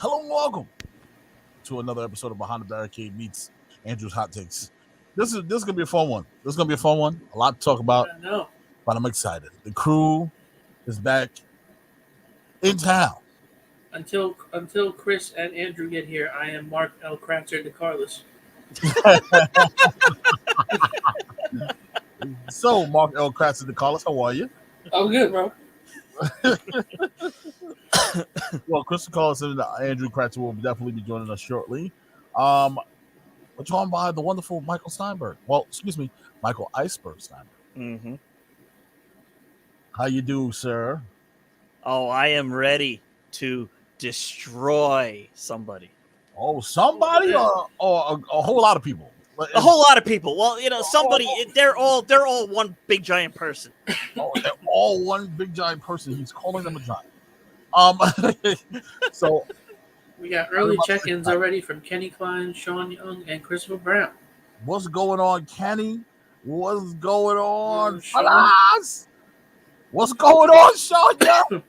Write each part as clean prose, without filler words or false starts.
Hello and welcome to another episode of Behind the Barricade meets Andrew's Hot Takes. This is gonna be a fun one. This is gonna be a fun one. A lot to talk about, I know. but I'm excited. The crew is back in town. Until Chris and Andrew get here, I am Mark L. Kratzer de Carlos. So, Mark L. Kratz de Carlos, how are you? I'm good, bro. Well, Chris Carlos and Andrew Kratz will definitely be joining us shortly. We're joined by the wonderful Michael Steinberg. Well, excuse me, Michael Iceberg Steinberg. Mm-hmm. How you do, sir? Oh, I am ready to destroy somebody. Oh, somebody or a whole lot of people? A whole lot of people. Well, somebody. They're all one big giant person. Oh, they're all one big giant person. He's calling them a giant. So we got early check-ins already from Kenny Klein, Sean Young, and Christopher Brown. What's going on, Kenny? What's going on, Sean? What's going on, Sean Young?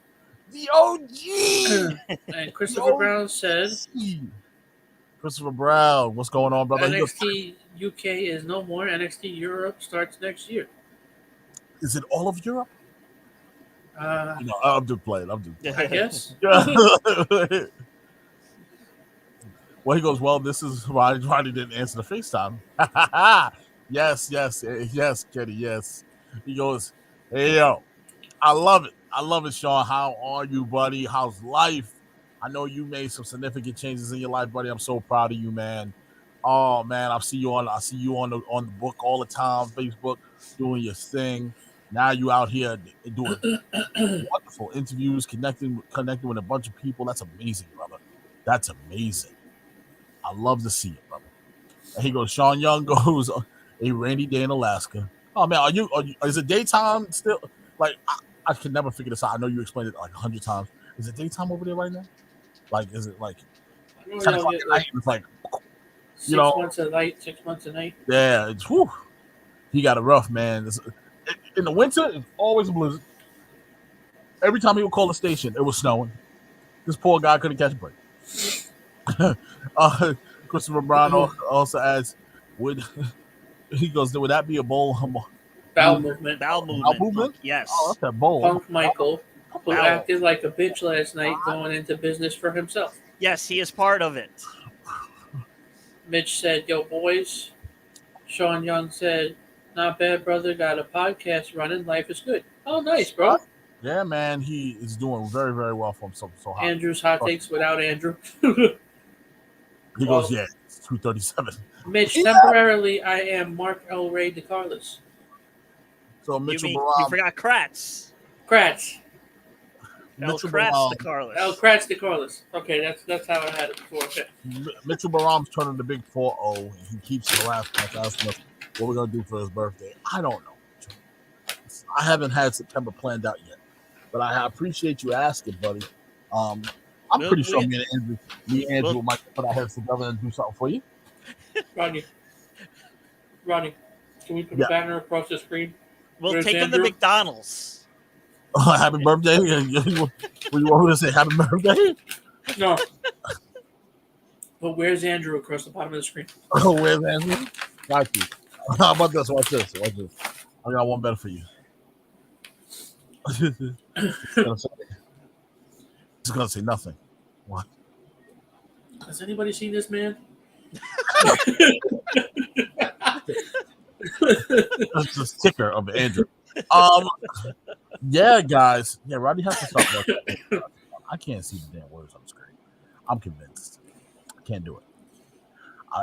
The OG. And Christopher Brown said, Christopher Brown, what's going on, brother? NXT UK is no more. NXT Europe starts next year. Is it all of Europe? I'm just playing. I guess. Well, he goes, well, this is why Ronnie didn't answer the FaceTime. Yes, Kenny, yes. He goes, hey, yo, I love it, Sean. How are you, buddy? How's life? I know you made some significant changes in your life, buddy. I'm so proud of you, man. Oh, man, I see you on the book all the time, Facebook, doing your thing. Now you out here doing wonderful interviews, connecting with a bunch of people. That's amazing, brother. That's amazing. I love to see it, brother. And he goes, Sean Young goes, a rainy day in Alaska. Oh, man, is it daytime still? Like, I can never figure this out. I know you explained it like 100 times. Is it daytime over there right now? Like, is it like 10 o'clock at night? It's like, 6 months a night, 6 months a night. Yeah, it's whew. He got it rough, man. In the winter, it's always a blizzard. Every time he would call the station, it was snowing. This poor guy couldn't catch a break. Christopher Brown also adds, would that be a bowel movement? Bowel movement? Yes. Oh, that's that bowl. Punk Michael, who acted like a bitch last night going into business for himself. Yes, he is part of it. Mitch said, yo, boys. Sean Young said, not bad, brother. Got a podcast running. Life is good. Oh, nice, bro. Yeah, man. He is doing very, very well for himself. So hot. Andrew's hot takes without Andrew. He goes, yeah, it's 237. Mitch, temporarily, I am Mark L. Ray de Carlos. So Mitchell you forgot Kratz. Kratz. El Kratz de Carlos. El Kratz de Carlos. Okay, that's how I had it before. Okay. Mitchell Baram's turning the big 4-0, and he keeps harassing us, asking us what we're going to do for his birthday. I don't know. I haven't had September planned out yet, but I appreciate you asking, buddy. I'm pretty sure me and Andrew might put our heads together and do something for you. Ronnie, can we put a banner across the screen? We'll take him to McDonald's. Happy birthday. You want to say happy birthday? No. But where's Andrew across the bottom of the screen? Oh, where's Andrew? Got you. How about this? Watch this. I got one better for you. It's gonna say nothing. What? Has anybody seen this man? That's the sticker of Andrew. Yeah, guys. Yeah, Rodney has to stop that. I can't see the damn words on the screen. I'm convinced. I can't do it.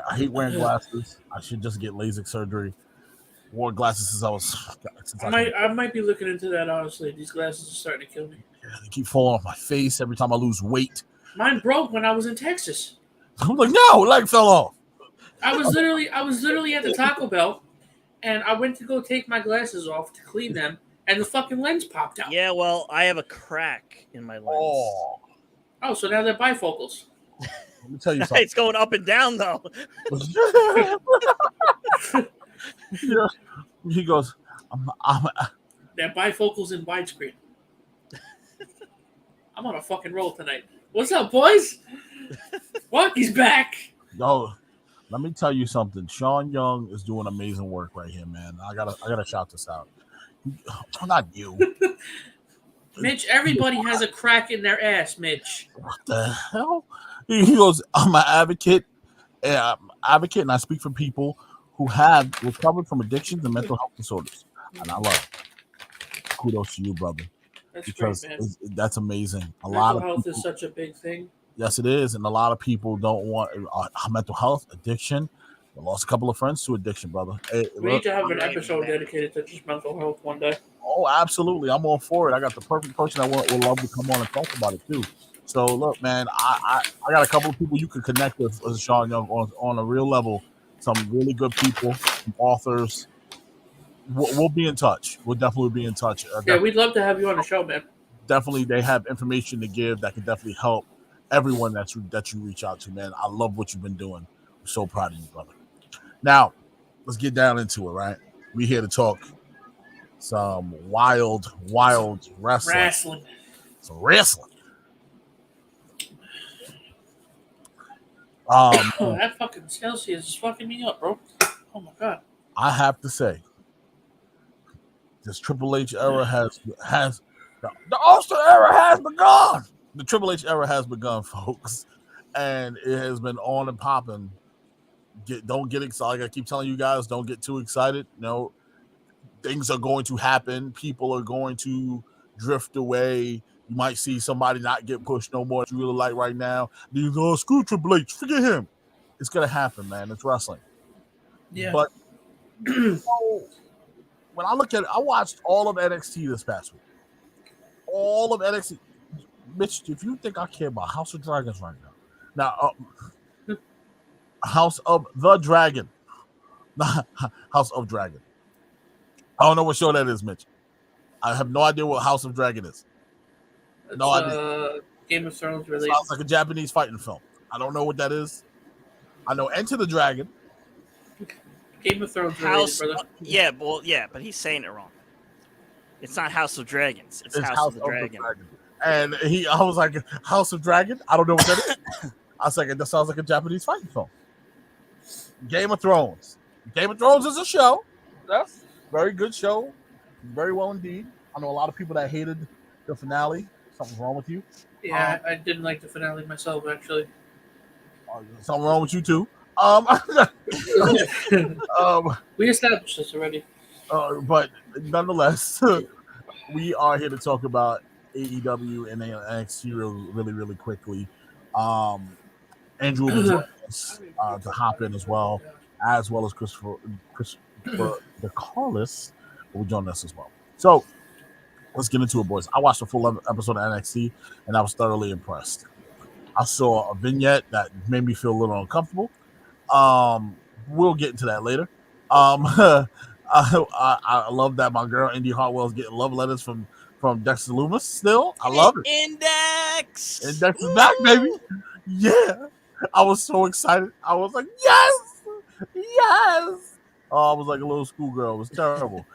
I hate wearing glasses. I should just get LASIK surgery. Wore glasses since I might be looking into that, honestly. These glasses are starting to kill me. Yeah, they keep falling off my face every time I lose weight. Mine broke when I was in Texas. I'm like, no, leg fell off. I was literally at the Taco Bell, and I went to go take my glasses off to clean them, and the fucking lens popped out. Yeah, well, I have a crack in my lens. Oh, so now they're bifocals. Let me tell you something. It's going up and down, though. Yeah. He goes, They're bifocals in widescreen. I'm on a fucking roll tonight. What's up, boys? What? He's back. Yo, let me tell you something. Sean Young is doing amazing work right here, man. I gotta shout this out. Not you. Mitch, everybody has a crack in their ass, Mitch. What the hell? He goes, I'm an advocate. And I speak for people who have recovered from addictions and mental health disorders. And I love it. Kudos to you, brother. That's Because great, man. that's amazing. A lot Mental of health people, is such a big thing. yes, it is, and a lot of people don't want mental health addiction. I lost a couple of friends to addiction, brother. We need to have an Right, episode man. dedicated to just mental health one day. Oh, absolutely, I'm all for it. I got the perfect person that would love to come on and talk about it too. So look, man, I got a couple of people you can connect with Sean Young on a real level. Some really good people, some authors. We'll be in touch. We'll definitely be in touch. Yeah, we'd love to have you on the show, man. Definitely they have information to give that can definitely help everyone that you reach out to, man. I love what you've been doing. I'm so proud of you, brother. Now, let's get down into it, right? We here to talk some wild wrestling. Wrestling. Some wrestling. Oh, that fucking Celsius is fucking me up, bro. Oh my god. I have to say, this Triple H era has the Austin era has begun. The Triple H era has begun, folks, and it has been on and popping. Don't get excited. I keep telling you guys, don't get too excited. No, things are going to happen. People are going to drift away. You might see somebody not get pushed no more. You really like right now. These screw Triple H, forget him. It's gonna happen, man. It's wrestling. Yeah. But when I look at it, I watched all of NXT this past week. All of NXT. Mitch, if you think I care about House of Dragons right now, House of the Dragon, not House of Dragon. I don't know what show that is, Mitch. I have no idea what House of Dragon is. No idea. Game of Thrones release. Sounds like a Japanese fighting film. I don't know what that is. I know Enter the Dragon. Game of Thrones release, brother. But he's saying it wrong. It's not House of Dragons. It's House of the Dragon. And I was like, House of Dragon? I don't know what that is. I was like, that sounds like a Japanese fighting film. Game of Thrones. Game of Thrones is a show. That's a very good show. Very well indeed. I know a lot of people that hated the finale. Something's wrong with you. Yeah, I didn't like the finale myself, actually. Something wrong with you too. We established this already. But nonetheless, we are here to talk about AEW and NXT really quickly. Andrew will be joining us to hop in as well as Christopher the Carlos will join us as well. So let's get into it, boys. I watched the full episode of NXT and I was thoroughly impressed. I saw a vignette that made me feel a little uncomfortable. We'll get into that later. I love that my girl Indy Hartwell is getting love letters from Dexter Loomis. Still, I love it. Index is back, baby. Yeah, I was so excited. I was like, yes. Oh, I was like a little schoolgirl. It was terrible.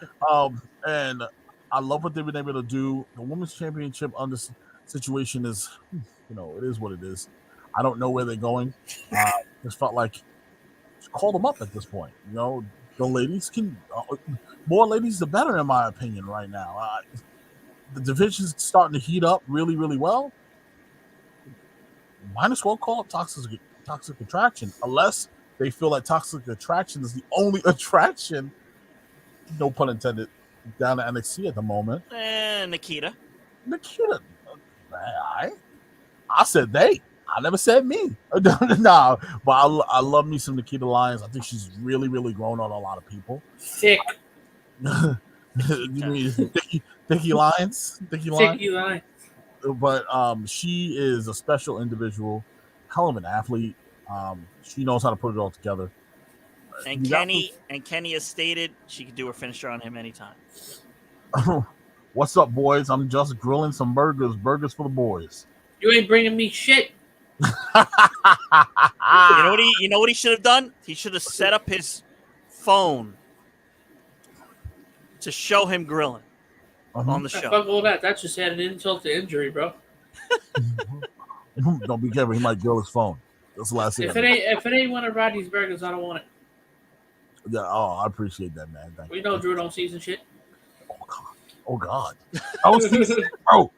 And I love what they've been able to do. The women's championship on this situation is, it is what it is. I don't know where they're going. Just felt like just call them up at this point. The ladies can more ladies the better in my opinion right now. The division's starting to heat up really well. Might as well call it toxic attraction, unless they feel like toxic attraction is the only attraction, no pun intended, down at NXT at the moment. Nikita. I said they. I never said me. Nah, but I love me some Nikita Lyons. I think she's really grown on a lot of people. Thick. You mean Thicky Lyons? Thicky Lyons. But she is a special individual, hell of an athlete. She knows how to put it all together. And Kenny has stated she could do her finisher on him anytime. What's up, boys? I'm just grilling some burgers. Burgers for the boys. You ain't bringing me shit. You know what he should have done? He should have set up his phone to show him grilling on the show. Fuck all that. That's just adding insult to injury, bro. Don't be careful. He might drill his phone. That's the last thing. If it ain't one of Rodney's burgers, I don't want it. Yeah. Oh, I appreciate that, man. Thank We you. know Drew don't season shit. Oh God. Oh, bro.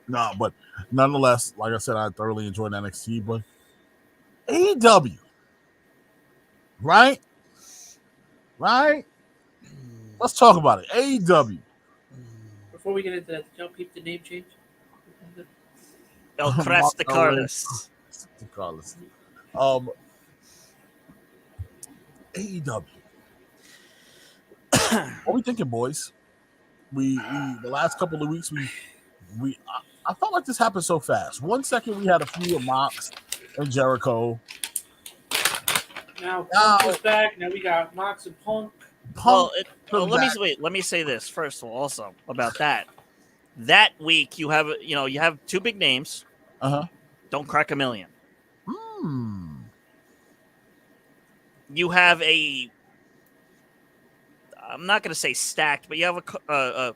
No, but nonetheless, like I said, I thoroughly enjoyed NXT, but AEW, right? Let's talk about it. AEW. Before we get into that, did y'all peep the name change? El Cresta Carlos. Carlos. AEW. What we thinking, boys? We the last couple of weeks I felt like this happened so fast. 1 second we had a few of Mox and Jericho. Now Punk is back. Now we got Mox and Punk. Let me say this first of all, also about that. That week you have two big names. Don't crack a million. You have I'm not going to say stacked, but you have a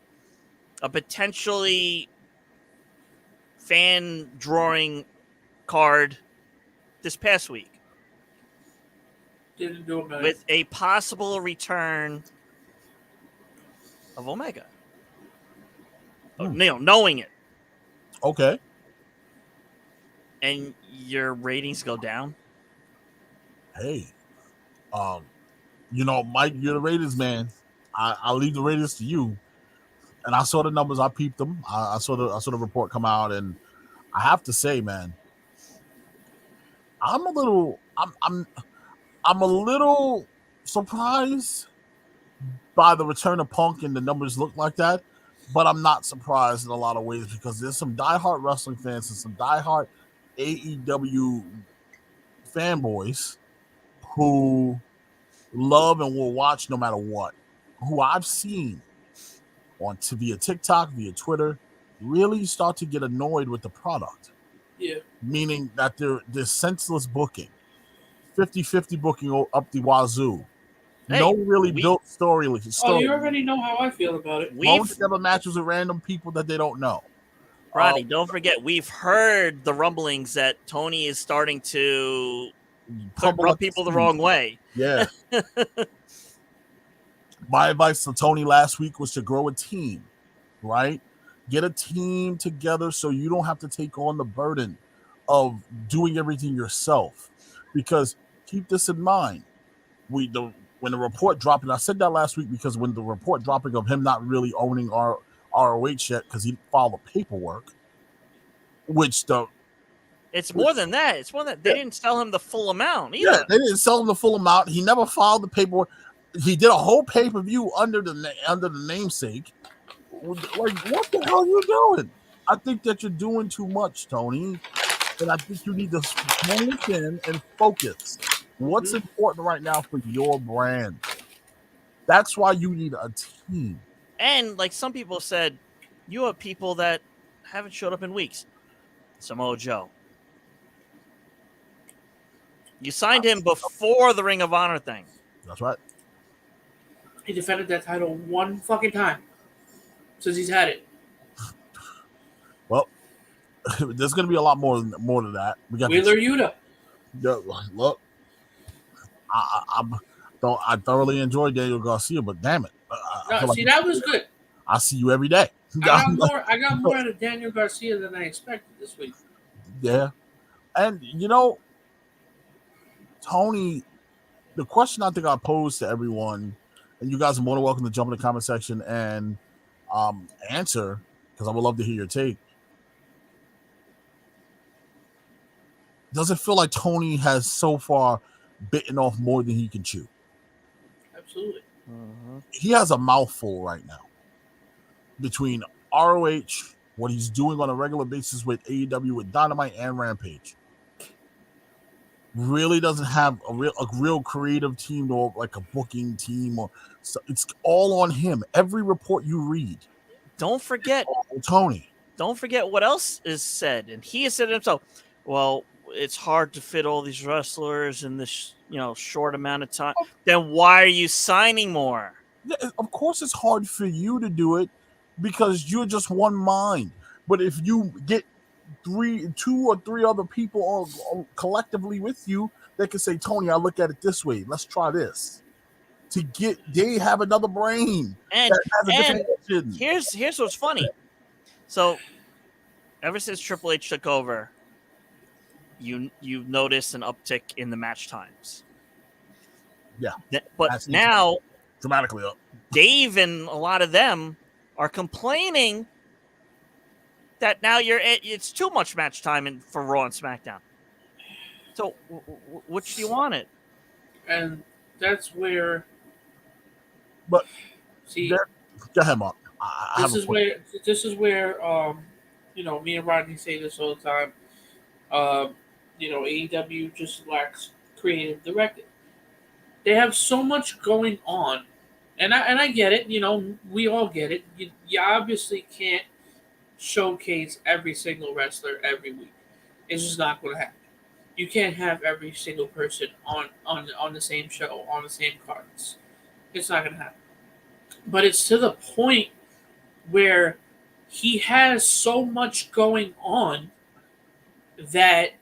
potentially fan drawing card this past week. Didn't do it, with a possible return of Omega. Knowing it. Okay. And your ratings go down. Hey, Mike, you're the Raiders man. I'll leave the Raiders to you. And I saw the numbers. I peeped them. I saw the report come out, and I have to say, man, I'm a little surprised by the return of Punk and the numbers look like that, but I'm not surprised in a lot of ways because there's some diehard wrestling fans and some diehard AEW fanboys who love and will watch no matter what, who I've seen via TikTok, via Twitter, really start to get annoyed with the product. Yeah. Meaning that there's senseless booking, 50-50 booking up the wazoo. Hey, no really built story. Oh, you already know how I feel about it. We've together matches with random people that they don't know. Roddy, don't forget, we've heard the rumblings that Tony is starting to rub people the wrong way. Yeah. My advice to Tony last week was to grow a team, right? Get a team together so you don't have to take on the burden of doing everything yourself. Because keep this in mind, when the report dropped, and I said that last week because when the report dropping of him not really owning our ROH yet because he filed the paperwork, it's more than that. It's more than that. They didn't sell him the full amount either. Yeah, they didn't sell him the full amount. He never filed the paperwork. He did a whole pay-per-view under the namesake. Like, what the hell are you doing? I think that you're doing too much, Tony. And I think you need to hone in and focus. What's important right now for your brand? That's why you need a team. And like some people said, you have people that haven't showed up in weeks. Samoa Joe. You signed him before the Ring of Honor thing. That's right. He defended that title one fucking time since he's had it. Well, there's going to be a lot more to that. We got Wheeler Yuta. Look, I thoroughly enjoyed Daniel Garcia, but damn it, that was good. I see you every day. I got more out of Daniel Garcia than I expected this week. Yeah, and Tony, the question I think I posed to everyone, and you guys are more than welcome to jump in the comment section and answer, because I would love to hear your take. Does it feel like Tony has so far bitten off more than he can chew? Absolutely. He has a mouthful right now between ROH, what he's doing on a regular basis with AEW, with Dynamite and Rampage. Really doesn't have a real creative team or like a booking team, or so it's all on him. Every report you read. Don't forget Tony. Don't forget what else is said, and he has said it himself. Well, it's hard to fit all these wrestlers in this short amount of time. Then why are you signing more? Yeah, of course it's hard for you to do it because you're just one mind. But if you get two or three other people all collectively with you that can say, Tony, I look at it this way. Let's try this. They have another brain And that has a and different vision. here's what's funny. So ever since Triple H took over, you notice an uptick in the match times. Yeah. But Match now dramatically up. Dave and a lot of them are complaining that now it's too much match time for Raw and SmackDown. So which do you want it? And that's where. But see, go ahead, Mark. I this is where me and Rodney say this all the time. AEW just lacks creative directing. They have so much going on, and I get it. We all get it. You obviously can't showcase every single wrestler every week. It's just not going to happen. You can't have every single person on the same show on the same cards. It's not going to happen. But it's to the point where he has so much going on that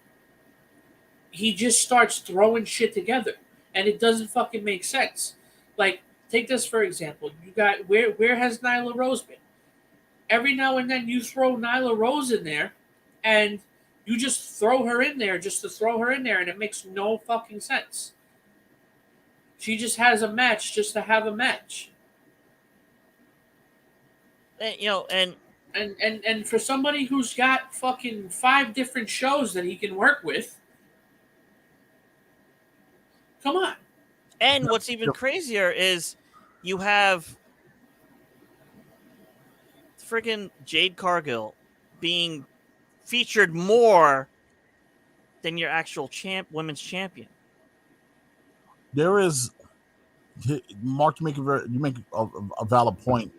he just starts throwing shit together, and it doesn't fucking make sense. Like, take this for example. You got where has Nyla Rose been? Every now and then you throw Nyla Rose in there, and you just throw her in there just to throw her in there, and it makes no fucking sense. She just has a match just to have a match. And for somebody who's got fucking 5 different shows that he can work with, come on. And what's even crazier is you have friggin' Jade Cargill being featured more than your actual women's champion. There is, Mark. You make a valid point,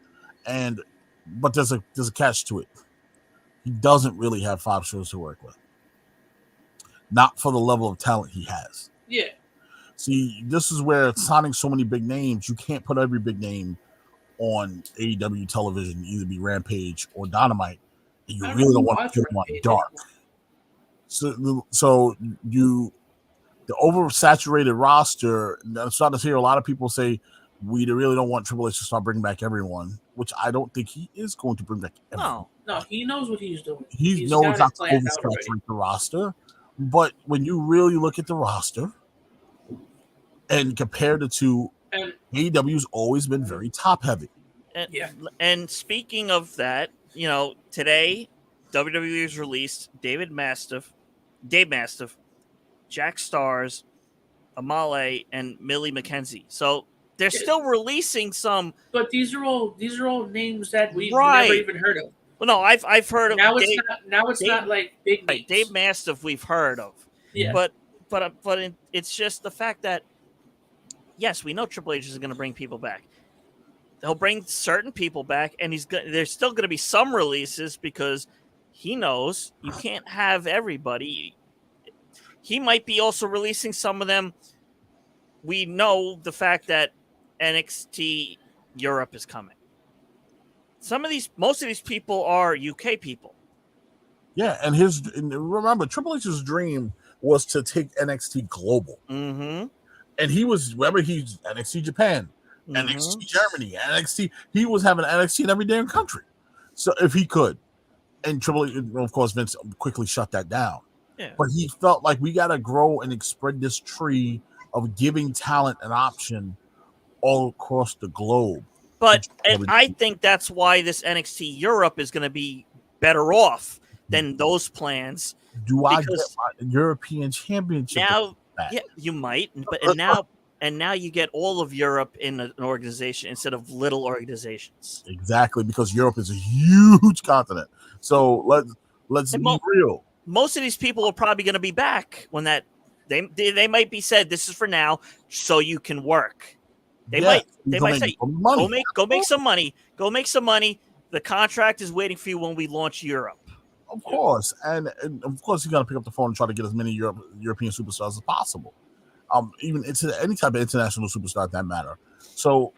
but there's a catch to it. He doesn't really have 5 shows to work with. Not for the level of talent he has. Yeah. See, this is where signing so many big names, you can't put every big name on AEW television, either be Rampage or Dynamite. And you really don't want to put them on dark. So the oversaturated roster, I'm starting to hear a lot of people say, we really don't want Triple H to start bringing back everyone, which I don't think he is going to bring back everyone. No, he knows what he's doing. He knows not to oversaturate the roster. But when you really look at the roster and compare the two, AEW's always been very top heavy. And speaking of that, today WWE has released Dave Mastiff, Jack Stars, Amale, and Millie McKenzie. So they're still releasing some. But these are all names that we've never even heard of. Well, no, I've heard of. Now it's not like big names. Dave Mastiff we've heard of. Yeah. But it's just the fact that yes, we know Triple H is going to bring people back. He'll bring certain people back, and there's still going to be some releases because he knows you can't have everybody. He might be also releasing some of them. We know the fact that NXT Europe is coming. Most of these people are UK people. Yeah, and remember, Triple H's dream was to take NXT global. Mm-hmm. And he's NXT Japan, NXT Germany, NXT. He was having NXT in every damn country. So if he could, and Triple H, of course, Vince quickly shut that down. Yeah. But he felt like we got to grow and spread this tree of giving talent an option all across the globe. And I think that's why this NXT Europe is going to be better off than those plans. Do I get my European Championship now? Yeah, you might, and now you get all of Europe in an organization instead of little organizations. Exactly, because Europe is a huge continent. So let's be real. Most of these people are probably going to be back when they might be said this is for now, so you can work. They might say go make some money. Go make some money. The contract is waiting for you when we launch Europe. Of course, and of course you got to pick up the phone and try to get as many European superstars as possible. Even into any type of international superstar that matter. So,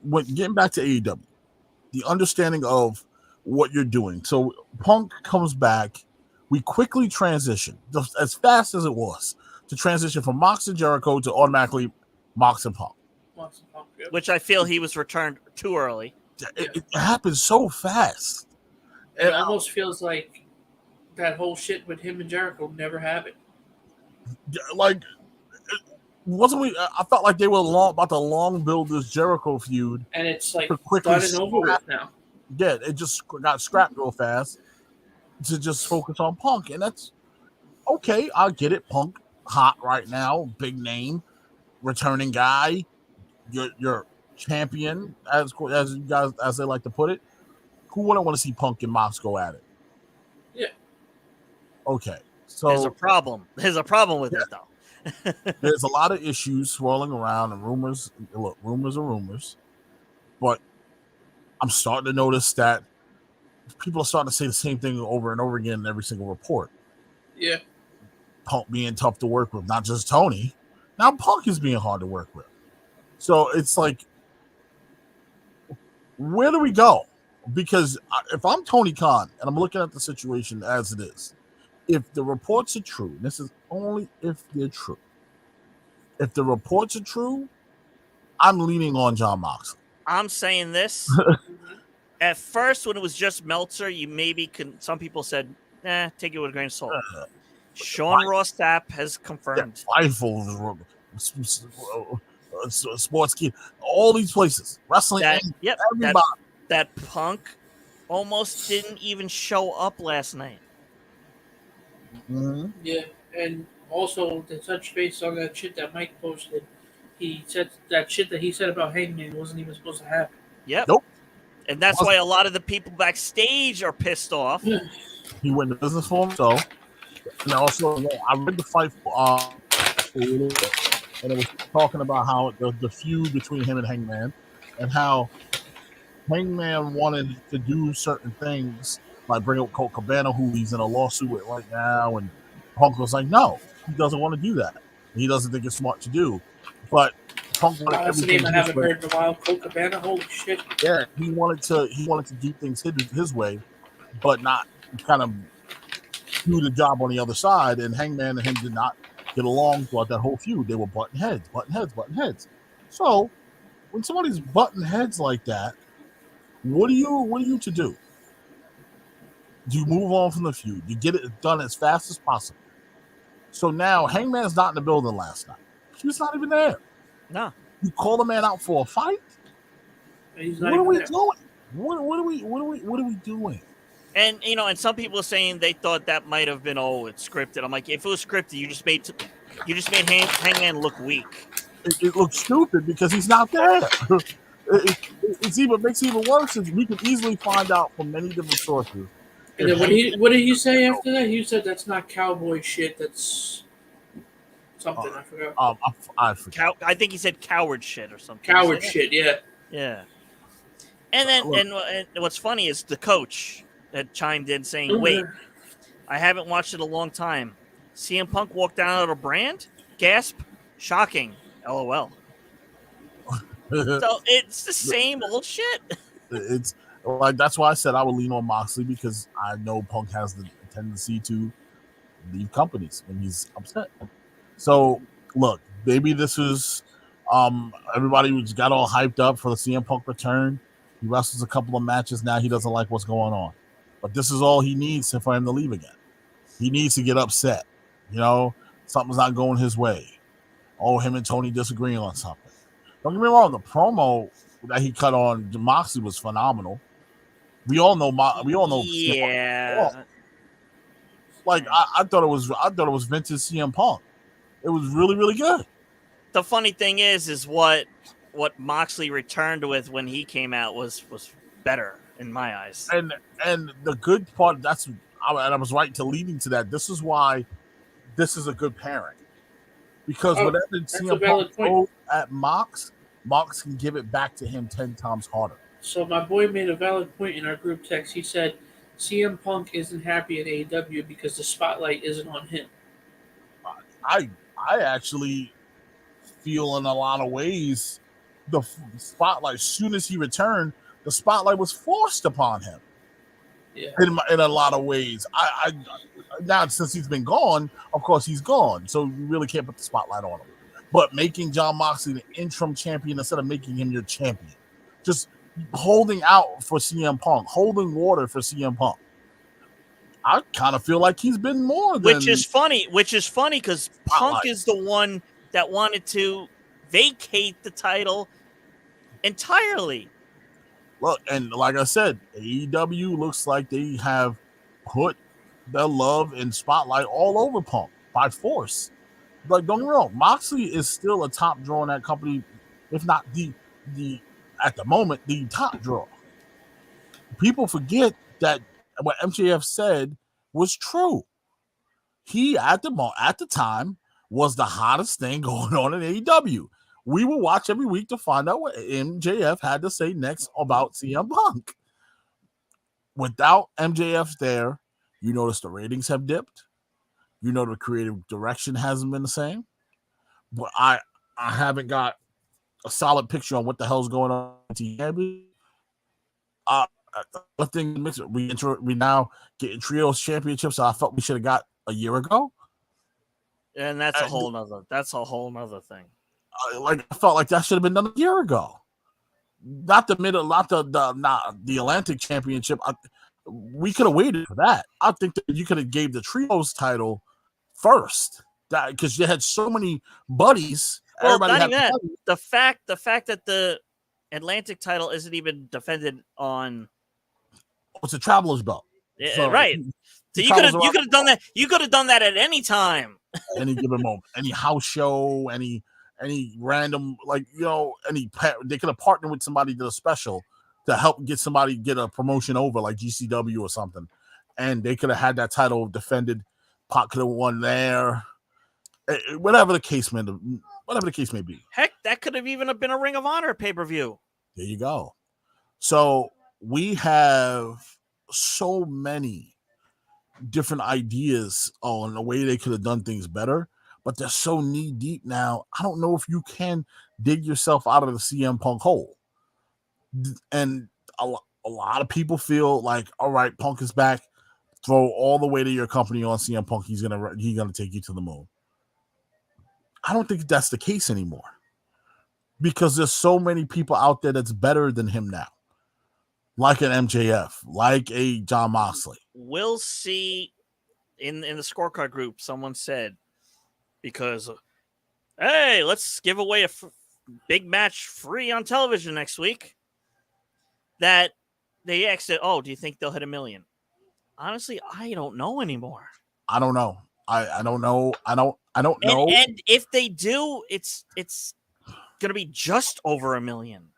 when getting back to AEW, the understanding of what you're doing. So Punk comes back we quickly transitioned as fast as it was to transition from Mox and Jericho to automatically Mox and Punk. Which I feel he was returned too early. It happened so fast. It almost feels like that whole shit with him and Jericho never happened. Like, wasn't we? I felt like they were about to long build this Jericho feud, and it's like quickly done and over with now. Yeah, it just got scrapped real fast to just focus on Punk, and that's okay. I get it. Punk hot right now, big name, returning guy, your champion, as you guys as they like to put it. Who wouldn't want to see Punk and Mox go at it? Yeah. Okay. So there's a problem. There's a problem with it though. There's a lot of issues swirling around and rumors. Look, rumors are rumors, but I'm starting to notice that people are starting to say the same thing over and over again in every single report. Yeah. Punk being tough to work with, not just Tony. Now Punk is being hard to work with. So it's like, where do we go? Because if I'm Tony Khan and I'm looking at the situation as it is, if the reports are true, this is only if they're true. If the reports are true, I'm leaning on Jon Moxley. I'm saying this. At first, when it was just Meltzer, you maybe can. Some people said, take it with a grain of salt. Sean Ross Sapp has confirmed. Fightful, Sports Key, all these places, wrestling. Everybody. That Punk almost didn't even show up last night. Mm-hmm. Yeah, and also to touch base on that shit that Mike posted, he said that shit that he said about Hangman wasn't even supposed to happen. Yep. Nope. And that's why a lot of the people backstage are pissed off. He went into business for himself. And also, I read the fight and it was talking about how the feud between him and Hangman, and how Hangman wanted to do certain things, like bring up Colt Cabana, who he's in a lawsuit with right now, and Punk was like, no, he doesn't want to do that. He doesn't think it's smart to do. But Punk wanted That's the name I haven't heard in a while. Colt Cabana, holy shit. Yeah, he wanted to do things his way, but not kind of do the job on the other side. And Hangman and him did not get along throughout that whole feud. They were butting heads. So when somebody's butting heads like that, what are you to do? Do you move on from the feud? You get it done as fast as possible. So now Hangman's not in the building last night. He was not even there. No. You call the man out for a fight? What are we doing? What are we doing? And and some people are saying they thought that might have been it's scripted. I'm like, if it was scripted, you just made Hangman look weak. It looks stupid because he's not there. Makes it even worse is we can easily find out from many different sources. And then what did he say after that? He said that's not cowboy shit. That's something I forgot. I forgot. I think he said coward shit or something. Coward shit, yeah. Yeah. And then and what's funny is the coach had chimed in saying, "Wait, I haven't watched it a long time. CM Punk walked down at a brand? Gasp! Shocking! LOL." So it's the same old shit. It's like that's why I said I would lean on Moxley, because I know Punk has the tendency to leave companies when he's upset. So look, maybe this is everybody got all hyped up for the CM Punk return. He wrestles a couple of matches now. He doesn't like what's going on, but this is all he needs for him to leave again. He needs to get upset. Something's not going his way. Him and Tony disagreeing on something. Don't get me wrong. The promo that he cut on Moxley was phenomenal. We all know. Yeah. Like I thought it was vintage CM Punk. It was really, really good. The funny thing is what Moxley returned with when he came out was better in my eyes. And the good part, I was right to leading to that. This is why this is a good pairing. Because whatever CM Punk throws at Mox can give it back to him 10 times harder. So my boy made a valid point in our group text. He said CM Punk isn't happy at AEW because the spotlight isn't on him. I actually feel in a lot of ways the spotlight, as soon as he returned, the spotlight was forced upon him. Yeah. In a lot of ways. now since he's been gone, of course he's gone, so you really can't put the spotlight on him. But making John Moxley the interim champion instead of making him your champion, just holding out for CM Punk, holding water for CM Punk. I kind of feel like he's been more than Which is funny because Punk spotlight. is the one that wanted to vacate the title entirely. Look, and like I said, AEW looks like they have put their love and spotlight all over Punk by force. Like, don't get me wrong, Moxley is still a top draw in that company, if not the at the moment the top draw. People forget that what MJF said was true. He at the time was the hottest thing going on in AEW. We will watch every week to find out what MJF had to say next about CM Punk. Without MJF there, you notice the ratings have dipped. You know the creative direction hasn't been the same. But I haven't got a solid picture on what the hell's going on in TNA. I think we now getting trios championships. So I felt we should have got a year ago. And that's a whole nother thing. Like I felt like that should have been done a year ago. Not the Atlantic Championship. We could have waited for that. I think that you could have gave the trios title first, because you had so many buddies. Well, not even that. The fact that the Atlantic title isn't even defended on. It's a traveler's belt, so, right? So you could have done that. You could have done that at any time, any given moment, any house show, any random, like, they could have partnered with somebody to do a special to help get a promotion over, like GCW or something, and they could have had that title defended. Pac could have won there, whatever the case may be. Heck, that could have even been a Ring of Honor pay-per-view. There you go. So we have so many different ideas on the way they could have done things better, but they're so knee deep now. I don't know if you can dig yourself out of the CM Punk hole. And a lot of people feel like, all right, Punk is back. Throw all the weight of your company on CM Punk. He's gonna take you to the moon. I don't think that's the case anymore, because there's so many people out there that's better than him now, like an MJF, like a John Moxley. We'll see. In the scorecard group, someone said, because, hey, let's give away a big match free on television next week, that they asked it, do you think they'll hit 1 million? Honestly, I don't know anymore. I don't know. I don't know. I don't know. And if they do, it's gonna be just over 1 million.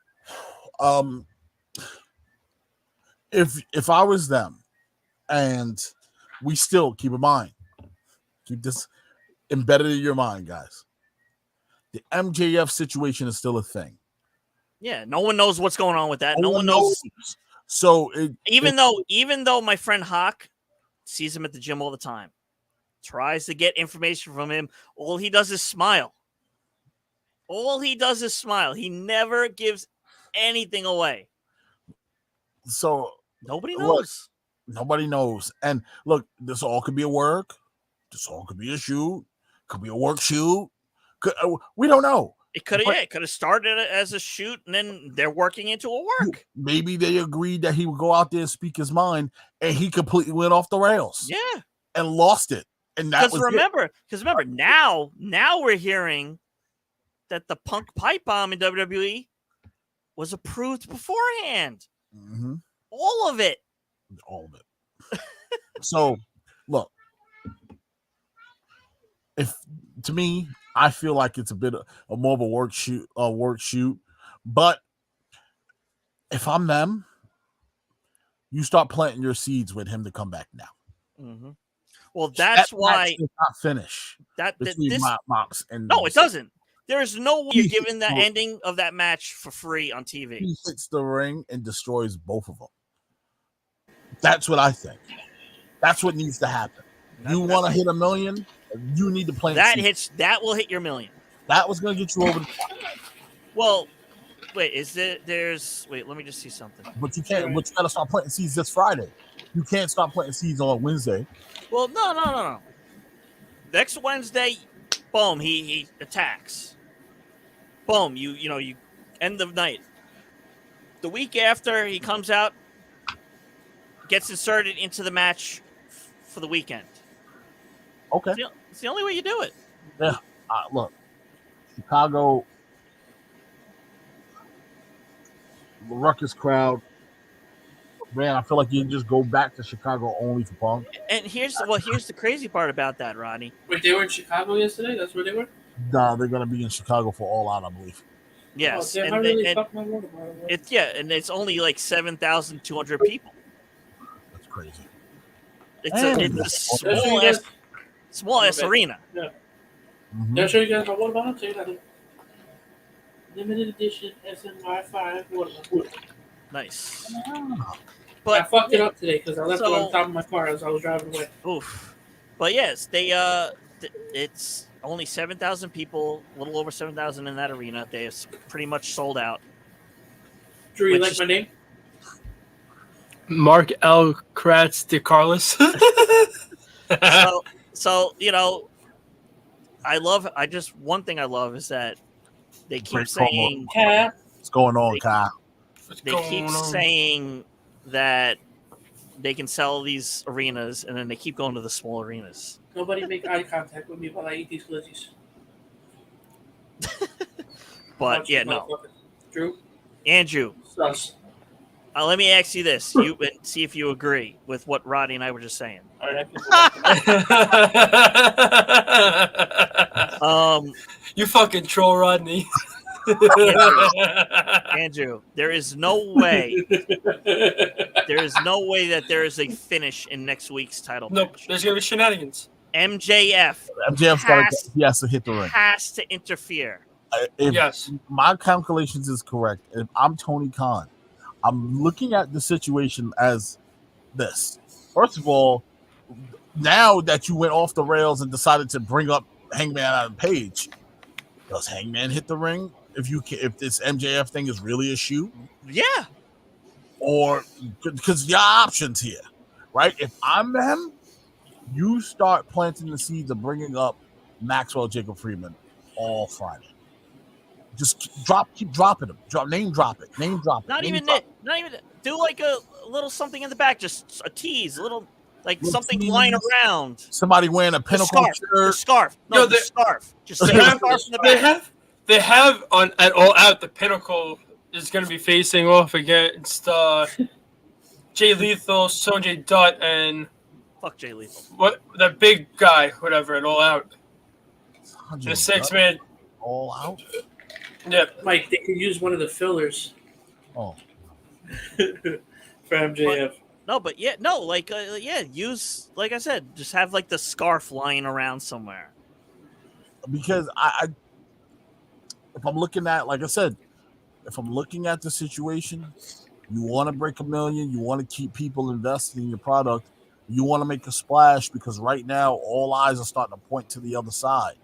If I was them, and we still keep in mind, keep this embedded in your mind, guys. The MJF situation is still a thing. Yeah, no one knows what's going on with that. No one knows. So even though my friend Hawk sees him at the gym all the time, tries to get information from him, all he does is smile. He never gives anything away. So nobody knows. Nobody knows. And look, this all could be a work. This all could be a shoot. Could be a work shoot. We don't know. It could have started as a shoot, and then they're working into a work. Maybe they agreed that he would go out there and speak his mind, and he completely went off the rails. Yeah, and lost it. And that was remember, now we're hearing that the Punk pipe bomb in WWE was approved beforehand. Mm-hmm. All of it. So, look, to me, I feel like it's a bit of more of a work shoot. But if I'm them, you start planting your seeds with him to come back now. Mm-hmm. Well, that's why not finish between Mox and no, it doesn't. There's no way you're giving the ending of that match for free on TV. He hits the ring and destroys both of them. That's what I think. That's what needs to happen. You want to hit 1 million? You need to plant seeds. That will hit your 1 million. That was going to get you over the top. Well, wait, let me just see something. But you can't. But you got to start planting seeds this Friday. You can't start planting seeds on Wednesday. Well, no. Next Wednesday, boom, he attacks. Boom, you end of night. The week after, he comes out, gets inserted into the match for the weekend. Okay. It's the only way you do it. Yeah. Look, Chicago, the ruckus crowd. Man, I feel like you can just go back to Chicago only for Punk. And here's the crazy part about that, Rodney. Wait, they were in Chicago yesterday? That's where they were? Nah, they're gonna be in Chicago for All Out, I believe. Yes, Oh, damn, I really fucked my water bottle. and it's only like 7,200 people. That's crazy. It's a small ass arena. Yeah. Mm-hmm. Did I show you guys my water bottle? I'll tell you that. Limited edition SNY5 water bottle. Nice. But I fucked it up today because I left it on top of my car as I was driving away. Oof. But yes, it's only 7,000 people, a little over 7,000 in that arena. They have pretty much sold out. Drew, you like my name? Mark L. Kratz de Carlos. so one thing I love is that they keep Great saying what's going on, Kyle? They keep saying that they can sell these arenas, and then they keep going to the small arenas. Nobody make eye contact with me while I eat these glizzies. But yeah, no. Drew? Andrew, Sus. let me ask you this. You see if you agree with what Roddy and I were just saying. All right, you fucking troll, Rodney. Andrew, there is no way that there is a finish in next week's title match. There's gonna be shenanigans. MJF has to hit the ring. Has to interfere. Yes. My calculations is correct, if I'm Tony Khan, I'm looking at the situation as this. First of all, now that you went off the rails and decided to bring up Hangman on Page, does Hangman hit the ring if this MJF thing is really a shoot? Yeah. Or because your options here, right? If I'm them, you start planting the seeds of bringing up Maxwell Jacob Friedman all Friday. Just keep dropping them. Name drop it. Not even do like a little something in the back, just a tease, a little like something lying around. Somebody wearing a Pinnacle shirt. The scarf. No, the scarf. Just the scarf in the back. They have at All Out, the Pinnacle is going to be facing off against Jay Lethal, Sonjay Dutt, and fuck Jay Lethal. What that big guy, whatever, at All Out. The 6-man. All Out. Yeah, Mike, they could use one of the fillers. Oh. For MJF. Use, like I said, just have like the scarf lying around somewhere. Because if I'm looking at, like I said, if I'm looking at the situation, you want to break 1 million, you want to keep people invested in your product, you want to make a splash because right now all eyes are starting to point to the other side.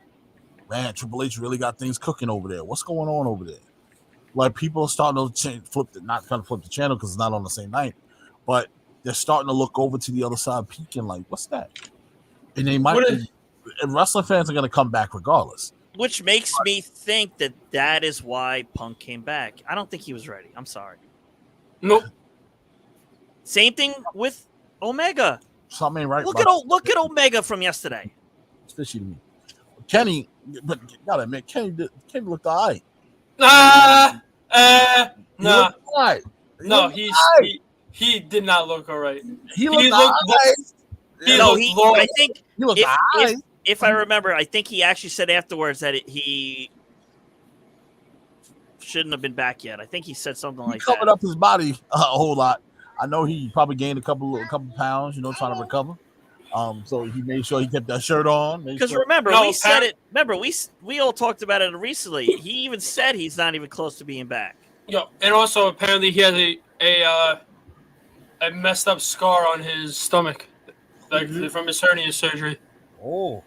Man, Triple H really got things cooking over there. What's going on over there? Like people are starting to not trying to flip the channel because it's not on the same night, but they're starting to look over to the other side, peeking like, what's that? And they might. And wrestling fans are going to come back regardless. Which makes me think that is why Punk came back. I don't think he was ready. I'm sorry. Nope. Same thing with Omega. Something right. Look at Omega from yesterday. It's fishy to me. Kenny, but gotta admit, Kenny looked all right. No, he did not look all right. He looked all right. I think he looked all right. If I remember, I think he actually said afterwards that he shouldn't have been back yet. I think he said something like that. He covered up his body a whole lot. I know he probably gained a couple pounds, trying to recover. So he made sure he kept that shirt on. Because remember, we said it. Remember, we all talked about it recently. He even said he's not even close to being back. Yeah, and also apparently he has a messed up scar on his stomach, like from his hernia surgery. Oh.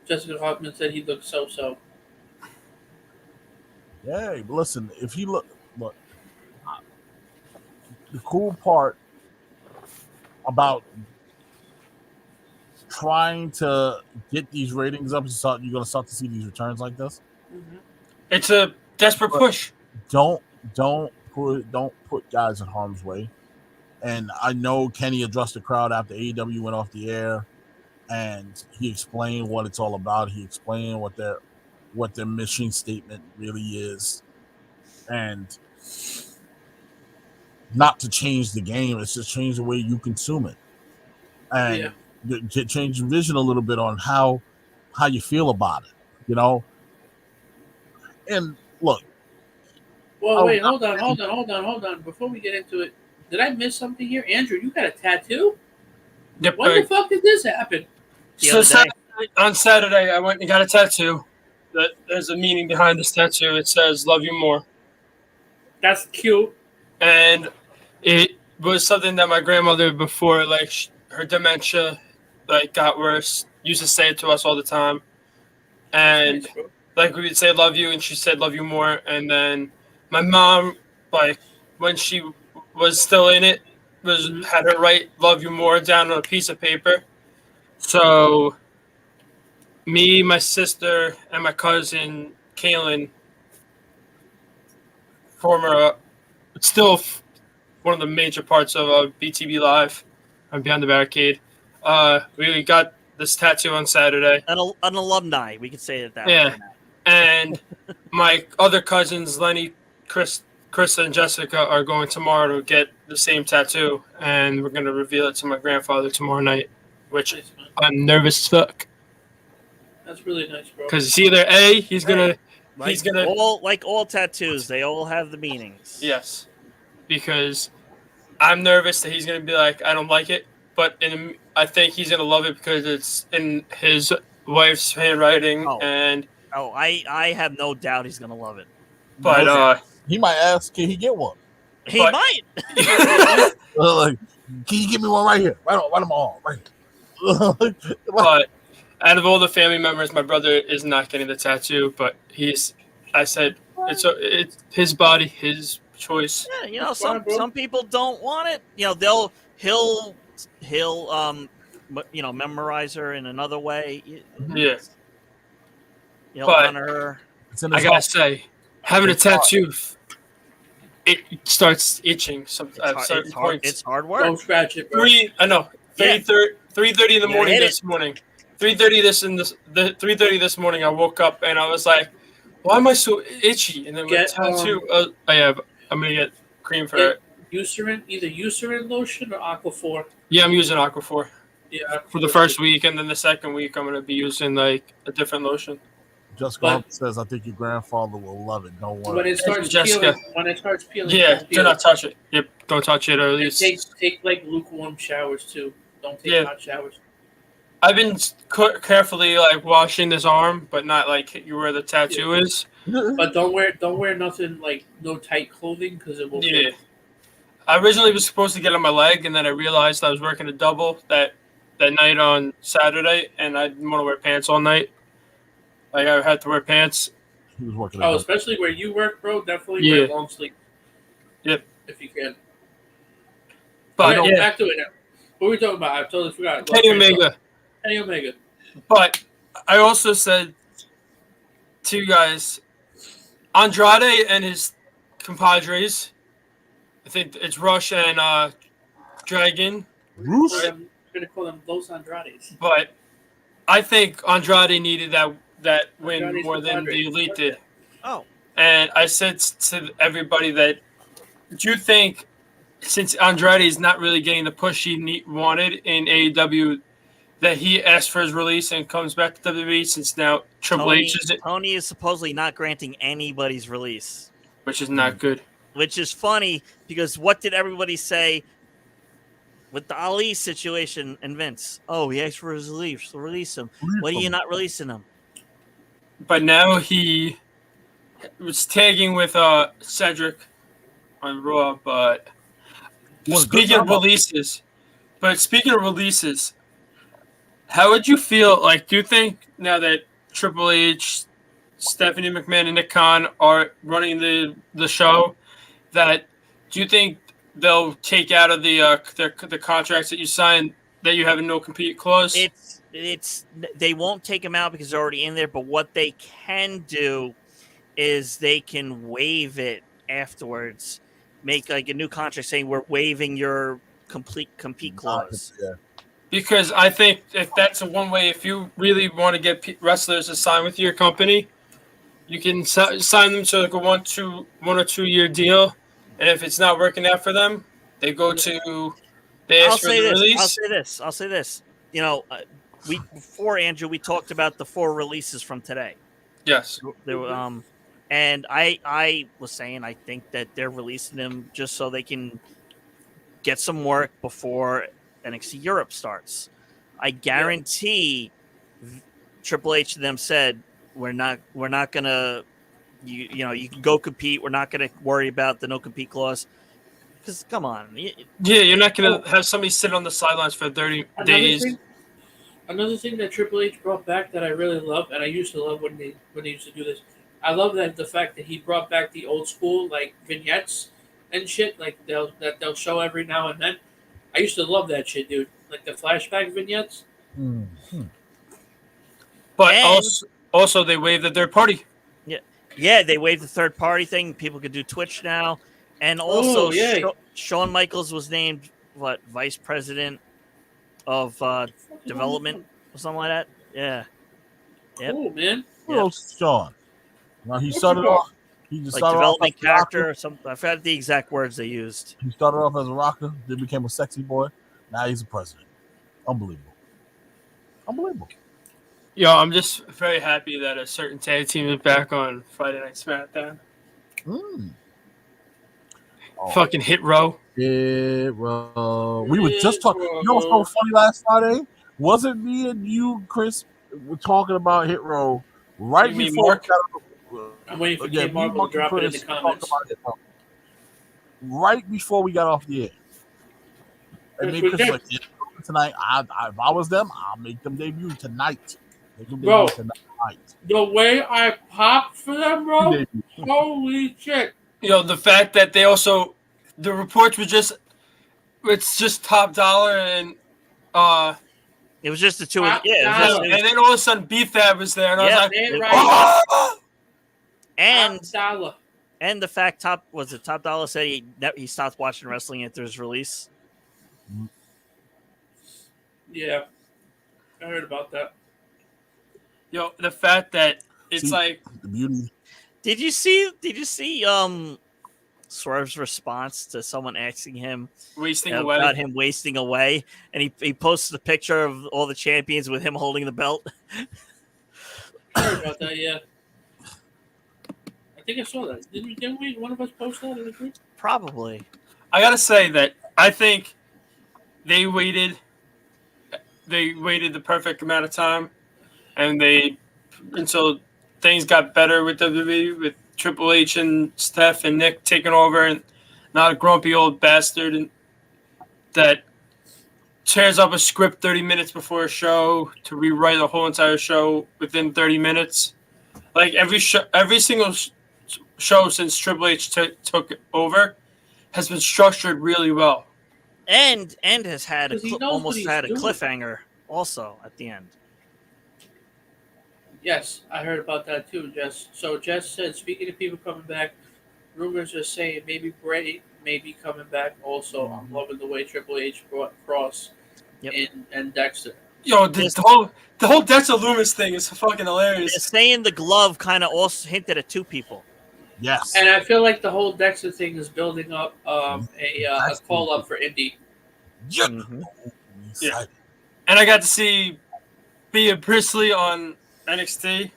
Jessica Hoffman said he looked so. Yeah, listen, if he look, the cool part about trying to get these ratings up is you're going to start to see these returns like this. Mm-hmm. It's a desperate But push. don't put guys in harm's way. And I know Kenny addressed the crowd after AEW went off the air, and he explained what it's all about. He explained what their mission statement really is, and not to change the game, it's just change the way you consume it, and change your vision a little bit on how you feel about it. You know, and look. Well, wait, hold on. Before we get into it, did I miss something here? Andrew, you got a tattoo? Yep. When the fuck did this happen? The other day. On Saturday, I went and got a tattoo. There's a meaning behind this tattoo. It says "Love you more," That's cute. and it was something that my grandmother, before her dementia, got worse, used to say it to us all the time, and Nice, bro. we would say "love you," and she said "love you more," and then my mom, when she was still in it, had her write "love you more" down on a piece of paper. So me, my sister, and my cousin Kaylin, still one of the major parts of BTB Live, Behind the Barricade. We got this tattoo on Saturday. An alumni, we could say it that way. Yeah, and my other cousins, Lenny, Krista, and Jessica, are going tomorrow to get the same tattoo, and we're going to reveal it to my grandfather tomorrow night, which Nice, man. I'm nervous as fuck. That's really nice, bro. Because it's either A, he's gonna all tattoos, they all have the meanings. Yes, because I'm nervous that he's gonna be like, I don't like it, but I think he's gonna love it because it's in his wife's handwriting, and I have no doubt he's gonna love it. But he might ask, can he get one? He might. Like, can you give me one right here, right on my arm, right here? But out of all the family members, my brother is not getting the tattoo, but I said it's his body, his choice. Yeah, some people don't want it. He'll memorize her in another way. Yeah. He'll honor her. I gotta say, having a tattoo, it starts itching. It's hard work. Don't scratch it, bro. 3:30 in the morning this morning. 3:30 this morning. I woke up and I was like, "Why am I so itchy?" And then my tattoo. I'm gonna get cream for it. Either Eucerin lotion or Aquaphor. Yeah, I'm using Aquaphor. Yeah. For the first week, and then the second week, I'm gonna be using a different lotion. Jessica says, "I think your grandfather will love it. Don't worry." When it starts peeling, yeah, do not touch it. Yep, don't touch it. Or at least take lukewarm showers too. Don't take hot showers. I've been carefully washing this arm, but not where the tattoo is. But don't wear nothing no tight clothing because it will. Yeah. I originally was supposed to get on my leg, and then I realized I was working a double that night on Saturday, and I didn't want to wear pants all night. I had to wear pants. He was working. Especially where you work, bro. Definitely wear long sleeve. Yep. If you can. But back to it now. What were we talking about? I totally forgot. Kenny Omega. But I also said to you guys, Andrade and his compadres, I think it's Rush and Dragon. Rush? I'm going to call them Los Andrades. But I think Andrade needed that win more than the Elite did. Oh. And I said to everybody that, do you think, since Andrade is not really getting the push he wanted in AEW, that he asked for his release and comes back to WWE since now Triple H is it? Tony is supposedly not granting anybody's release. Which is not good. Which is funny because what did everybody say with the Ali situation and Vince? Oh, he asked for his release, so release him. Why are you not releasing him? But now he was tagging with Cedric on Raw, but speaking of releases, how would you feel? Do you think now that Triple H, Stephanie McMahon, and Nick Khan are running the show, do you think they'll take out of the contracts that you sign that you have a no compete clause. It's they won't take them out because they're already in there. But what they can do is they can waive it afterwards, make like a new contract saying we're waiving your complete compete clause. Yeah. Because I think if that's a one way, if you really want to get wrestlers to sign with your company, you can sign them to like a 1 or 2 year deal, and if it's not working out for them, they go to they I'll ask for say the this. release. I'll say this. You know, before Andrew, we talked about the 4 releases from today. Yes. There were, and I was saying I think that they're releasing them just so they can get some work before NXT Europe starts. I guarantee Triple H to them said we're not gonna you can go compete. We're not gonna worry about the no compete clause because come on. Yeah, you're not gonna have somebody sit on the sidelines for 30 days. Another thing that Triple H brought back that I really love, and I used to love when they used to do this. I love that the fact that he brought back the old school like vignettes and shit, like they'll show every now and then. I used to love that shit, dude. Like the flashback vignettes. Mm-hmm. But also they waived the third party. Yeah, they waived the third party thing. People could do Twitch now, and also Shawn Michaels was named vice president of development or something like that. Yeah. Yep. Cool, man. Who else, Sean? Now he started off. He just Like started development off character or something. I forgot the exact words they used. He started off as a rocker, then became a sexy boy. Now he's a president. Unbelievable. Yo, I'm just very happy that a certain tag team is back on Friday Night SmackDown. Fucking Hit Row. Hit Row. We were just talking. You know what's so funny last Friday? Wasn't me and you, Chris, were talking about Hit Row right before. I'm waiting for Kid Marvel to drop it in the comments. Right before we got off the air. And me Chris like, tonight, if I was them, I'll make them debut tonight. Bro, the way I popped for them, bro, holy shit. You know, the fact that they also, the reports were it's just Top Dollar and, it was just the two. And then all of a sudden B-Fab was there, and I was like, and the fact Top Dollar said he stopped watching wrestling after his release. Yeah, I heard about that. Yo, the fact that it's like the beauty. Did you see Swerve's response to someone asking him about him wasting away, and he posted a picture of all the champions with him holding the belt? I heard about that. Yeah, I think I saw that. Didn't we? One of us post that in the group? Probably. I gotta say that I think they waited the perfect amount of time, and until things got better with WWE, with Triple H and Steph and Nick taking over, and not a grumpy old bastard and that tears up a script 30 minutes before a show to rewrite a whole entire show within 30 minutes. Like every single show since Triple H took over has been structured really well, and has had almost had a doing. Cliffhanger also at the end. Yes, I heard about that too, Jess. So Jess said, speaking of people coming back, rumors are saying maybe Bray may be coming back also. I'm loving the way Triple H brought Cross and Dexter. Yo, the whole Dexter Loomis thing is fucking hilarious. They're saying the glove kind of also hinted at 2 people. Yes. And I feel like the whole Dexter thing is building up a call up for Indy. Yep. Mm-hmm. Yeah. And I got to see Bea Priestley on NXT.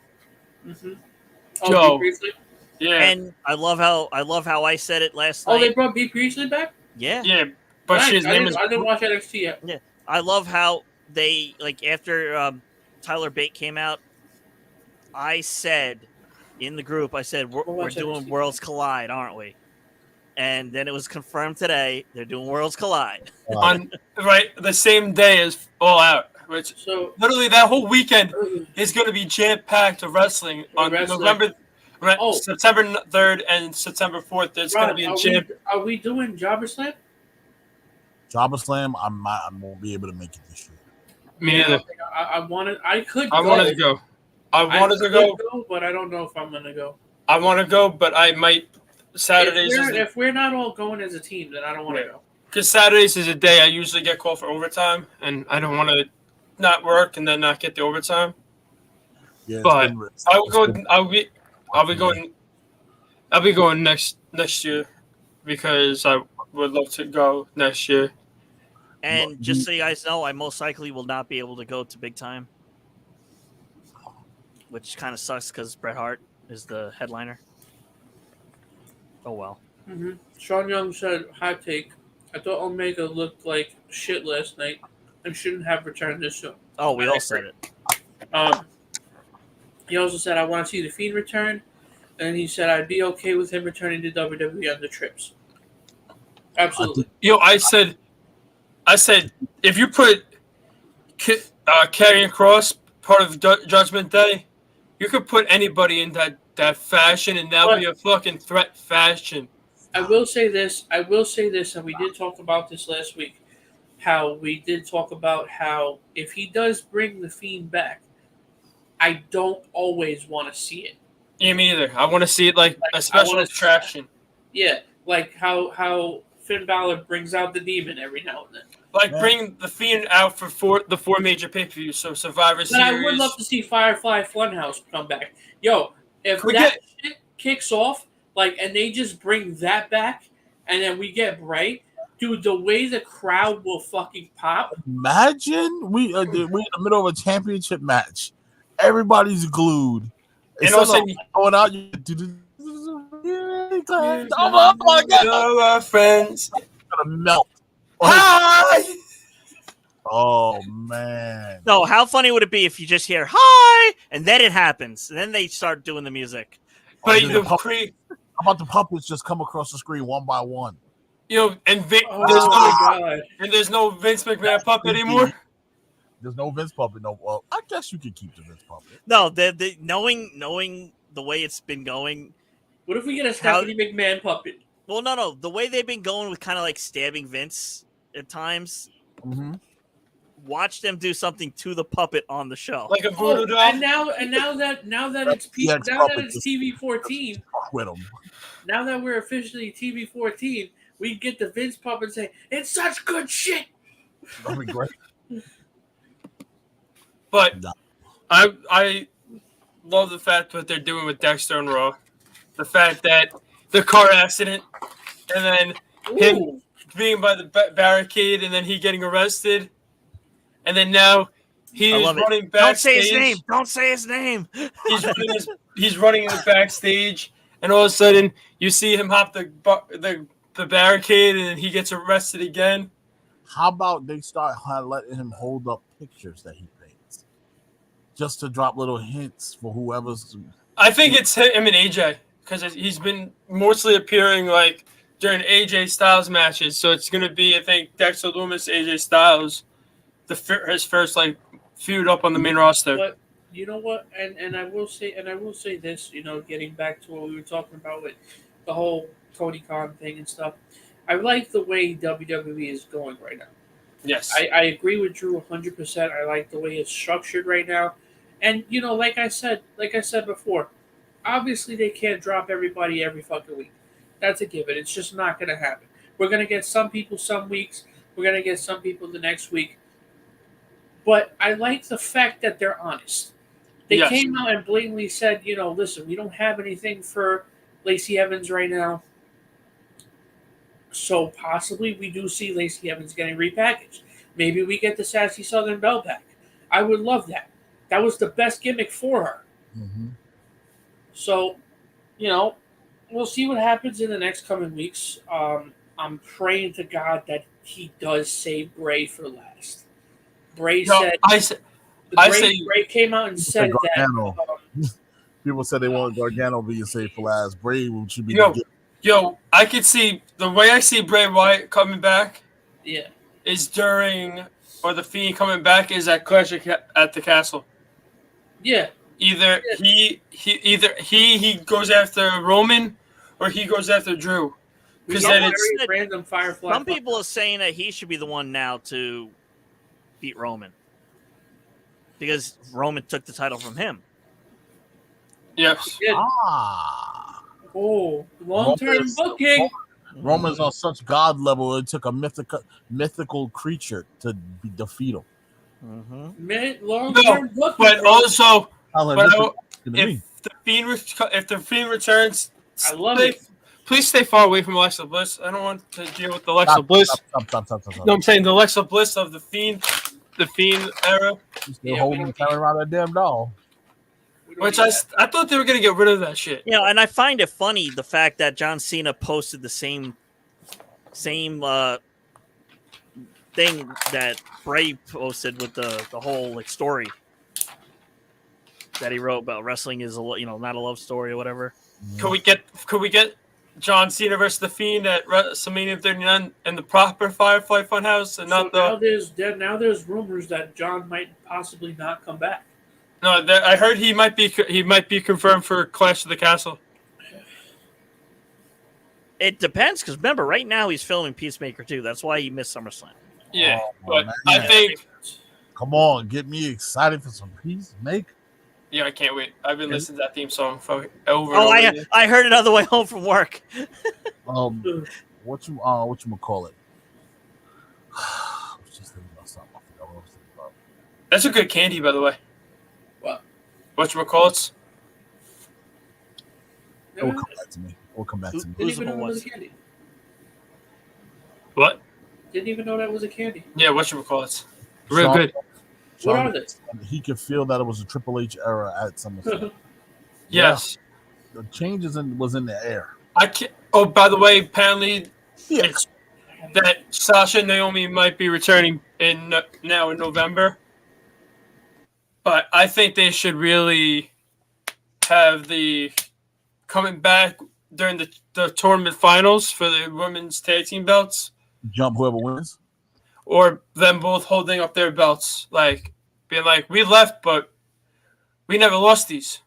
Mm-hmm. Joe. Bea Priestley? Yeah. And I love how I said it last night. Oh, they brought Bea Priestley back? Yeah. Yeah. But I didn't watch NXT yet. Yeah. I love how they after Tyler Bate came out, I said in the group, we're doing NXT. Worlds Collide, aren't we? And then it was confirmed today they're doing Worlds Collide. On the same day as All Out. Which literally that whole weekend is going to be jam-packed of wrestling on September 3rd and September 4th. There's going to be a jam. Are we doing Jobber Slam? Jobber Slam, I won't be able to make it this year. Me Yeah, neither. I wanted. I could. I go. wanted to go. I wanted to could go. but I don't know if I'm gonna go. I want to go, but I might. Saturdays If we're not all going as a team, then I don't want to go. because Saturdays is a day I usually get called for overtime, and I don't want to not work and then not get the overtime. Yeah, But I'll go. I'll be going next year because I would love to go next year. And just so you guys know, I most likely will not be able to go to Big Time, which kind of sucks because Bret Hart is the headliner. Oh well. Mm-hmm. Sean Young said, "Hot take. I thought Omega looked like shit last night and shouldn't have returned this soon." Oh, we all said it. He also said, "I want to see the Fiend return," and he said, "I'd be okay with him returning to WWE on the trips." Absolutely. I said, if you put Karrion Kross part of Judgment Day, you could put anybody in that fashion, and that would be a fucking threat fashion. I will say this, and we did talk about this last week. How if he does bring the Fiend back, I don't always want to see it. Yeah, me either. I want to see it like a special attraction. Yeah, like how Finn Balor brings out the Demon every now and then. Like bring the Fiend out for the 4 major pay-per-views, so Survivor Series. I would love to see Firefly Funhouse come back. Yo, if shit kicks off, and they just bring that back, and then we get Bray, dude, the way the crowd will fucking pop. Imagine we in the middle of a championship match, everybody's glued, and all of a sudden going out. Oh my god! Our friends gonna melt. Hi! Oh man! No, how funny would it be if you just hear "hi" and then it happens, and then they start doing the music? But how about the puppets just come across the screen one by one? And there's no Vince McMahon puppet anymore. There's no Vince puppet. No, well, I guess you could keep the Vince puppet. No, the knowing the way it's been going. What if we get a Stephanie McMahon puppet? Well, no. The way they've been going with kind of like stabbing Vince at times. Mm-hmm. Watch them do something to the puppet on the show, like a voodoo doll. And now that it's TV 14, quit them. Now that we're officially TV 14, we get the Vince puppet and say it's such good shit. That'd be great. But I love the fact what they're doing with Dexter and Raw. The fact that the car accident and then him being by the barricade and then he getting arrested. And then now he's running backstage. Don't say his name. Don't say his name. He's running in the backstage, and all of a sudden you see him hop the barricade, and then he gets arrested again. How about they start letting him hold up pictures that he paints, just to drop little hints for whoever's. I think it's him and AJ because he's been mostly appearing during AJ Styles matches, so it's gonna be I think Dexter Lumis, AJ Styles. His first feud up on the main roster. But you know what? And I will say this. Getting back to what we were talking about with the whole Tony Khan thing and stuff. I like the way WWE is going right now. Yes, I agree with Drew 100%. I like the way it's structured right now. And like I said before, obviously they can't drop everybody every fucking week. That's a given. It's just not going to happen. We're going to get some people some weeks. We're going to get some people the next week. But I like the fact that they're honest. They came out and blatantly said, listen, we don't have anything for Lacey Evans right now. So possibly we do see Lacey Evans getting repackaged. Maybe we get the Sassy Southern Belle back. I would love that. That was the best gimmick for her. Mm-hmm. So, we'll see what happens in the next coming weeks. I'm praying to God that he does save Bray for last. Bray Bray came out and said that. People said they want Gargano being saved for last. Bray should be. I could see the way I see Bray Wyatt coming back. Yeah, is during the Fiend coming back is at Clash at the Castle. Yeah. Either he goes after Roman, or he goes after Drew. Because Some then Someone it's said- random Firefly. Some people are saying that he should be the one now to beat Roman because Roman took the title from him. yes. did. Ah. Oh, long-term Roman's- booking. Roman's on such god level, it took a mythical creature to defeat him. Mm-hmm. Long-term booking. But bro. also, I was like, but this I- is to me. if the Fiend returns, I love stay- it. Please stay far away from Alexa Bliss. I don't want to deal with the Alexa Stop, Bliss. stop. No, I'm saying the Alexa Bliss of the Fiend era. You still Yeah, we holding don't carrying around that damn doll. We don't Which need I thought they were gonna get rid of that shit. You know, and I find it funny the fact that John Cena posted the same thing that Bray posted with the whole like story that he wrote about wrestling is not a love story or whatever. Could we get John Cena versus the Fiend at WrestleMania 39 in the proper Firefly Funhouse and not so now there's rumors that John might possibly not come back. no? I heard he might be confirmed for Clash of the Castle. It depends because remember, right now he's filming Peacemaker 2. That's why he missed SummerSlam. Yeah, Oh, but man. I think Come on, get me excited for some Peacemaker. yeah, I can't wait. I've been listening to that theme song for over. Oh, and over I heard it on the way home from work. What you call it? I was just thinking about something. I forgot what I was thinking about. That's a good candy, by the way. What? Whatchamacallits? It will come back to me. It will come back to me. Didn't Who's even the know that one? was a candy. What? Didn't even know that was a candy. Yeah, whatchamacallits? Real Sean- good. What Sean- are they? He could feel that it was a Triple H era at SummerSlam. Yes. The changes was in the air. I can't. Oh, by the way, apparently Yeah. it's that Sasha and Naomi might be returning now in November. But I think they should really have the coming back during the tournament finals for the women's tag team belts, Jump whoever wins. or them both holding up their belts, like being like, "We left, but we never lost these."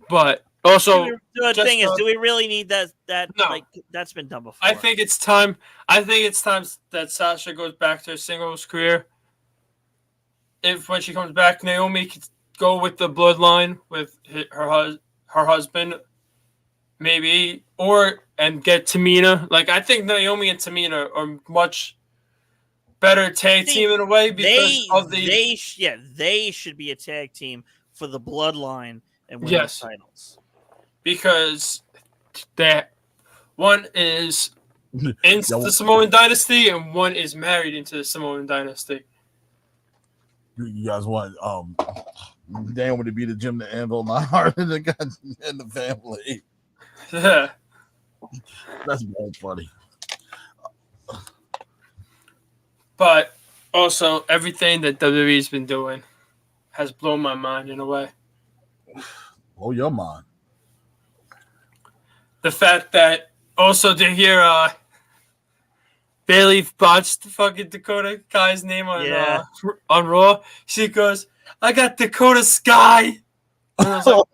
But also, The just, thing is, do we really need that? No. Like that's been done before. I think it's time. I think it's time that Sasha goes back to her singles career. If when she comes back, Naomi could go with the bloodline with her husband, maybe, and get Tamina. Like I think Naomi and Tamina are much better tag team in a way because of the they should be a tag team for the bloodline and win Yes. the titles. because that one is in Yeah. the Samoan dynasty and one is married into the Samoan dynasty. You guys want Naomi to be the Jim the Anvil, my heart and the family. Yeah. That's very funny. But also, everything that WWE's been doing has blown my mind in a way. Blow your mind. The fact that also to hear Bailey botched the fucking Dakota Kai's name on on Raw. She goes, "I got Dakota Sky." And I was like,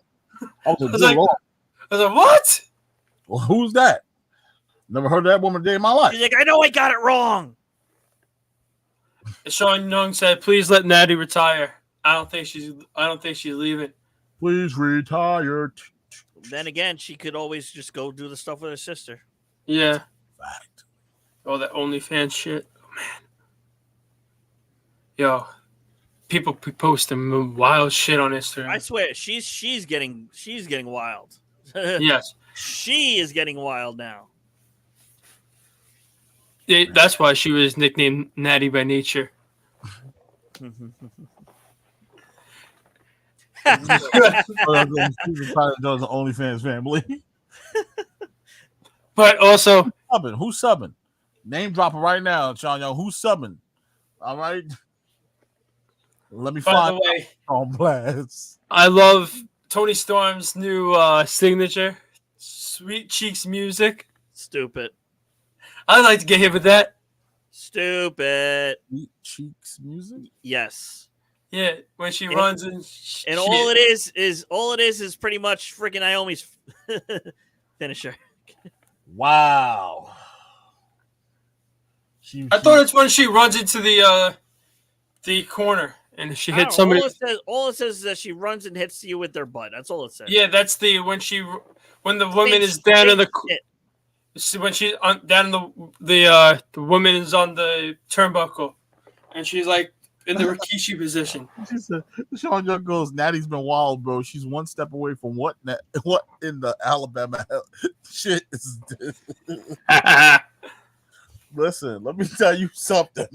I was was like- "What?" well, who's that? Never heard of that woman a day in my life. He's like, I know I got it wrong. Sean Young said, "Please let Natty retire." I don't think she's leaving. Please retire. Then again, she could always just go do the stuff with her sister. Yeah. Fact. Oh, that OnlyFans shit. Oh man. Yo, people be posting wild shit on Instagram. I swear, she's getting wild. Yes. She is getting wild now. That's why she was nicknamed Natty by Nature. Those OnlyFans family. But also, Who's subbing? Name dropping right now, Sean Young. Who's subbing? All right. Let me by find the way, on blast. I love Tony Storm's new signature, Sweet Cheeks music. Stupid. I'd like to get hit with that. Stupid. Sweet Cheeks music. Yes. Yeah, when she And- runs and And all it is pretty much freaking Naomi's finisher. Wow. I thought it's when she runs into the corner and she hits somebody. All it says is that she runs and hits you with their butt. That's all it says. Yeah, that's when the woman is down in the when she's down in the woman is on the turnbuckle, and she's like in the Rikishi position. She said, Sean Young goes, Natty's been wild, bro. She's one step away from what in the Alabama shit is this? Listen, let me tell you something.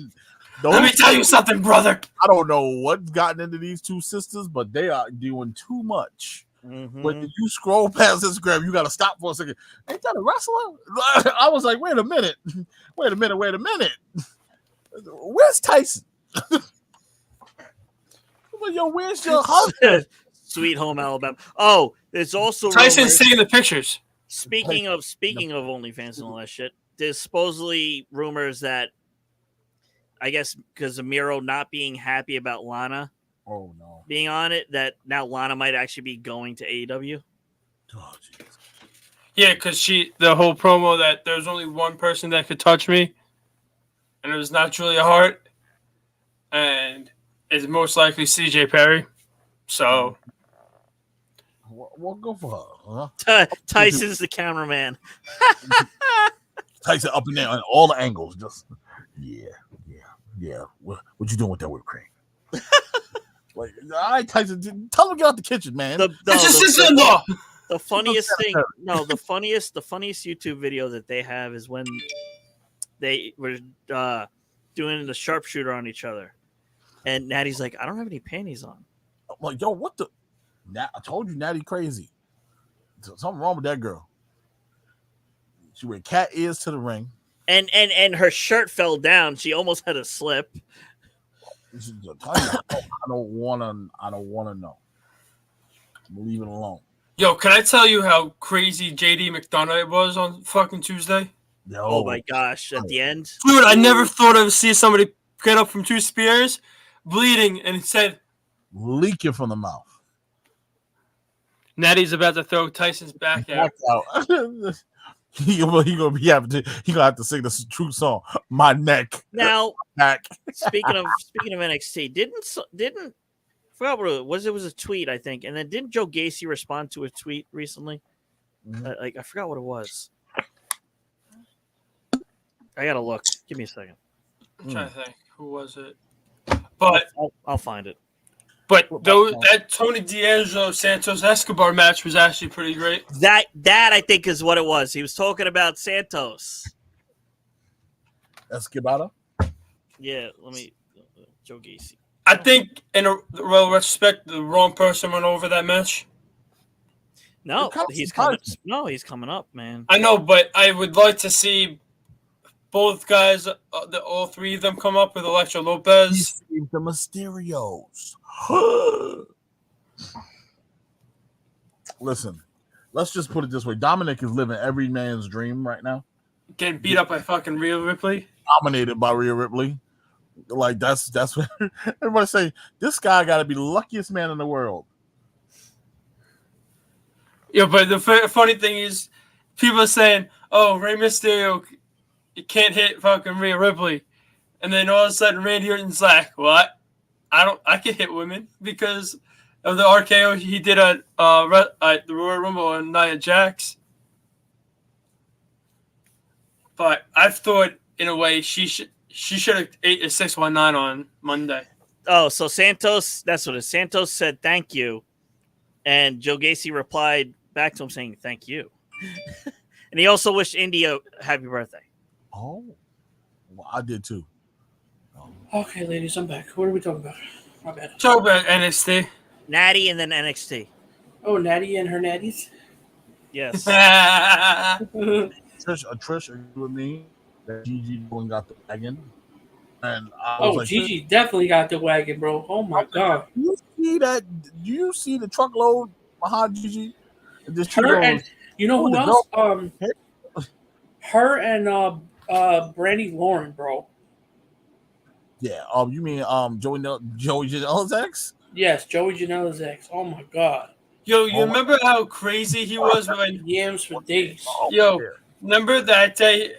Let me tell you something, brother. I don't know what's gotten into these two sisters, but they are doing too much. Mm-hmm. When you scroll past Instagram, you got to stop for a second. Ain't that a wrestler? I was like, wait a minute. Where's Tyson? Yo, where's your husband? Sweet home Alabama. Oh, there's also Tyson's taking the pictures. Speaking of OnlyFans and all that shit, there's supposedly rumors that I guess because of Miro not being happy about Lana being on it, that now Lana might actually be going to AEW. Oh, jeez. Yeah, because the whole promo that there's only one person that could touch me, and it was not Julia Hart, and it's most likely CJ Perry. So, well, go for her. Huh? Tyson's the cameraman. Tyson up and down on all the angles. Just yeah. What you doing with that whipped cream? Like, all right, Tyson, tell him to get out the kitchen, man. It's your sister-in-law. The funniest thing, the funniest YouTube video that they have is when they were doing the sharpshooter on each other, and Natty's like, "I don't have any panties on." I'm like, yo, what the? I told you, Natty crazy. Something wrong with that girl. She wear cat ears to the ring, and her shirt fell down. She almost had a slip. I don't wanna know. Leave it alone. Yo, can I tell you how crazy JD McDonough was on fucking Tuesday? Yo. Oh my gosh! At the end, dude, I never thought I would see somebody get up from 2 spears, bleeding, and it said, leaking from the mouth. Natty's about to throw Tyson's back out. He gonna have to sing this true song. My neck. Now, back. speaking of NXT, didn't I forgot what it was. It was a tweet, I think, and then didn't Joe Gacy respond to a tweet recently? Mm-hmm. I forgot what it was. I gotta look. Give me a second. I'm trying to think. Who was it? But I'll find it. But that Tony D'Angelo Santos Escobar match was actually pretty great. That I think is what it was. He was talking about Santos. Escobar? Yeah, Joe Gacy. I think in a real respect, the wrong person went over that match. No, he's coming up, man. I know, but I would like to see both guys, all three of them, come up with Elektra Lopez. The Mysterios. Listen, let's just put it this way. Dominic is living every man's dream right now. Getting beat up by fucking Rhea Ripley. Dominated by Rhea Ripley. Like, that's what everybody say. This guy got to be the luckiest man in the world. Yeah, but the funny thing is, people are saying, oh, Rey Mysterio, you can't hit fucking Rhea Ripley. And then all of a sudden, Randy Orton's like, what? I can hit women because of the RKO he did at the Royal Rumble and Nia Jax. But I've thought, in a way, she should have ate a 619 on Monday. Oh, so Santos, that's what it is. Santos said thank you, and Joe Gacy replied back to him saying thank you. And he also wished India happy birthday. Oh, well, I did too. Okay, ladies, I'm back. What are we talking about? My bad. Talk about NXT. Natty and then NXT. Oh, Natty and her natties? Yes. Trish, are you with me? That Gigi going got the wagon. And Gigi definitely got the wagon, bro. Oh my god. Do you see that? Do you see the truckload behind Gigi? And you know who else? Her and Brandy Lauren, bro. Yeah. You mean Joey Janela's ex? Yes, Joey Janela's ex. Oh my god. Yo, you Oh my- remember how crazy he was when? Yams for days. Oh, Yo, yeah. remember that day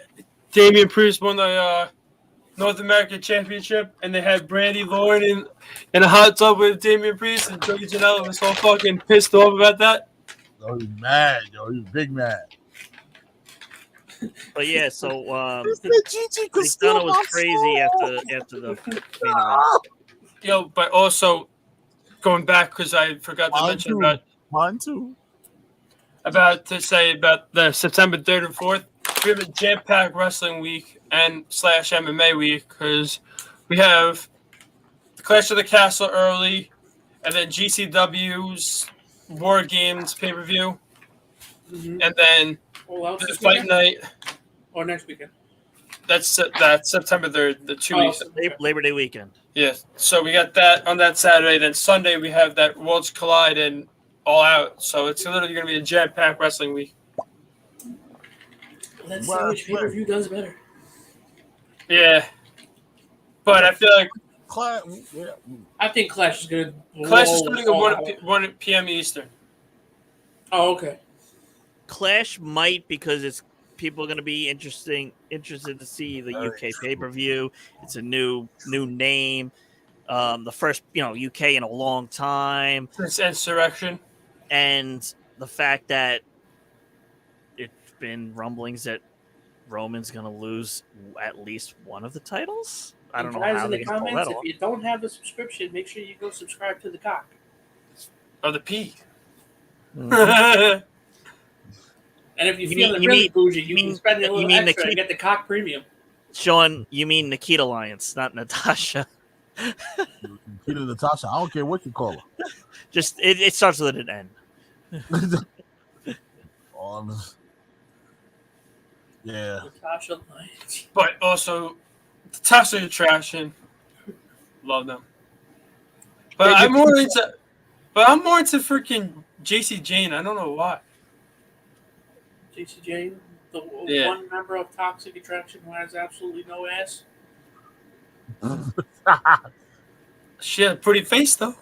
Damian Priest won the North American Championship, and they had Brandy Lauren in a hot tub with Damian Priest, and Joey Janela was so fucking pissed off about that. Yo, he's mad. Yo, he's big mad. But yeah, so Mr. Gigi could steal McDonough was my crazy soul. after the main event. Yo, but also going back because I forgot to mention Mine too. about the September 3rd and 4th. We have a jam-packed wrestling week and / MMA week because we have the Clash of the Castle early, and then GCW's War Games pay-per-view, Mm-hmm. and then Oh, else the this fight weekend? night. Or next weekend? That's September 3rd, the 2 weeks. Labor Day weekend. Yeah, so we got that on that Saturday. Then Sunday we have that Worlds Collide and All Out. So it's literally going to be a jam-packed wrestling week. Let's see Well, which pay per view does better. Yeah, but I feel like Yeah. I think Clash is gonna. Clash is blow starting at all 1 out. 1 p.m. Eastern. Oh, okay. Clash might because it's people are going to be interested to see the UK pay per view. It's a new name, the first UK in a long time, It's Insurrection. and the fact that it's been rumblings that Roman's going to lose at least one of the titles. I don't know Guys how in they the can pull that comments, off. if you don't have the subscription, make sure you go subscribe to the cock. Or the P. Mhm. And if you're You feeling mean- really you bougie, you mean- can spend a you little mean extra the and get the cock premium. Sean, you mean Nikita Alliance, not Natasha. Peter Natasha. I don't care what you call her. Just it starts with an N. Yeah. Natasha Lyons. But also, the Tasha Attraction. Love them. But I'm more into freaking JC Jane. I don't know why. JC Jane, the Yeah. one member of Toxic Attraction who has absolutely no ass. She had a pretty face though.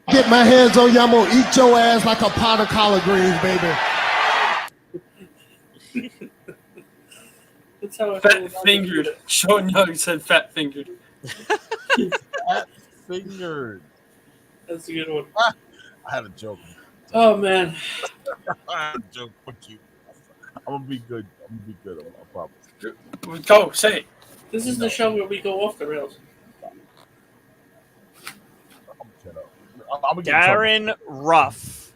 Get my hands on you, I'm gonna eat your ass like a pot of collard greens, baby. That's how I feel Fat about fingered. Nikita. Sean Young said fat fingered. Fingered. That's a good one. I had a joke. Oh man, I had a joke. Fuck you. I'm gonna be good. I promise. Go say it. this is the show where we go off the rails. I'm gonna get in trouble. Darren Ruff.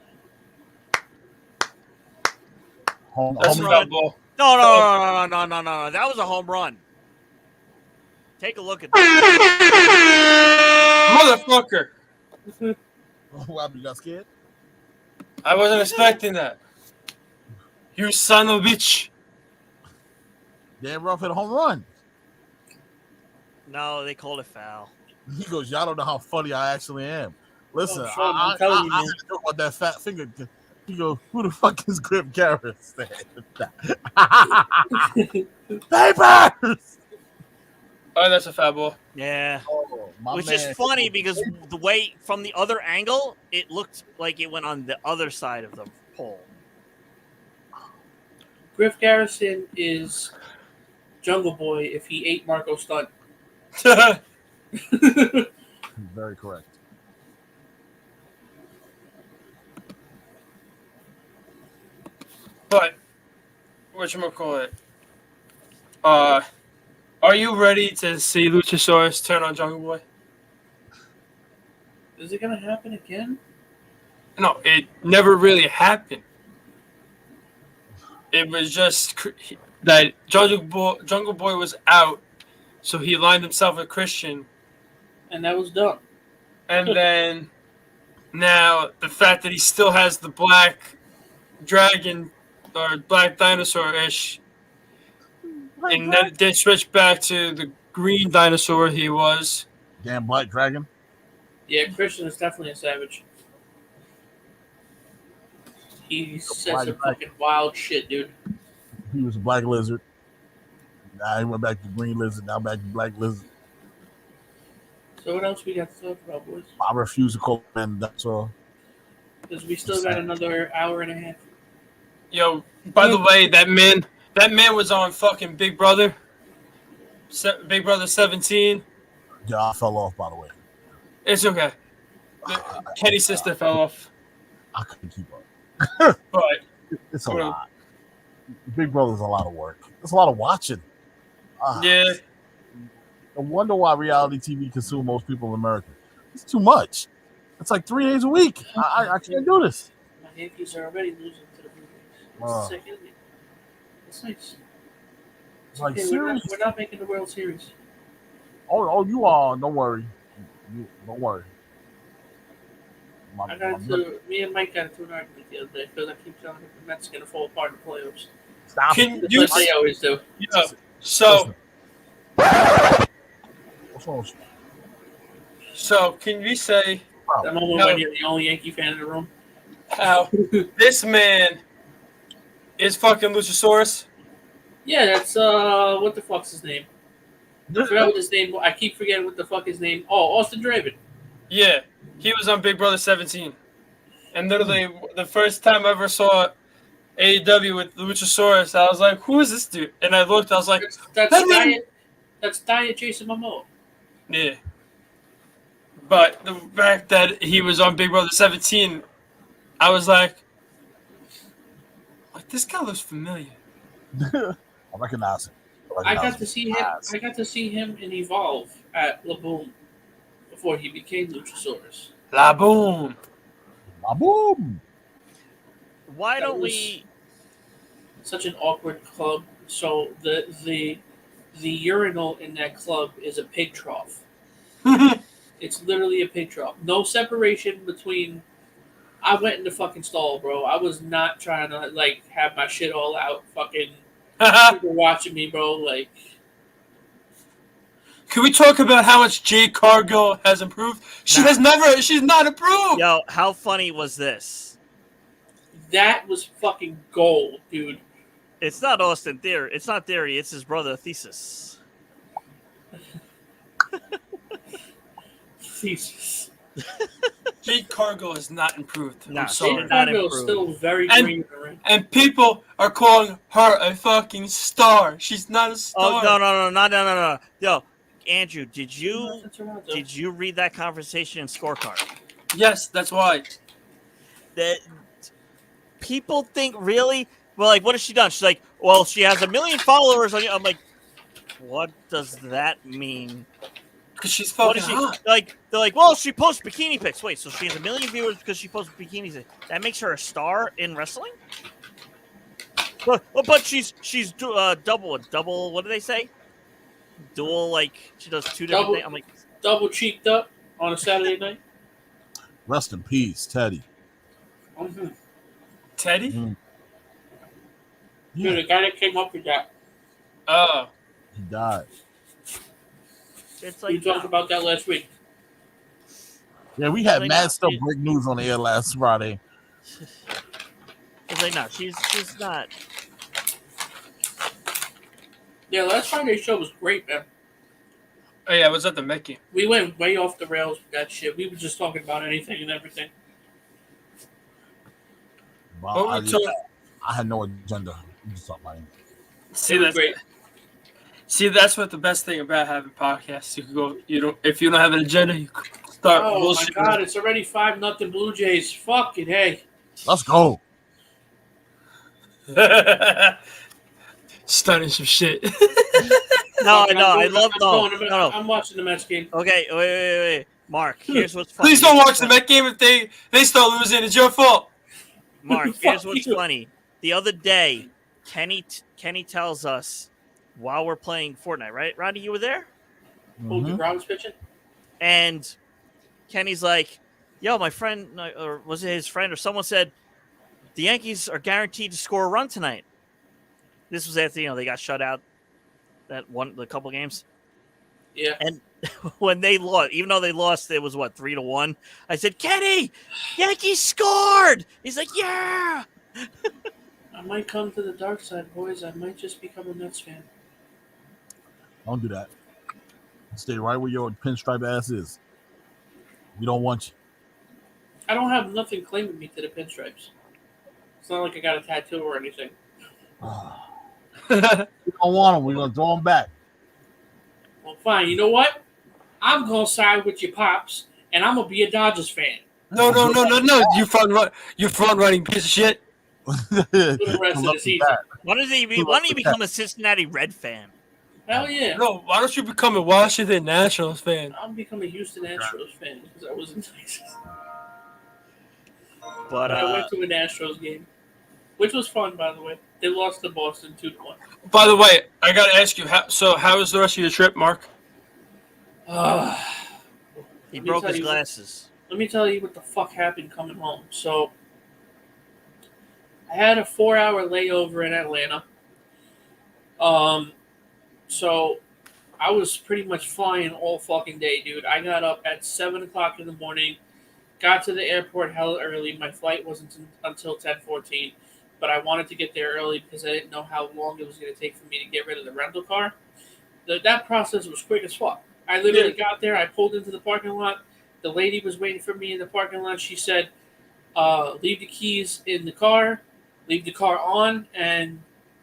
That's Homie, right, ball. No. That was a home run. Take a look at that. Motherfucker. what happened? You got scared? I wasn't expecting that. You son of a bitch. Dan Ruff hit a home run. No, they called it foul. He goes, y'all don't know how funny I actually am. Listen, Oh, Sean, I'm telling you, I man. had to joke about that fat finger. He goes, who the fuck is Grip Garris? Papers! Oh, that's a foul ball. Yeah. Oh, my Which man. is funny because the way from the other angle, it looked like it went on the other side of the pole. Griff Garrison is Jungle Boy if he ate Marco Stunt. Very correct. But whatchamacallit? Are you ready to see Luchasaurus turn on Jungle Boy? Is it gonna happen again? No, it never really happened. It was just that Jungle Boy was out, so he aligned himself with Christian, And that was done. and then now the fact that he still has the black dragon or black dinosaur ish, and then they switched back to the green dinosaur he was. Damn Black Dragon. Yeah, Christian is definitely a savage. He says some fucking wild shit, dude. He was a black lizard. Now he went back to green lizard. Now back to black lizard. So what else we got to talk about, boys? I refuse to call him that. So Because we still got another hour and a half. Yo, by the way, that man was on fucking Big Brother. Big Brother 17. Yeah, I fell off, by the way. It's okay. Kenny's sister fell off. I couldn't keep up. But It's a lot. Big Brother's a lot of work. It's a lot of watching. yeah. I wonder why reality TV consume most people in America. It's too much. It's like 3 days a week. I can't do this. My Yankees are already losing to the Blue Jays. Wow. That's nice. It's like Okay, serious. we're not making the World Series. Oh, you are. Don't worry. Don't worry. Me and Mike got into an argument the other day because I keep telling him the Mets are going to fall apart in the playoffs. Stop Can it. you Like they always do. Yeah. So What's wrong with you? So can we say That moment when you're the only Yankee fan in the room. how this man is fucking Luchasaurus? Yeah, that's what the fuck's his name? I forgot what his name. I keep forgetting what the fuck his name. Oh, Austin Draven. Yeah, he was on Big Brother 17, and literally the first time I ever saw AEW with Luchasaurus, I was like, "Who is this dude?" And I looked, I was like, That's Diet Jason Momoa. "Yeah." But the fact that he was on Big Brother 17, I was like, this guy looks familiar. I recognize him. I got to see him. I got to see him in Evolve at La Boom before he became Luchasaurus. La Boom. La Boom. Why don't we? Such an awkward club. So the urinal in that club is a pig trough. It's literally a pig trough. No separation between. I went in the fucking stall, bro. I was not trying to like have my shit all out. Fucking people watching me, bro. Like, can we talk about how much Jade Cargill has improved? She's not improved. Yo, how funny was this? that was fucking gold, dude. It's not Austin Theory. It's not Theory. It's his brother Thesis. Thesis. Jade Cargill has not improved. No, I'm she sorry. did not Cargill is improve. still very And- green. Right? And people are calling her a fucking star. She's not a Oh star. no! Yo, Andrew, did you read that conversation in Scorecard? Yes, that's why. That people think really. Well, like, what has she done? She's like, well, she has 1 million followers on you. I'm like, what does that mean? Because she's What fucking is she hot. like? They're like, well, she posts bikini pics. Wait, so she has 1 million viewers because she posts bikinis? That makes her a star in wrestling? But she's double. What do they say? Dual, like she does two different Double. things. I'm like, Double cheeked up on a Saturday night. Rest in peace, Teddy. Mm-hmm. Teddy? Mm. Dude, the guy that came up with that. Oh. He died. it's We like talked about that last week. Yeah, we had Like, mad no, stuff she- break news on the air last Friday. It's like no, she's not. Yeah, last Friday's show was great, man. Oh, yeah, I was at the Mickey. We went way off the rails with that shit. We were just talking about anything and everything. But What we talking- I had no agenda. We just talked about it. See, It was that's great. See, that's what the best thing about having podcasts. You can go. If you don't have an agenda, you can start Oh bullshit. my god, it's already 5-0 Blue Jays. Fucking hey. Let's go. Starting some shit. No, Fucking, no, I I'm love going- no, no. I'm watching the Mets game. Okay, wait. Mark, here's what's funny. Please don't watch the Met game if they start losing. It's your fault. Mark, here's Fuck what's you. funny. The other day, Kenny tells us while we're playing Fortnite, right? Roddy, you were there? Oh, Mhm. DeGrom was pitching? And Kenny's like, yo, my friend, or was it his friend or someone said, the Yankees are guaranteed to score a run tonight. This was after, they got shut out the couple games. Yeah. And when they lost, even though they lost, it was 3-1. I said, Kenny, Yankees scored. He's like, yeah. I might come to the dark side, boys. I might just become a Mets fan. Don't do that. Stay right where your pinstripe ass is. We don't want you. I don't have nothing claiming me to the pinstripes. It's not like I got a tattoo or anything. We don't want them. We're gonna throw them back. Well, fine. You know what? I'm gonna side with your pops, and I'm gonna be a Dodgers fan No. You front running piece of shit. for the rest of the season. Why don't you become a Cincinnati Red fan? Hell yeah! No, why don't you become a Washington Nationals fan? I'm becoming a Houston Astros fan because I was in Texas. But I went to an Astros game, which was fun, by the way. They lost to Boston 2-1. By the way, I gotta ask you, how was the rest of your trip, Mark? he broke his glasses. Let me tell you what the fuck happened coming home. So, I had a 4-hour layover in Atlanta. So I was pretty much flying all fucking day, dude. I got up at 7 o'clock in the morning, got to the airport hella early. My flight wasn't until 10:14, but I wanted to get there early because I didn't know how long it was going to take for me to get rid of the rental car. That process was quick as fuck. I literally got there. I pulled into the parking lot. The lady was waiting for me in the parking lot. She said, leave the keys in the car, leave the car on, and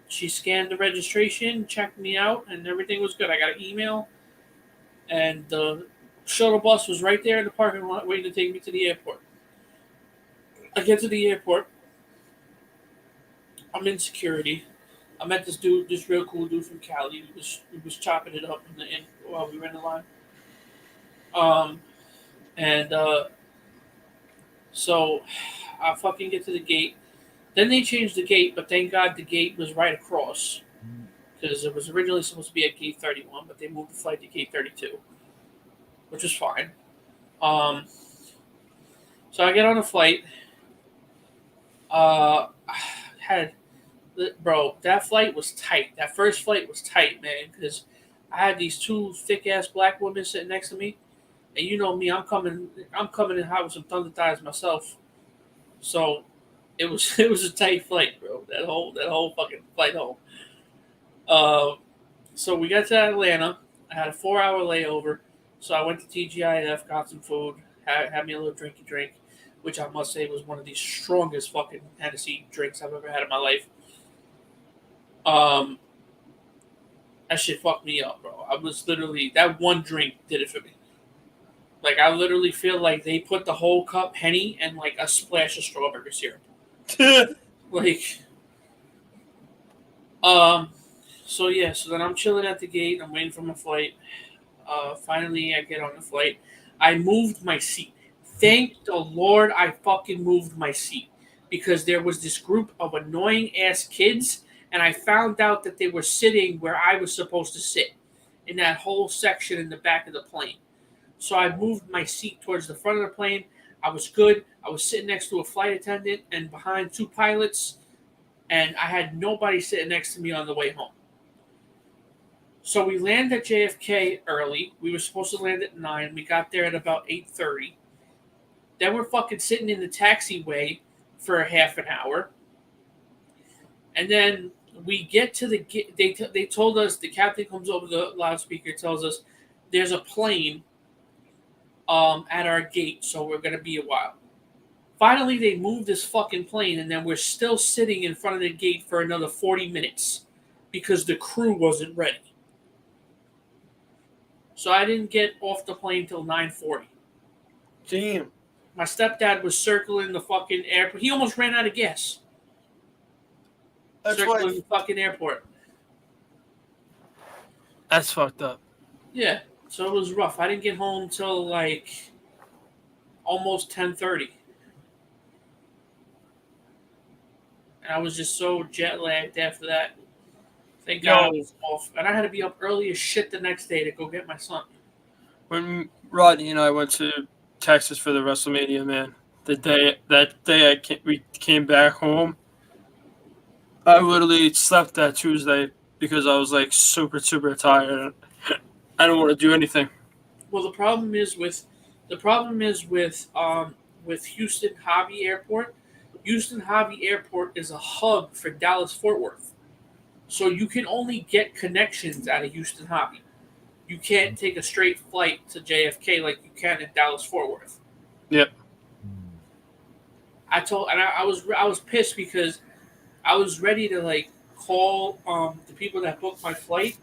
she scanned the registration, checked me out, and everything was good. I got an email, and the shuttle bus was right there in the parking lot waiting to take me to the airport. I get to the airport. I'm in security. I met this real cool dude from Cali. He was chopping it up while we were in the line. So I fucking get to the gate. Then they changed the gate, but thank God the gate was right across because it was originally supposed to be at gate 31, but they moved the flight to gate 32, which was fine. So I get on the flight. That flight was tight. That first flight was tight, man, because I had these two thick ass black women sitting next to me, and you know me, I'm coming in hot with some thunder thighs myself. So it was a tight flight, bro. That whole fucking flight home. So we got to Atlanta. I had a 4-hour layover, so I went to TGIF, got some food, had me a little drinky drink, which I must say was one of the strongest fucking Hennessy drinks I've ever had in my life. That shit fucked me up, bro. I was literally, that one drink did it for me. Like, I literally feel like they put the whole cup Henny and like a splash of strawberry syrup. So then I'm chilling at the gate. I'm waiting for my flight. Finally, I get on the flight. I moved my seat. Thank the Lord I fucking moved my seat. Because there was this group of annoying ass kids, and I found out that they were sitting where I was supposed to sit, in that whole section in the back of the plane. So I moved my seat towards the front of the plane. I was good. I was sitting next to a flight attendant and behind two pilots, and I had nobody sitting next to me on the way home. So we landed at JFK early. We were supposed to land at 9. We got there at about 8:30. Then we're fucking sitting in the taxiway for a half an hour. And then we get to the gate. They told us, the captain comes over the loudspeaker, tells us there's a plane at our gate, so we're going to be a while. Finally, they moved this fucking plane, and then we're still sitting in front of the gate for another 40 minutes because the crew wasn't ready. So I didn't get off the plane till 9:40. Damn. My stepdad was circling the fucking airport. He almost ran out of gas. Circling the fucking airport. That's fucked up. Yeah, so it was rough. I didn't get home till like almost 10:30. And I was just so jet lagged after that. Thank God I was off. And I had to be up early as shit the next day to go get my son. When Rodney and I went to Texas for the WrestleMania, man, that day we came back home, I literally slept that Tuesday because I was like super tired. I don't want to do anything. Well, the problem is with Houston Hobby Airport. Houston Hobby Airport is a hub for Dallas Fort Worth, so you can only get connections out of Houston Hobby. You can't take a straight flight to JFK like you can in Dallas Fort Worth. Yep. I was pissed because I was ready to like call the people that booked my flight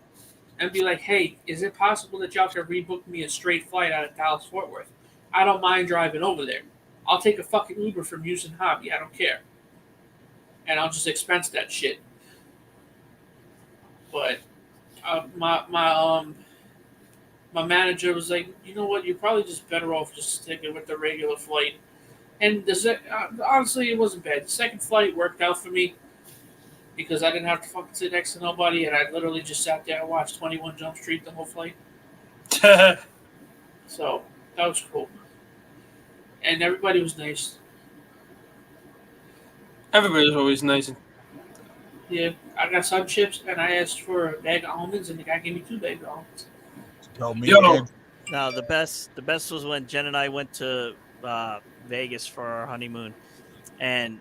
and be like, hey, is it possible that y'all can rebook me a straight flight out of Dallas Fort Worth? I don't mind driving over there. I'll take a fucking Uber from Houston Hobby. I don't care, and I'll just expense that shit. But my manager was like, you know what, you're probably just better off just sticking with the regular flight. And honestly, it wasn't bad. The second flight worked out for me because I didn't have to fucking sit next to nobody, and I literally just sat there and watched 21 Jump Street the whole flight. So that was cool, and everybody was nice. Everybody's always nice. Yeah, I got some chips, and I asked for a bag of almonds, and the guy gave me 2 bags of almonds. Yo, me Yo. and No, the best was when Jen and I went to Vegas for our honeymoon, and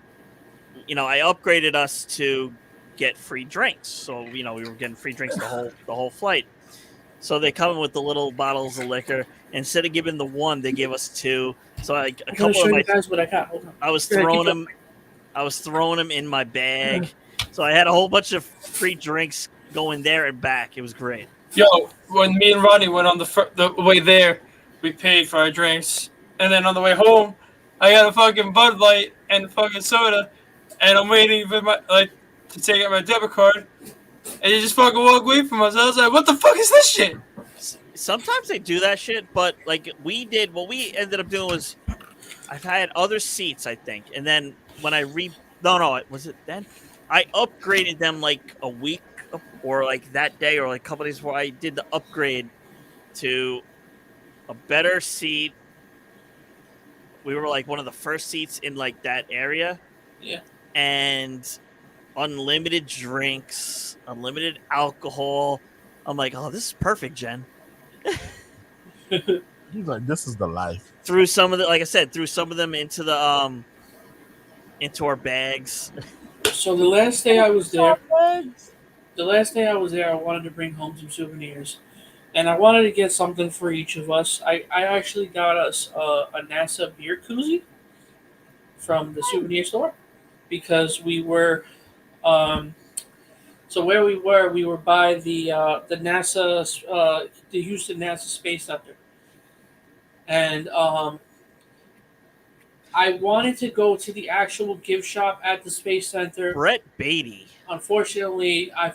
I upgraded us to get free drinks. So we were getting free drinks the whole flight. So they come in with the little bottles of liquor. Instead of giving the one, they gave us 2. So I'm gonna show you guys what I got. Hold on. I was throwing them in my bag. So I had a whole bunch of free drinks going there and back. It was great. Yo, when me and Ronnie went on the way there, we paid for our drinks, and then on the way home, I got a fucking Bud Light and a fucking soda, and I'm waiting for to take out my debit card, and you just fucking walk away from us. I was like, what the fuck is this shit? Sometimes they do that shit, but like what we ended up doing was, I've had other seats, I think, and then when was it then? I upgraded them like a week or like that day or like a couple days before. I did the upgrade to a better seat. We were like one of the first seats in like that area. Yeah. And unlimited drinks, unlimited alcohol. I'm like, oh, this is perfect, Jen. he's like, this is the life. Threw some of them into the into our bags. So the last day I was there, I wanted to bring home some souvenirs, and I wanted to get something for each of us. I actually got us a NASA beer koozie from the souvenir store because we were, so where we were by the NASA, the Houston NASA Space Center, and I wanted to go to the actual gift shop at the Space Center. Brett Beatty. Unfortunately, I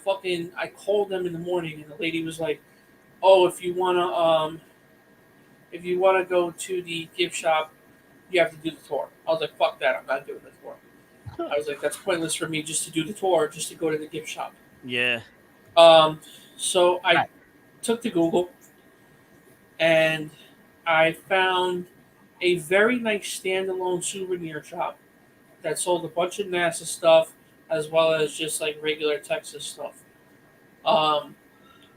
called them in the morning, and the lady was like, "Oh, if you wanna go to the gift shop, you have to do the tour." I was like, "Fuck that! I'm not doing the tour." I was like, "That's pointless for me just to do the tour, just to go to the gift shop." Yeah. So I took to Google, and I found a very nice standalone souvenir shop that sold a bunch of NASA stuff as well as just like regular Texas stuff,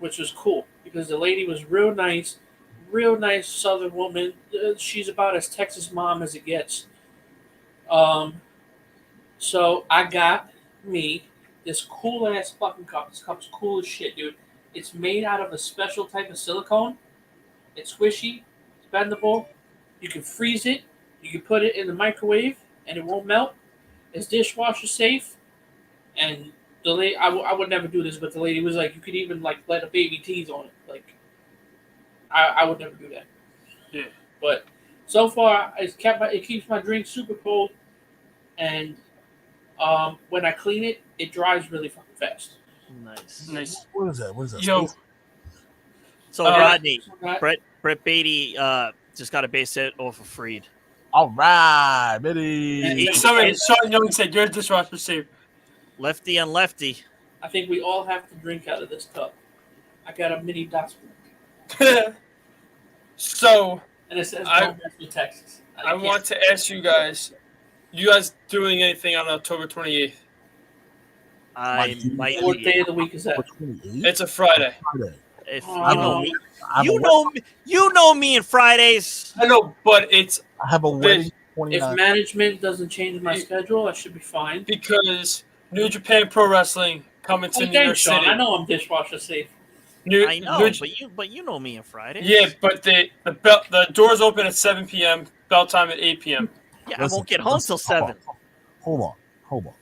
which was cool because the lady was real nice Southern woman. She's about as Texas mom as it gets. So I got me this cool ass fucking cup. This cup's cool as shit, dude. It's made out of a special type of silicone. It's squishy, it's bendable. You can freeze it. You can put it in the microwave, and it won't melt. It's dishwasher safe. And the lady, I would never do this, but the lady was like, you could even like let a baby tease on it. Like, I would never do that. Yeah. But so far, it keeps my drink super cold, and when I clean it, it dries really fucking fast. Nice. What is that? Yo. So Rodney, Right. Brett Beatty just got a base hit off of Freed. All right, Biddy. And Sean Young said your dishwasher safe. Lefty on lefty. I think we all have to drink out of this cup. I got a mini dot So and it says I- "Don't mess with Texas." I want to ask you guys doing anything on October 28th? I might What be. day of the week is that? It's a Friday. If I know me. I You know me and Fridays. I know, but it's have a wedding. If 29. management doesn't change my schedule, I should be fine. because New Japan Pro Wrestling coming to Oh, New York thanks, Sean. City. I know I'm dishwasher safe. I know, but you know me and Fridays. Yeah, but the doors open at 7 p.m. Bell time at 8 p.m. Yeah, I Listen, won't get home till 7. Hold on.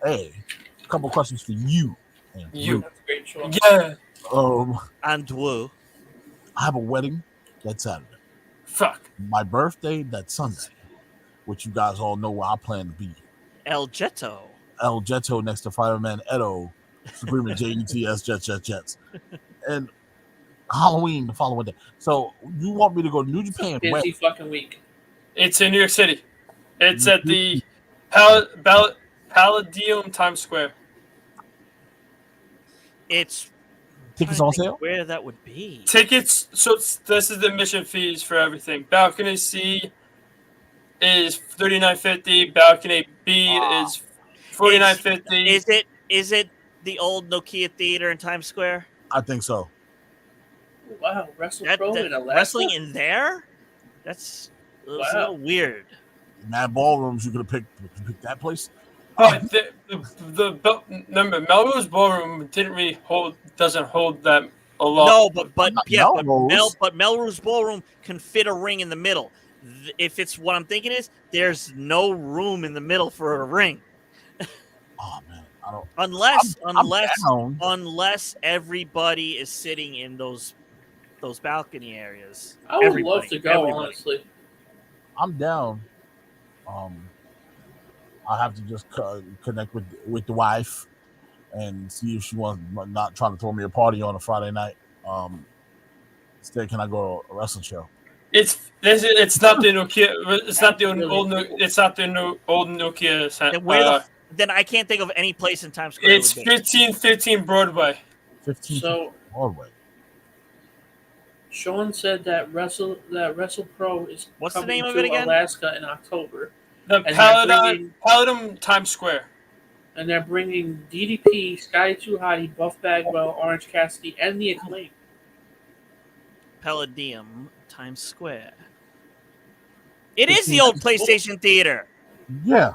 Hey, a couple questions for you. You. That's great, Sean. Yeah. Andrew. I have a wedding that Saturday. Fuck. My birthday that Sunday, which you guys all know where I plan to be. El Jetto. El Jetto next to Fireman Edo, screaming JETS, Jets. And Halloween the following day. So you want me to go to New Japan? Busy fucking week. It's in New York City. It's at the Palladium Times Square. It's Tickets on sale? where that would be. Tickets. So this is the admission fees for everything. Balcony C is $39.50. Balcony B is $49.50. Is it the old Nokia Theater in Times Square? I think so. Wow, WrestlePro in Alaska. Wrestling in there? That's a little weird. Mad Ballrooms, you could have picked that place. But remember, Melrose Ballroom doesn't hold that a lot. No, but Melrose Ballroom can fit a ring in the middle. If it's what I'm thinking is, there's no room in the middle for a ring. Oh man, I don't. Unless everybody is sitting in those balcony areas. I would love to go, honestly. I'm down. I have to just connect with the wife and see if she wants not trying to throw me a party on a Friday night. Instead, can I go to a wrestling show? It's not the Nokia. It's not the old. It's not the old Nokia. Then I can't think of any place in Times Square. It's 1515 Broadway. 15 Broadway. Sean said that WrestlePro is What's the coming name of to it again? Alaska in October. The Palladium Times Square. And they're bringing DDP, Sky 2 Hottie, Buff Bagwell, Orange Cassidy, and the Acclaim. Palladium Times Square. It is the old PlayStation Theater. Yeah.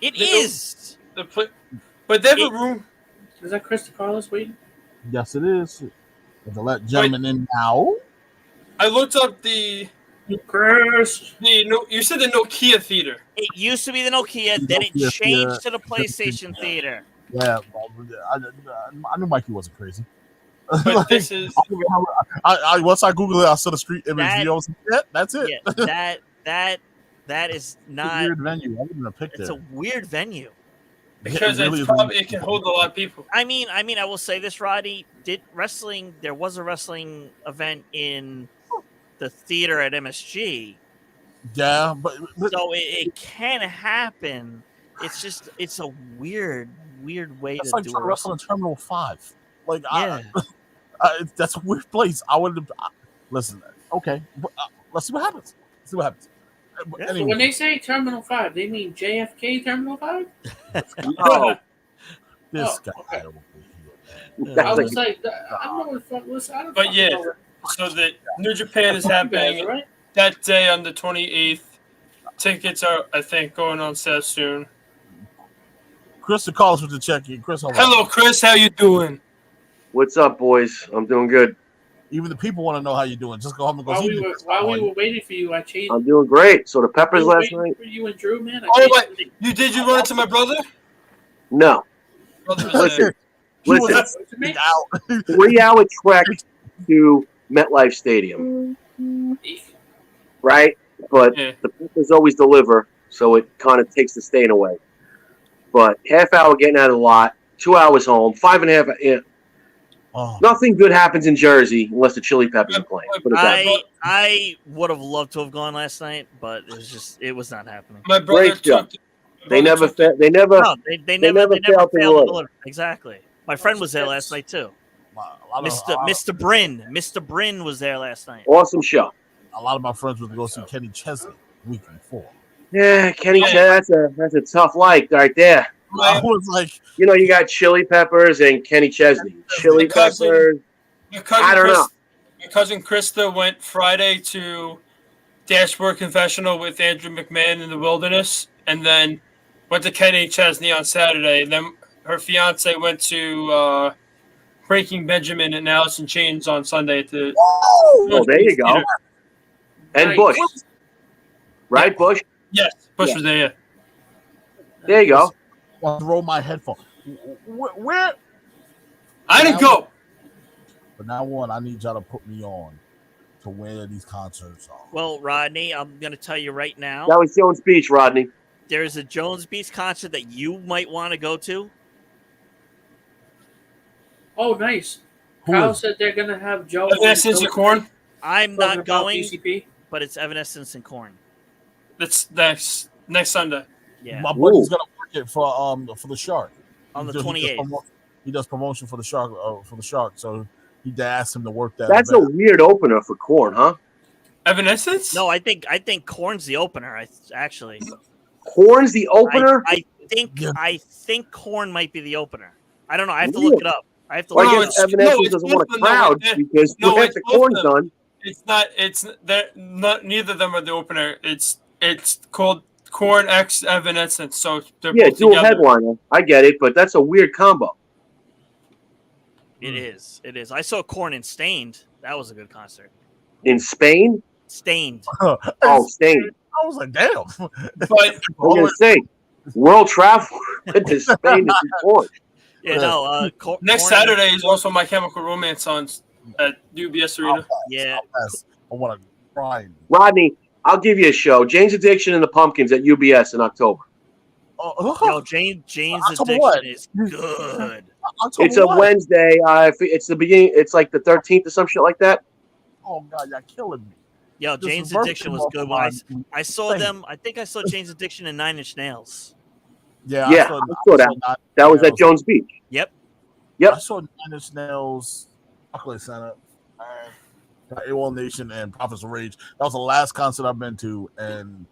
It is. But they have a room. Is that Chris DeCarlos waiting? Yes, it is. If I let gentlemen in now. I looked up the Chris. You said the Nokia Theater. It used to be the Nokia, then it changed to the PlayStation Theater. Yeah, I knew Mikey wasn't crazy. But like, this is. I once I Googled it, I saw the street image videos. Yeah, that's it. Yeah, that is not a weird venue. I wouldn't have picked it. It's a weird venue. Because it can hold a lot of people. I mean, I will say this, Roddy. There was a wrestling event in the theater at MSG. Yeah, but so it can happen. It's just a weird way to like do trying to wrestle in Terminal 5. Like, yeah, that's a weird place. I would have. Listen, okay, let's see what happens. Yeah, anyway. So when they say Terminal 5, they mean JFK Terminal 5? No. This guy. Okay. I was like, I don't know what the fuck was. I don't But yeah, know. so the New Japan is happening that day on the 28th. Tickets are, I think, going on sale soon. Chris calls with the check-in. Chris, hello, Chris. How you doing? What's up, boys? I'm doing good. Even the people want to know how you're doing. Just go home and go. While we were waiting for you, I changed. I'm doing great. So the Peppers last night. For you and Drew, man. Wait. You run into my brother? No. Listen. 3-hour trek to MetLife Stadium. Right? But the Peppers always deliver, so it kind of takes the stain away. But half hour getting out of the lot, 2 hours home, 5.5. Yeah. Oh. Nothing good happens in Jersey unless the Chili Peppers are playing. I would have loved to have gone last night, but it was not happening. My brother They never failed to deliver. Exactly. My friend was there last night too. Mr. Bryn was there last night. Awesome show. A lot of my friends would go see Kenny Chesney the week before. Yeah, Kenny Chesney. That's a tough like right there. I was like, you got Chili Peppers and Kenny Chesney. Chili Peppers. I don't know. My cousin Krista went Friday to Dashboard Confessional with Andrew McMahon in the Wilderness, and then went to Kenny Chesney on Saturday. And then her fiance went to Breaking Benjamin and Alice in Chains on Sunday. Oh, there you go. And Bush. right, Bush? Yes, Bush was there. Yeah. There you go. I'll throw my headphone. Where? I didn't go. But now on, I need y'all to put me on to where these concerts are. Well, Rodney, I'm going to tell you right now. That was Jones Beach, Rodney. There's a Jones Beach concert that you might want to go to. Oh, nice. Who Kyle is? said they're gonna have Joe. Evanescence and Corn. I'm talking not about going, BCP. but it's Evanescence and Corn. That's next Sunday. Yeah, My buddy's gonna work it for the Shark on the He does 28th. He does promotion for the Shark So he asked him to work that. That's event. a weird opener for Corn, huh? Evanescence? No, I think Corn's the opener. Actually, Corn's the opener. I think Yeah. Corn might be the opener. I don't know. I have to look it up. I have to Well, look I it guess up. Evanescence it's doesn't both want of a them, though, crowd right? because No, after it's both Corn's of them. done. It's not. It's they're not. Neither of them are the opener. It's called Corn X Evanescence. So they're Yeah, both dual together. headliner. I get it, but that's a weird combo. It is. It is. I saw Corn in Stained. That was a good concert. In Spain? Stained. Oh, Spain. I was like, damn. But I was going to say, world travel to Spain to see Corn. Yeah, no. next Corn, Saturday is also My Chemical Romance on at UBS Arena. Yeah. I want to cry. Rodney, I'll give you a show. Jane's Addiction and the Pumpkins at UBS in October. Yo, Jane's October Addiction what? is good. October It's a what? Wednesday. It's the beginning. It's like the 13th or some shit like that. Oh God, you're killing me. Yo, This Jane's is birthday Addiction was month good. of When mine. I saw them, I think I saw Jane's Addiction and Nine Inch Nails. Yeah, I saw that. Nine That was at Nails. Jones Beach. Yep. Yep. I saw Nine Inch Nails, Chocolate Center, AWOL Nation, and Prophets of Rage. That was the last concert I've been to, and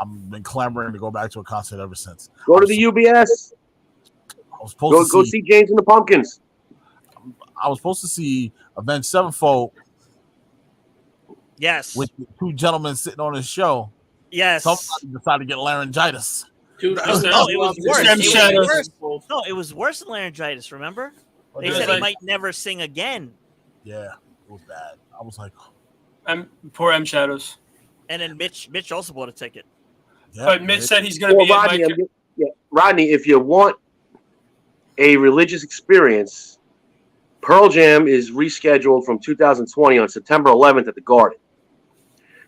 I've been clamoring to go back to a concert ever since. Go to the UBS. I was supposed Go to see James and the Pumpkins. I was supposed to see Avenged Sevenfold Yes. with two gentlemen sitting on his show. Yes. Somebody decided to get laryngitis. Dude, No, it was worse. Sam It was Shadows. worse. No, it was worse than laryngitis. Remember? They was said like- he might never sing again. Yeah, it was bad. I was like, Poor M Shadows. And then Mitch also bought a ticket. yeah, But Mitch said he's going to Well, be at Rodney, my. Rodney, if you want a religious experience, Pearl Jam is rescheduled from 2020 on September 11th at the Garden.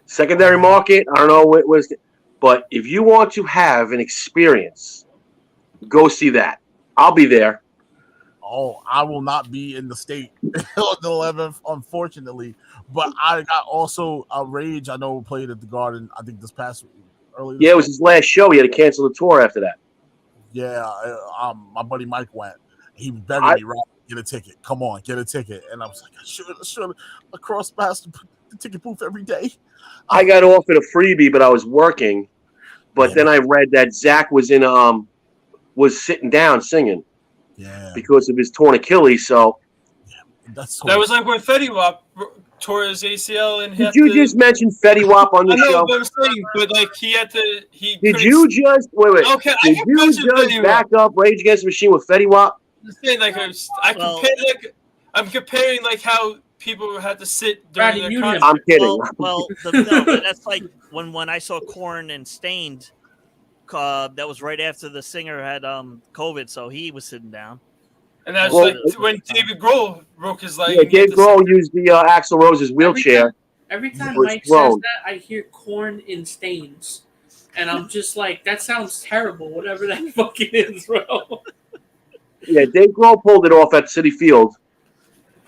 Secondary market, I don't know what it was, but if you want to have an experience, go see that. I'll be there. oh, I will not be in the state on the 11th, unfortunately. But I got also a Rage. I know played at the Garden. I think this past early. Yeah, it was his last show. He had to cancel the tour after that. Yeah, my buddy Mike went. He was begging me, right? Get a ticket. Come on, get a ticket. And I was like, I should across past the ticket booth every day. I got offered a freebie, but I was working. But then I read that Zach was was sitting down singing because of his torn Achilles. So That was like when Fetty Wap tore his ACL and did you just mention Fetty Wap on the I know show? what I'm saying, but like he had to. He Did couldn't- you just wait? Okay, I Did can you mention just Fetty back Wap. up Rage Against the Machine with Fetty Wap? I'm saying like I'm comparing like how people had to sit during Rodney, their mute concert. him. I'm kidding. Well, but that's like when I saw Korn and Stained. That was right after the singer had COVID, so he was sitting down. And that's Well, like when David Grohl broke his leg. Yeah, and he had Dave to Grohl used the Axl Rose's wheelchair. Every time Was Mike thrown. says that, I hear Corn in Stains. And I'm just like, that sounds terrible, whatever that fucking is, bro. Yeah, Dave Grohl pulled it off at City Field.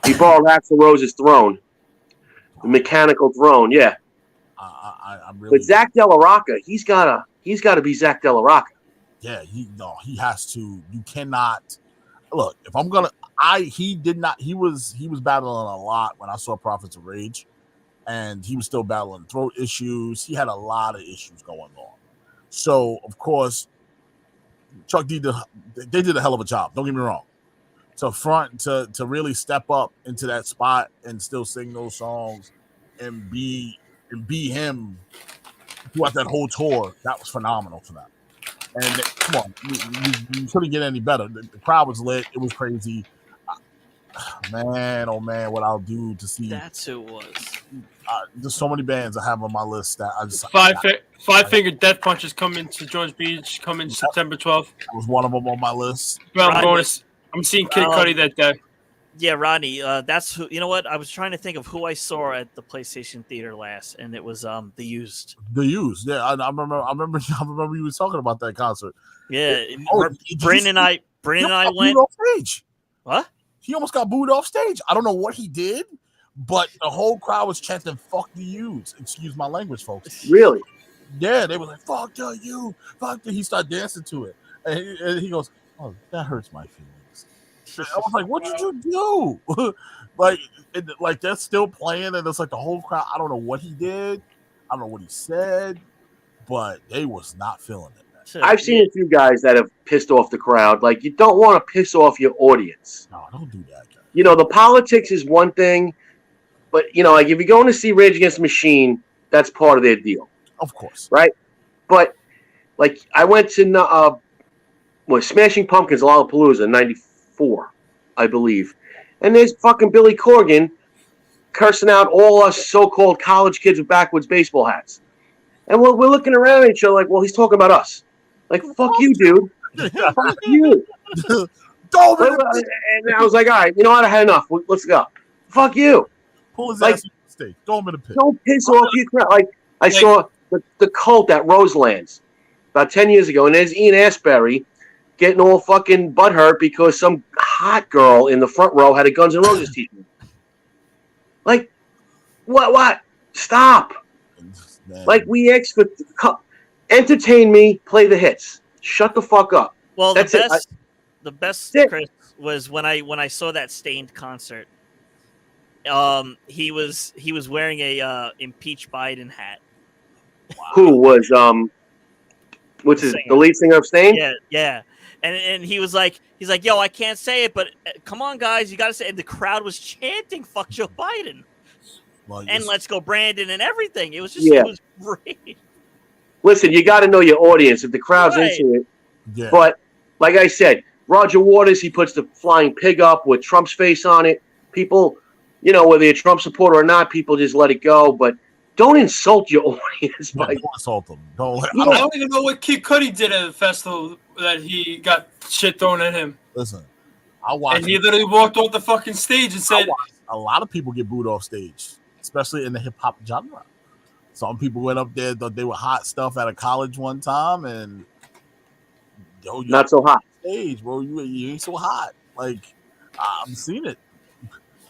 He borrowed Axl Rose's throne, the mechanical throne. Yeah, I'm really. but Zach De La Rocca, he's gotta be Zach De La Rocca. Yeah, he has to. You cannot look. If I'm gonna, he did not. He was battling a lot when I saw Prophets of Rage, and he was still battling throat issues. He had a lot of issues going on. So of course, Chuck D. They did a hell of a job. Don't get me wrong. To really step up into that spot and still sing those songs and be him throughout that whole tour, that was phenomenal for them. And come on, you couldn't get any better. The crowd was lit. It was crazy. Man, oh man, what I'll do to see. That's who it was. There's so many bands I have on my list that I just Five Finger Death Punch is coming to George Beach, coming September 12th. was one of them on my list. Well, Rodney. I'm seeing Kid Cudi that day. Yeah, Rodney. That's who. You know what? I was trying to think of who I saw at the PlayStation Theater last, and it was The Used. The Used. Yeah, I remember. I remember you was talking about that concert. Yeah, Oh, Brandon and I went. Off stage. What? He almost got booed off stage. I don't know what he did, but the whole crowd was chanting "Fuck the Used." Excuse my language, folks. Really? Yeah, they were like "Fuck the you." Fuck the. He started dancing to it, and he goes, "Oh, that hurts my feelings." I was like, "What did you do?" like that's still playing, and it's like the whole crowd. I don't know what he did. I don't know what he said, but they was not feeling it. I've seen a few guys that have pissed off the crowd. Like, you don't want to piss off your audience. No, don't do that. Guy. You know, the politics is one thing, but like if you're going to see Rage Against the Machine, that's part of their deal, Of course. right? But like, I went to Smashing Pumpkins Lollapalooza in '94, I believe, and there's fucking Billy Corgan cursing out all us so-called college kids with backwards baseball hats, and we're looking around at each other like, well, he's talking about us. Like, fuck you, dude. Fuck you. And I was like, all right, you know what? I had enough. Let's go. Fuck you. Pull his ass off the stage. Throw him in the pit. Don't piss off your crowd. Like, I saw the Cult at Roselands about 10 years ago, and there's Ian Astbury getting all fucking butthurt because some hot girl in the front row had a Guns N' Roses t-shirt. Like, what? Stop. Man. Like, we asked for entertain me, play the hits. Shut the fuck up. Well, That's the best, it. Chris, was when I saw that Stained concert. He was wearing a impeach Biden hat. Wow. Who was what's his the lead singer of Stain? Yeah. And he's like, yo, I can't say it, but come on, guys, you got to say it. And the crowd was chanting, "Fuck Joe Biden," and "Let's go, Brandon," and everything. It was just, it was great. Listen, you got to know your audience. If the crowd's into it, but like I said, Roger Waters, he puts the flying pig up with Trump's face on it. People, whether you're a Trump supporter or not, people just let it go. But don't insult your audience. Don't insult them. I don't even know what Kid Cudi did at the festival that he got shit thrown at him. Listen, I watched. And he literally walked off the fucking stage and said, a lot of people get booed off stage, especially in the hip hop genre. Some people went up there, thought they were hot stuff at a college one time, and not so hot. Stage, bro, you ain't so hot. Like, I'm seeing it.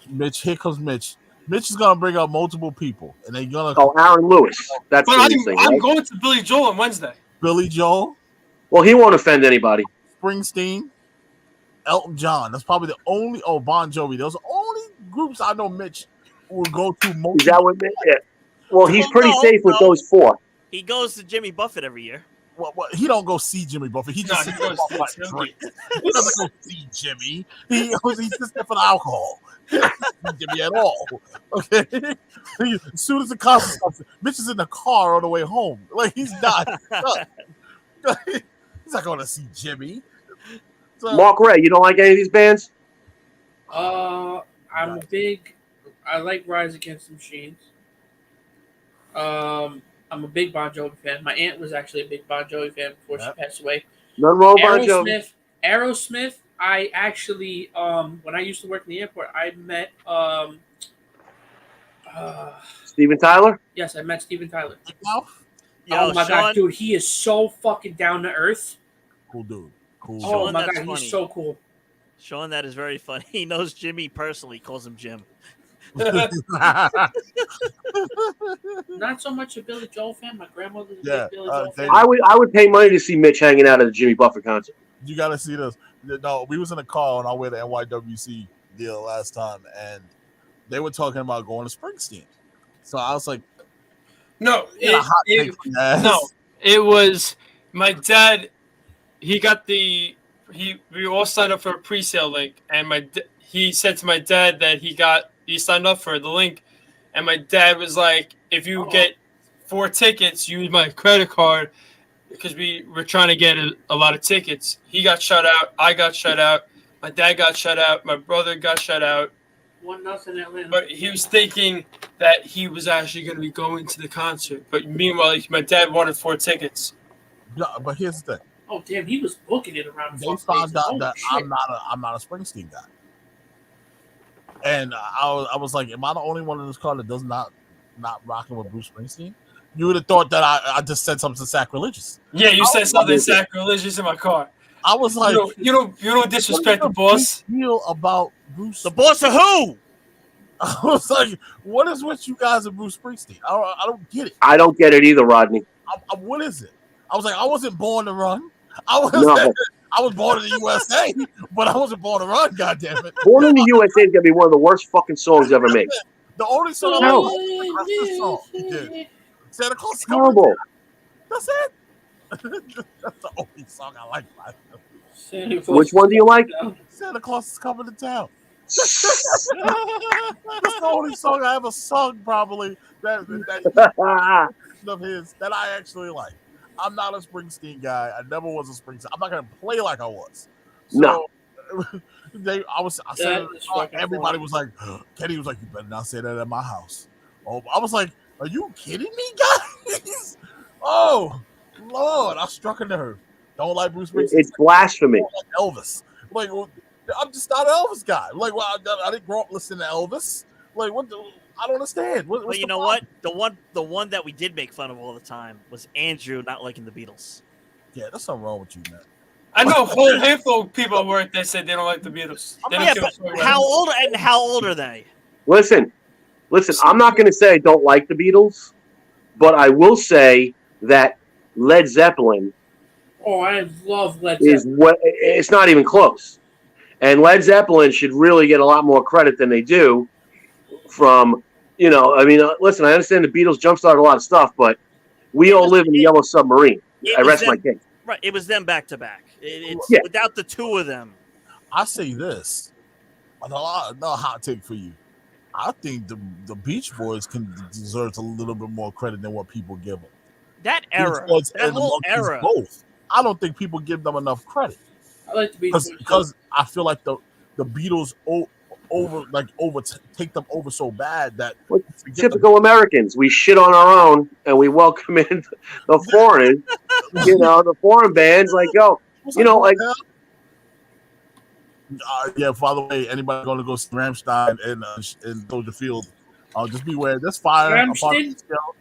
Mitch, here comes Mitch. Mitch is gonna bring up multiple people, and they're gonna. Oh, Aaron Lewis. That's. But I'm right? Going to Billy Joel on Wednesday. Billy Joel. Well, he won't offend anybody. Springsteen, Elton John. That's probably the only. Oh, Bon Jovi. Those are the only groups I know Mitch will go to most. Is that what Mitch? Yeah. Well, he's pretty safe with those four. He goes to Jimmy Buffett every year. Well, he don't go see Jimmy Buffett. He just sits there for drink. He doesn't go see Jimmy. He sits there for the alcohol. He doesn't see Jimmy at all. Okay. As soon as the concert starts, Mitch is in the car on the way home. Like, he's not. He's not going to see Jimmy. So, Mark Ray, you don't like any of these bands? I like Rise Against the Machines. I'm a big Bon Jovi fan. My aunt was actually a big Bon Jovi fan before she passed away. Nothing wrong with Bon Jovi. Aerosmith. I actually, when I used to work in the airport, I met Steven Tyler. Yes, I met Steven Tyler. Yo, my God, dude, he is so fucking down to earth. Cool dude. Cool. Oh Sean, my God, funny. he's so cool. Sean, that is very funny. He knows Jimmy personally. Calls him Jim. Not so much a Billy Joel fan. My grandmother's a big Billy Joel fan. I would pay money to see Mitch hanging out at the Jimmy Buffett concert. You got to see this. No, we was in a car on our way to NYWC deal last time, and they were talking about going to Springsteen. So I was like, no, it was my dad. We all signed up for a pre-sale link, and he said to my dad that he signed up for the link, and my dad was like, if you get 4 tickets, use my credit card, because we were trying to get a lot of tickets. He got shut out. I got shut out. My dad got shut out. My brother got shut out. 1-0 Atlanta. But he was thinking that he was actually going to be going to the concert. But meanwhile, my dad wanted 4 tickets. Yeah, but here's the thing. Oh damn, he was booking it around. They found out that I'm not a Springsteen guy, and I was like, am I the only one in this car that does not rocking with Bruce Springsteen? You would have thought that I just said something sacrilegious. Yeah, you said something sacrilegious in my car. I was like, you don't disrespect the boss. Feel about Bruce? The boss of who? I was like, what is with you guys and Bruce Springsteen? I don't get it. I don't get it either, Rodney. What is it? I was like, I wasn't born to run. I was born in the USA, but I wasn't born to run. God damn it! Born in the USA is gonna be one of the worst fucking songs ever made. The only song I like is this song. He did. Santa Claus is coming Terrible. to town. That's it. That's the only song I like by him. Which one do you like? Santa Claus is coming to town. That's the only song I ever sung, probably that of his that I actually like. I'm not a Springsteen guy. I never was a Springsteen. I'm not gonna play like I was. So, No. I said everybody was like, Kenny was like, you better not say that at my house. Oh, I was like, are you kidding me, guys? Oh Lord, I struck a nerve. Don't like Bruce Springsteen. It's blasphemy. Like Elvis. Like, I'm just not an Elvis guy. Like, well, I didn't grow up listening to Elvis. Like, what? I don't understand. But you know what? The one that we did make fun of all the time was Andrew not liking the Beatles. Yeah, there's something wrong with you, man. I know a whole handful of people at work that said they don't like the Beatles. Yeah, but how old are they? Listen. I'm not going to say I don't like the Beatles, but I will say that Led Zeppelin. Oh, I love Led Zeppelin. It's not even close, and Led Zeppelin should really get a lot more credit than they do. From listen, I understand the Beatles jump-started a lot of stuff, but we all live in the Yellow Submarine. I rest my case. Right, it was them back to back. Yeah. Without the two of them. I say this. Another hot take for you. I think the Beach Boys deserve a little bit more credit than what people give them. That era, that whole era. Both. I don't think people give them enough credit. I like the Beach Boys because I feel like the Beatles take them over so bad that typical Americans, we shit on our own and we welcome in the foreigners. The foreign bands yeah. By the way, anybody going to go see Rammstein in Soldier Field? Just beware. There's fire a part of the show.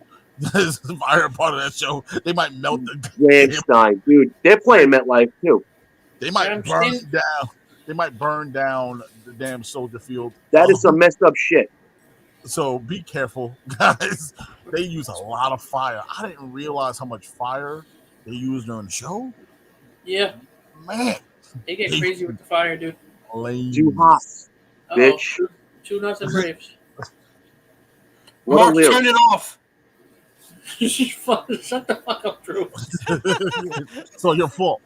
There's fire a part of that show. They might melt the Rammstein, dude. They're playing MetLife too. They might burn down. They might burn down the damn Soldier Field. That is some messed up shit. So be careful, guys. They use a lot of fire. I didn't realize how much fire they use during the show. Yeah. Man. They get crazy with the fire, dude. Too hot, bitch. 2-0 Braves. Mark, turn it off. Shut the fuck up, Drew. So your fault.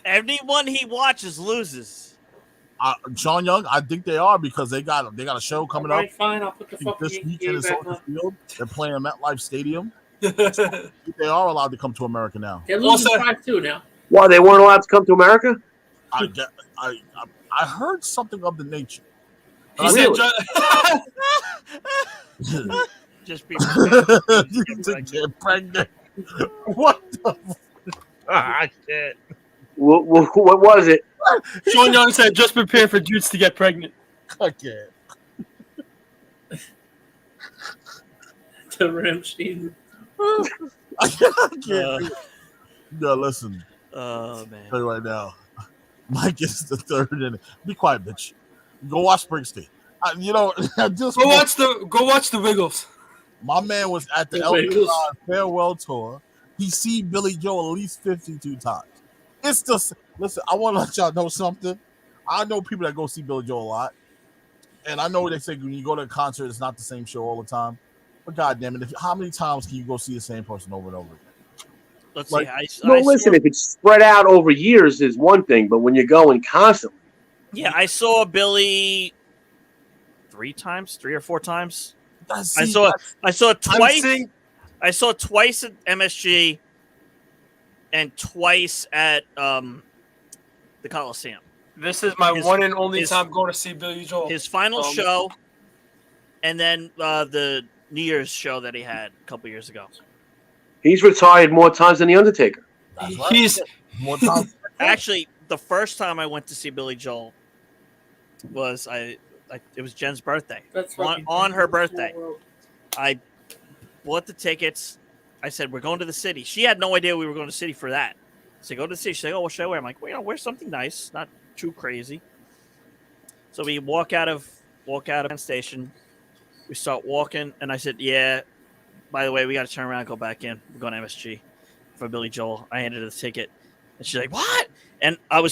Anyone he watches loses. Sean Young, I think they are because they got a show coming up. Fine, I'll put the fucking this weekend in Soldier Field. They're playing MetLife Stadium. So they are allowed to come to America now. They're losing 5-2 now. Why they weren't allowed to come to America? I heard something of the nature. He said, just be to get pregnant. What the? I can't. What was it? Sean Young said, just prepare for dudes to get pregnant. I can't. To Rammstein. I can't. No, listen. Oh, man. I'll tell you right now. Mike is the third inning. Be quiet, bitch. Go watch Springsteen. Go watch the Wiggles. My man was at the Elton John farewell tour. He seen Billy Joel at least 52 times. It's just listen. I want to let y'all know something. I know people that go see Billy Joel a lot, and I know they say when you go to a concert, it's not the same show all the time. But goddamn it, how many times can you go see the same person over and over again? Let's see. Listen. If it's spread out over years, is one thing, but when you're going constantly. Yeah, I saw Billy 3 or 4 times. I saw it twice. I saw it twice at MSG and twice at the Coliseum. This is my one and only his- time going to see Billy Joel. His final show, and then the New Year's show that he had a couple years ago. He's retired more times than the Undertaker. That's right. He's More time. Actually, the first time I went to see Billy Joel was it was Jen's birthday. That's On her birthday. I bought the tickets. I said, we're going to the city. She had no idea we were going to the city for that. So go to the city. She's like, oh, what should I wear? I'm like, well, wear something nice, not too crazy. So we walk out of the station. We start walking, and I said, yeah, by the way, we got to turn around and go back in. We're going to MSG for Billy Joel. I handed her the ticket. And she's like, what? And when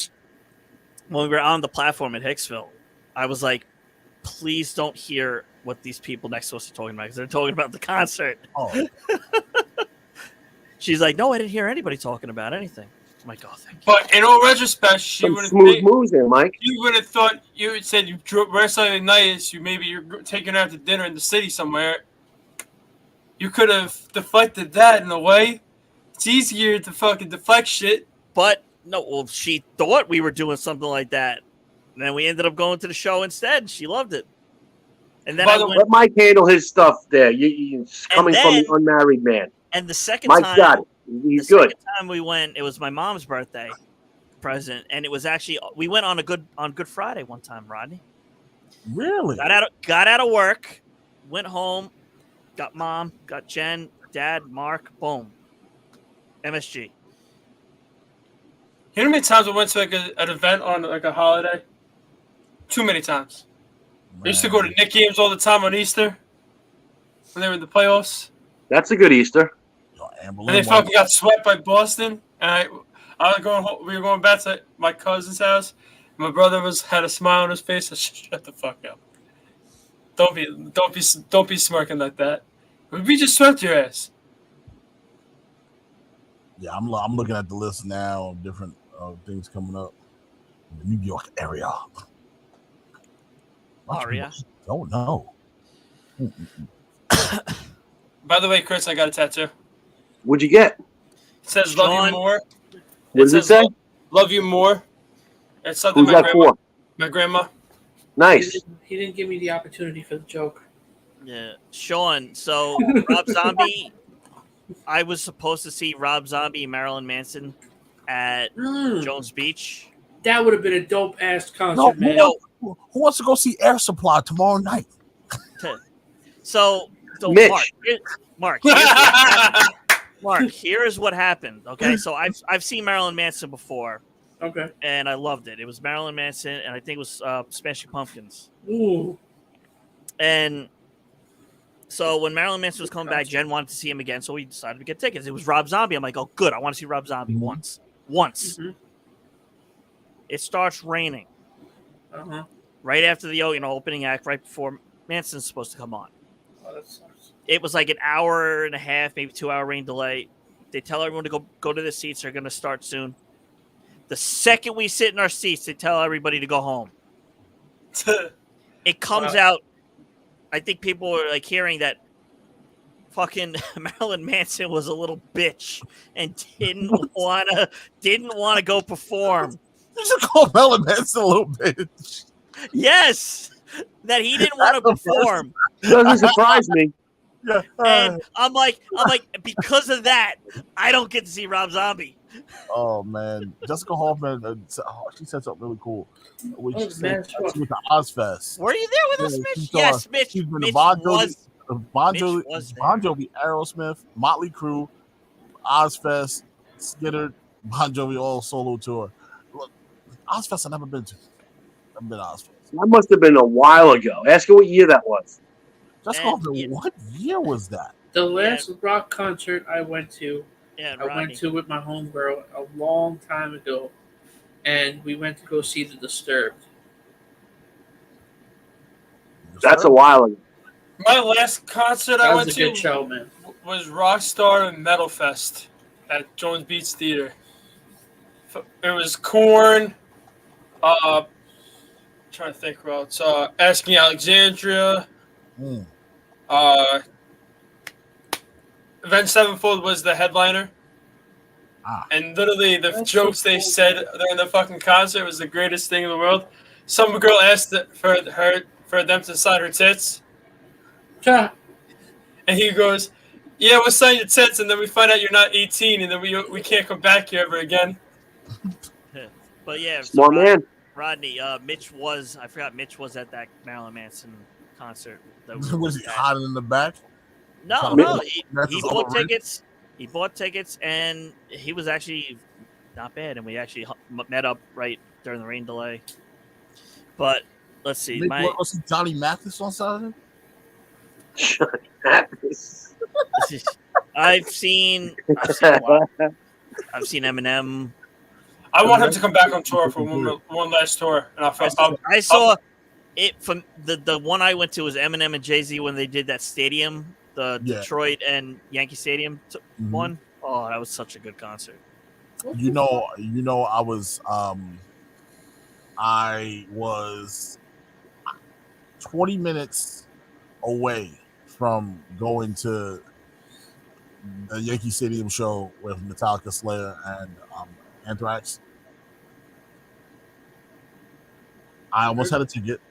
we were on the platform at Hicksville, I was like, please don't hear what these people next to us are talking about because they're talking about the concert. Oh. She's like, no, I didn't hear anybody talking about anything. I'm like, oh, thank you. But in all retrospect, she Some would have smooth moves there, Mike. You would have thought you had said you wear something nice. You're taking her out to dinner in the city somewhere. You could have deflected that in a way. It's easier to fucking deflect shit. But no, well, she thought we were doing something like that, and then we ended up going to the show instead. She loved it. And then Let Mike handle his stuff there. It's coming from the unmarried man. And the second Mike's time, got it. He's good. Second time we went, it was my mom's birthday present, and it was actually we went on Good Friday one time, Rodney. Really? Got out of work, went home, got mom, got Jen, dad, Mark, boom, MSG. You know how many times I went to like an event on like a holiday? Too many times. Man. I used to go to Knicks games all the time on Easter when they were in the playoffs. That's a good Easter. And they fucking got swept by Boston. And I was going home, we were going back to my cousin's house. My brother had a smile on his face. I said, shut the fuck up. Don't be smirking like that. We just swept your ass. Yeah, I'm looking at the list now of different things coming up in the New York area. Aria? Don't know. By the way, Chris, I got a tattoo. What'd you get? It says "Love you more." What does it say? Love you more. It's something Who's that for? my grandma. Nice. He didn't give me the opportunity for the joke. Yeah, Sean. So Rob Zombie, I was supposed to see Rob Zombie and Marilyn Manson at Jones Beach. That would have been a dope ass concert, man. Who wants to go see Air Supply tomorrow night? So Mitch. Mark, here is what happened. Okay, so I've seen Marilyn Manson before. Okay. And I loved it. It was Marilyn Manson, and I think it was Smashing Pumpkins. Ooh. And so when Marilyn Manson was coming back, Jen wanted to see him again, so we decided to get tickets. It was Rob Zombie. I'm like, oh, good. I want to see Rob Zombie once. Mm-hmm. It starts raining. Uh-huh. Right after the opening act, right before Manson's supposed to come on. Oh, that sucks. It was like an hour and a half, maybe 2 hour rain delay. They tell everyone to go to the seats. They're going to start soon. The second we sit in our seats, they tell everybody to go home. It comes out. I think people are like hearing that fucking Marilyn Manson was a little bitch and didn't wanna go perform. You should call Marilyn Manson a little bitch. Yes, that he didn't want to perform. Doesn't surprise me. Yeah. And I'm like, because of that, I don't get to see Rob Zombie. Oh man, Jessica Hoffman, she said something really cool. When she man, said she went to Ozfest. Were you there with us, Mitch? Yes, Mitch. She's been Mitch to Bon was Jovi, Aerosmith, Motley Crue, Ozfest, Skidder, Bon Jovi all solo tour. Look, Ozfest I've never been to. I've been to Ozfest. That must have been a while ago. Ask her what year that was. Jessica Hoffman, what year was that? The last rock concert I went to, Yeah, I went to with my homegirl a long time ago, and we went to go see The Disturbed. That's a while ago. My last concert That I was went a good to show, man. was Rockstar and Metal Fest at Jones Beach Theater. It was Korn. Trying to think who else. Asking Alexandria. Avenged Sevenfold was the headliner. And literally, the jokes they said during the fucking concert was the greatest thing in the world. Some girl asked for them to sign her tits, Yeah. and he goes, "Yeah, we'll sign your tits," and then we find out you're not 18, and then we can't come back here ever again. But yeah, Smart man. Rodney, Mitch was at that Marilyn Manson concert. Was he hiding in the back? No, he bought tickets. He bought tickets, and he was actually not bad. And we actually met up right during the rain delay. But let's see. Was Johnny Mathis on Saturday? Johnny Mathis. I've seen Eminem. I want him to come back on tour for one last tour, and I saw it from the one I went to was Eminem and Jay-Z when they did that stadium, the Detroit and Yankee Stadium one. Oh, that was such a good concert. You know, I was 20 minutes away from going to the Yankee Stadium show with Metallica, Slayer, and Anthrax. I almost had a ticket.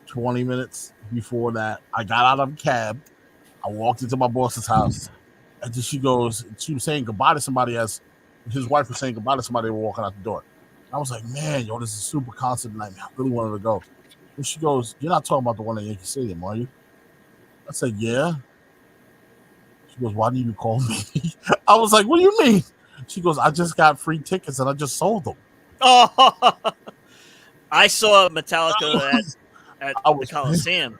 20 minutes before that, I got out of a cab. I walked into my boss's house, and then she was saying goodbye to somebody as his wife was saying goodbye to somebody walking out the door. I was like, man, yo, this is a super concert tonight. I really wanted to go. And she goes, you're not talking about the one at Yankee Stadium, are you? I said, yeah. She goes, why didn't you call me? I was like, what do you mean? She goes, I just got free tickets and I just sold them. Oh, I saw Metallica at the Coliseum.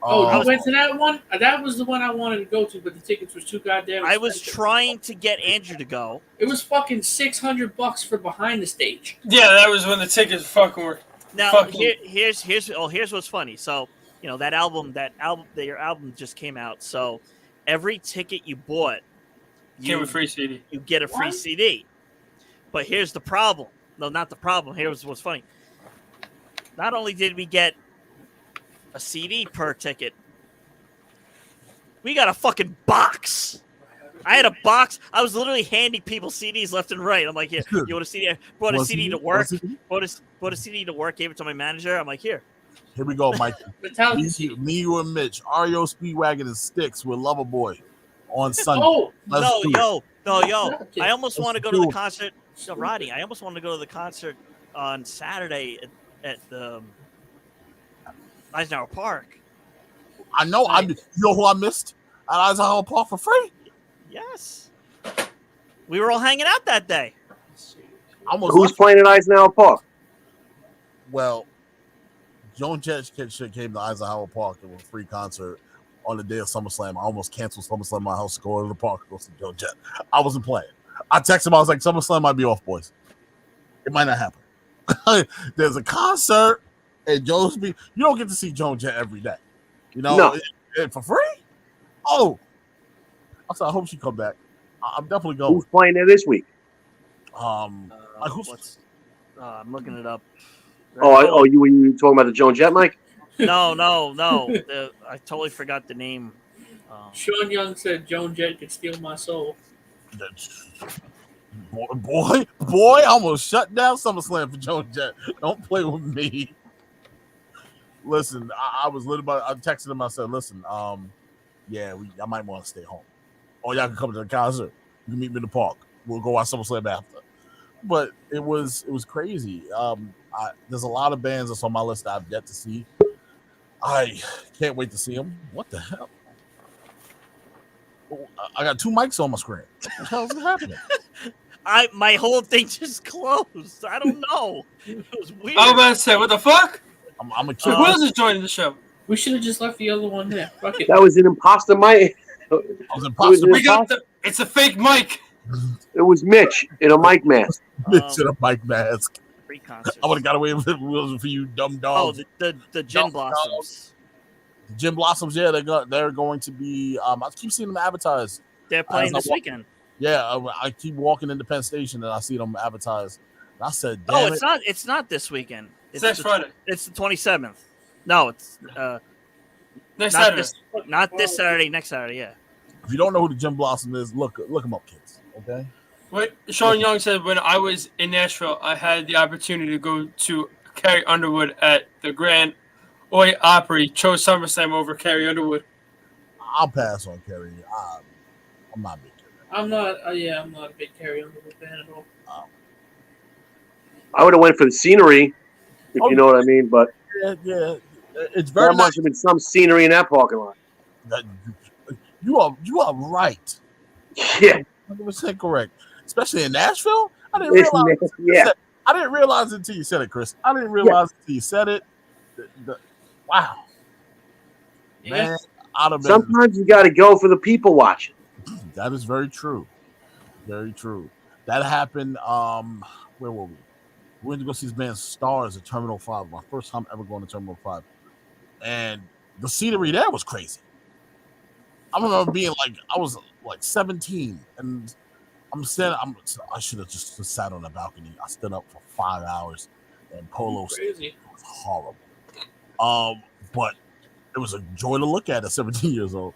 Oh, you went to that one? That was the one I wanted to go to, but the tickets were too goddamn expensive. I was trying to get Andrew to go. It was fucking $600 for behind the stage. Yeah, that was when the tickets fucking were. Now here's what's funny. So that your album just came out. So every ticket you bought, came with free CD. You get a free CD. But here's the problem. No, not the problem. Here's what's funny. Not only did we get a CD per ticket, we got a fucking box. I had a box. I was literally handing people CDs left and right. I'm like, here, you want a CD? I brought a CD to work. Brought a CD to work. Gave it to my manager. I'm like, here we go, Mike. me, you, and Mitch. REO Speedwagon and Styx with Loverboy on Sunday. Oh, no, I almost want to go to the concert. So, Roddy, I almost wanted to go to the concert on Saturday at the Eisenhower Park. I know. You know who I missed at Eisenhower Park for free? Yes. We were all hanging out that day. Who's playing at Eisenhower Park? Well, Joan Jett came to Eisenhower Park and a free concert on the day of SummerSlam. I almost canceled SummerSlam in my house to go to the park and go see Joan Jett. I wasn't playing. I texted him. I was like, SummerSlam might be off, boys. It might not happen. There's a concert and Joe's You don't get to see Joan Jett every day. No. For free? Oh. I hope she come back. I'm definitely going. Who's playing there this week? I'm looking it up. You were talking about the Joan Jett, Mike? No. I totally forgot the name. Sean Young said Joan Jett could steal my soul. Boy, I almost shut down SummerSlam for Joan Jett. Don't play with me. Listen, I was I texted him. I said, listen, I might want to stay home. Or y'all can come to the concert. You can meet me in the park. We'll go watch SummerSlam after. But it was crazy. There's a lot of bands that's on my list that I've yet to see. I can't wait to see them. What the hell? I got two mics on my screen. What the hell is happening? My whole thing just closed. I don't know. It was weird. I was about to say, what the fuck? I'm a kid. Who else is joining the show? We should have just left the other one there. Fuck it. That was an imposter mic. It's a fake mic. It was Mitch in a mic mask. Mitch in a mic mask. Free concert. I would have got away with it if it wasn't for you dumb dogs. Oh, the Gin Blossoms. The Gin Blossoms, yeah, they're going to be. I keep seeing them advertised. They're playing this weekend. Yeah, I keep walking into Penn Station and I see them advertised. And I said, "Damn it's not this weekend. It's next Friday. It's the 27th. No, it's next Saturday. Not this Saturday. Next Saturday. Yeah. If you don't know who the Gin Blossom is, look them up, kids. Okay. What Sean Young said, when I was in Nashville, I had the opportunity to go to Carrie Underwood at the Grand Ole Opry. Chose SummerSlam over Carrie Underwood. I'll pass on Kerry. I'm not a big Kerry. I'm not. I'm not a big Carrie Underwood fan at all. I would have went for the scenery, if you know what I mean. But Yeah. It's very there nice. must have been some scenery in that parking lot. You are right. Yeah. 100% correct. Especially in Nashville. I didn't It's realize. nasty, yeah. I didn't realize it until you said it, Chris. I didn't realize it until you said it. Wow. Yeah. Man, I'd have been. Sometimes you got to go for the people watching. That is very true. Very true. That happened. Where were we? We went to go see this band Stars at Terminal 5. My first time ever going to Terminal 5. And the scenery there was crazy. I remember being I was like 17, and I should have just sat on the balcony. I stood up for 5 hours, and Polo Crazy. was horrible. But it was a joy to look at 17 years old.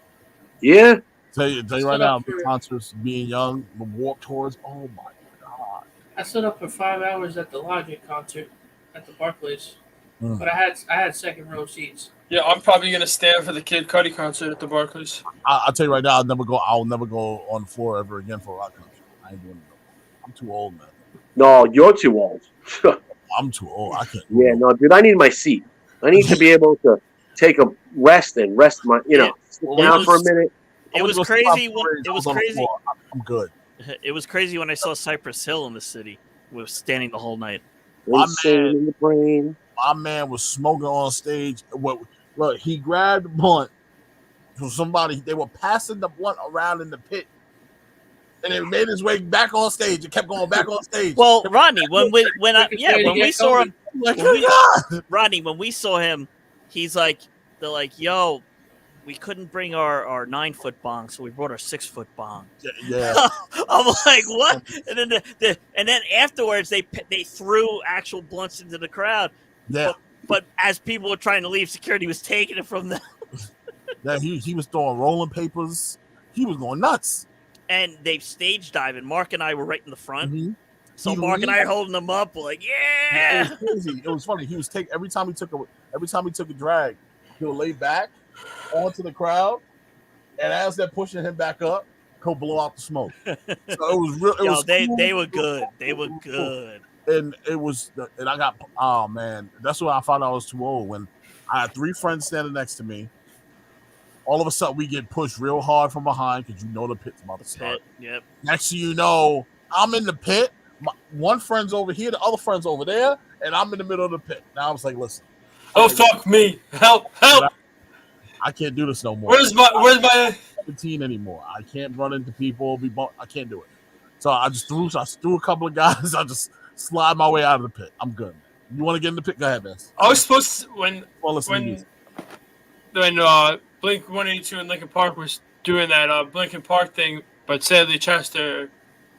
Yeah. Tell you right now, the concerts, being young, the Warped Tours. Oh my God! I stood up for 5 hours at the Logic concert at the Barclays, Mm. but I had second row seats. Yeah, I'm probably gonna stand for the Kid Cudi concert at the Barclays. I'll tell you right now, I'll never go on the floor ever again for a rock concert. I ain't doing it. I'm too old, man. No, you're too old. I'm too old. I can't. Yeah, no, dude, I need my seat. I need to be able to take a rest my, sit down for a minute. It was crazy. It was crazy. I'm good. It was crazy when I saw Cypress Hill in the city. We were standing the whole night. Insane in the brain. My man was smoking on stage. Look, he grabbed the blunt from somebody. They were passing the blunt around in the pit, and it made his way back on stage. It kept going back on stage. Well, Rodney, when we saw him, Rodney, when we saw him, they're like, yo, we couldn't bring our 9-foot bong, so we brought our 6-foot bong. Yeah. I'm like, what? And then afterwards, they threw actual blunts into the crowd. Yeah. But as people were trying to leave, security was taking it from them. Yeah, he was throwing rolling papers. He was going nuts. And they stage diving. Mark and I were right in the front. Mm-hmm. So Mark and I are holding them up, like, yeah. It was crazy. It was funny. He was every time he took a drag, he would lay back onto the crowd, and as they're pushing him back up, he'll blow out the smoke. So it was real. They were good. They were good. And I got, oh man, that's when I found out I was too old. When I had 3 friends standing next to me, all of a sudden we get pushed real hard from behind because the pit's about to start. Yep. Next thing you know, I'm in the pit. One friend's over here, the other friend's over there, and I'm in the middle of the pit. Now I was like, listen. Oh, fuck me. Help. I can't do this no more. Where's my 17 anymore. I can't run into people. I can't do it. So I threw a couple of guys. I just slide my way out of the pit. I'm good. You want to get in the pit? Go ahead, man. I was supposed to, when Blink 182 in Lincoln Park was doing that Lincoln Park thing, but sadly Chester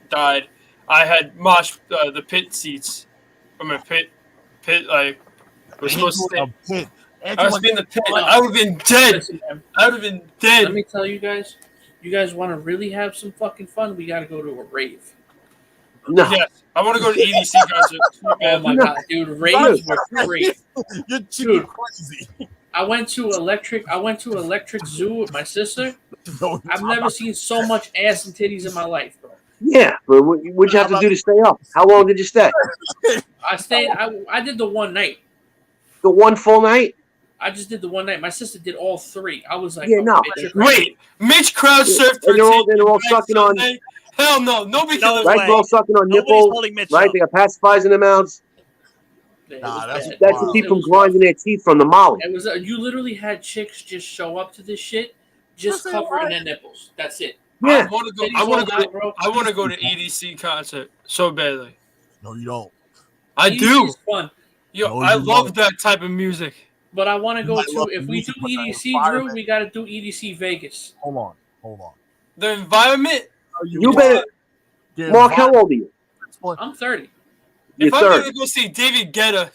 died. I had moshed the pit seats from a pit was supposed to stay. I was in the pit. I would have been dead. Listen, I would have been dead. Let me tell you guys. You guys want to really have some fucking fun? We got to go to a rave. No. Yes, I want to go to EDC concert. Oh my god, dude! Raves were great. You're crazy. I went to Electric Zoo with my sister. I've never seen so much ass and titties in my life, bro. Yeah, but what'd you have to do to stay up? How long did you stay? I did the one night. The one full night? I just did the one night. My sister did all 3. I was like, yeah, no. Wait, Mitch crowd surfed for they're all sucking on. Hell no, nobody. Right, they're all sucking on nipples. Right, they got pacifiers in their mouths. That's to keep from grinding their teeth from the molly. It was you literally had chicks just show up to this shit, just covered in their nipples. That's it. Yeah. I want to go to EDC concert so badly. No, you don't. I do. Is fun. Yo, I love that type of music. But I want to go to. If we do EDC, Drew, we got to do EDC Vegas. Hold on. The environment. You better. Mark, how old are you? I'm 30. If I'm going to go see David Guetta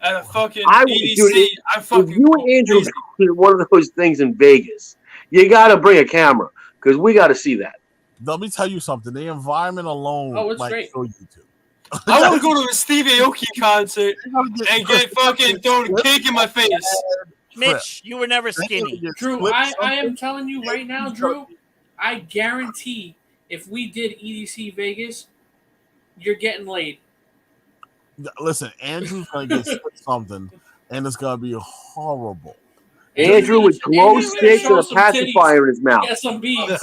at a fucking EDC, I'm fucking. If you and Andrew go to one of those things in Vegas, you got to bring a camera because we got to see that. let me tell you something. The environment alone Oh, it's might great. kill you too. I want to go to a Steve Aoki concert and get fucking thrown a cake in my face. Mitch, you were never skinny. Drew, I am telling you right now, Drew, I guarantee if we did EDC Vegas, you're getting laid. Listen, Andrew's gonna get something, and it's gonna be horrible. Andrew with glow Andrew's gonna sticks show and a some pacifier in his mouth. Get some beads.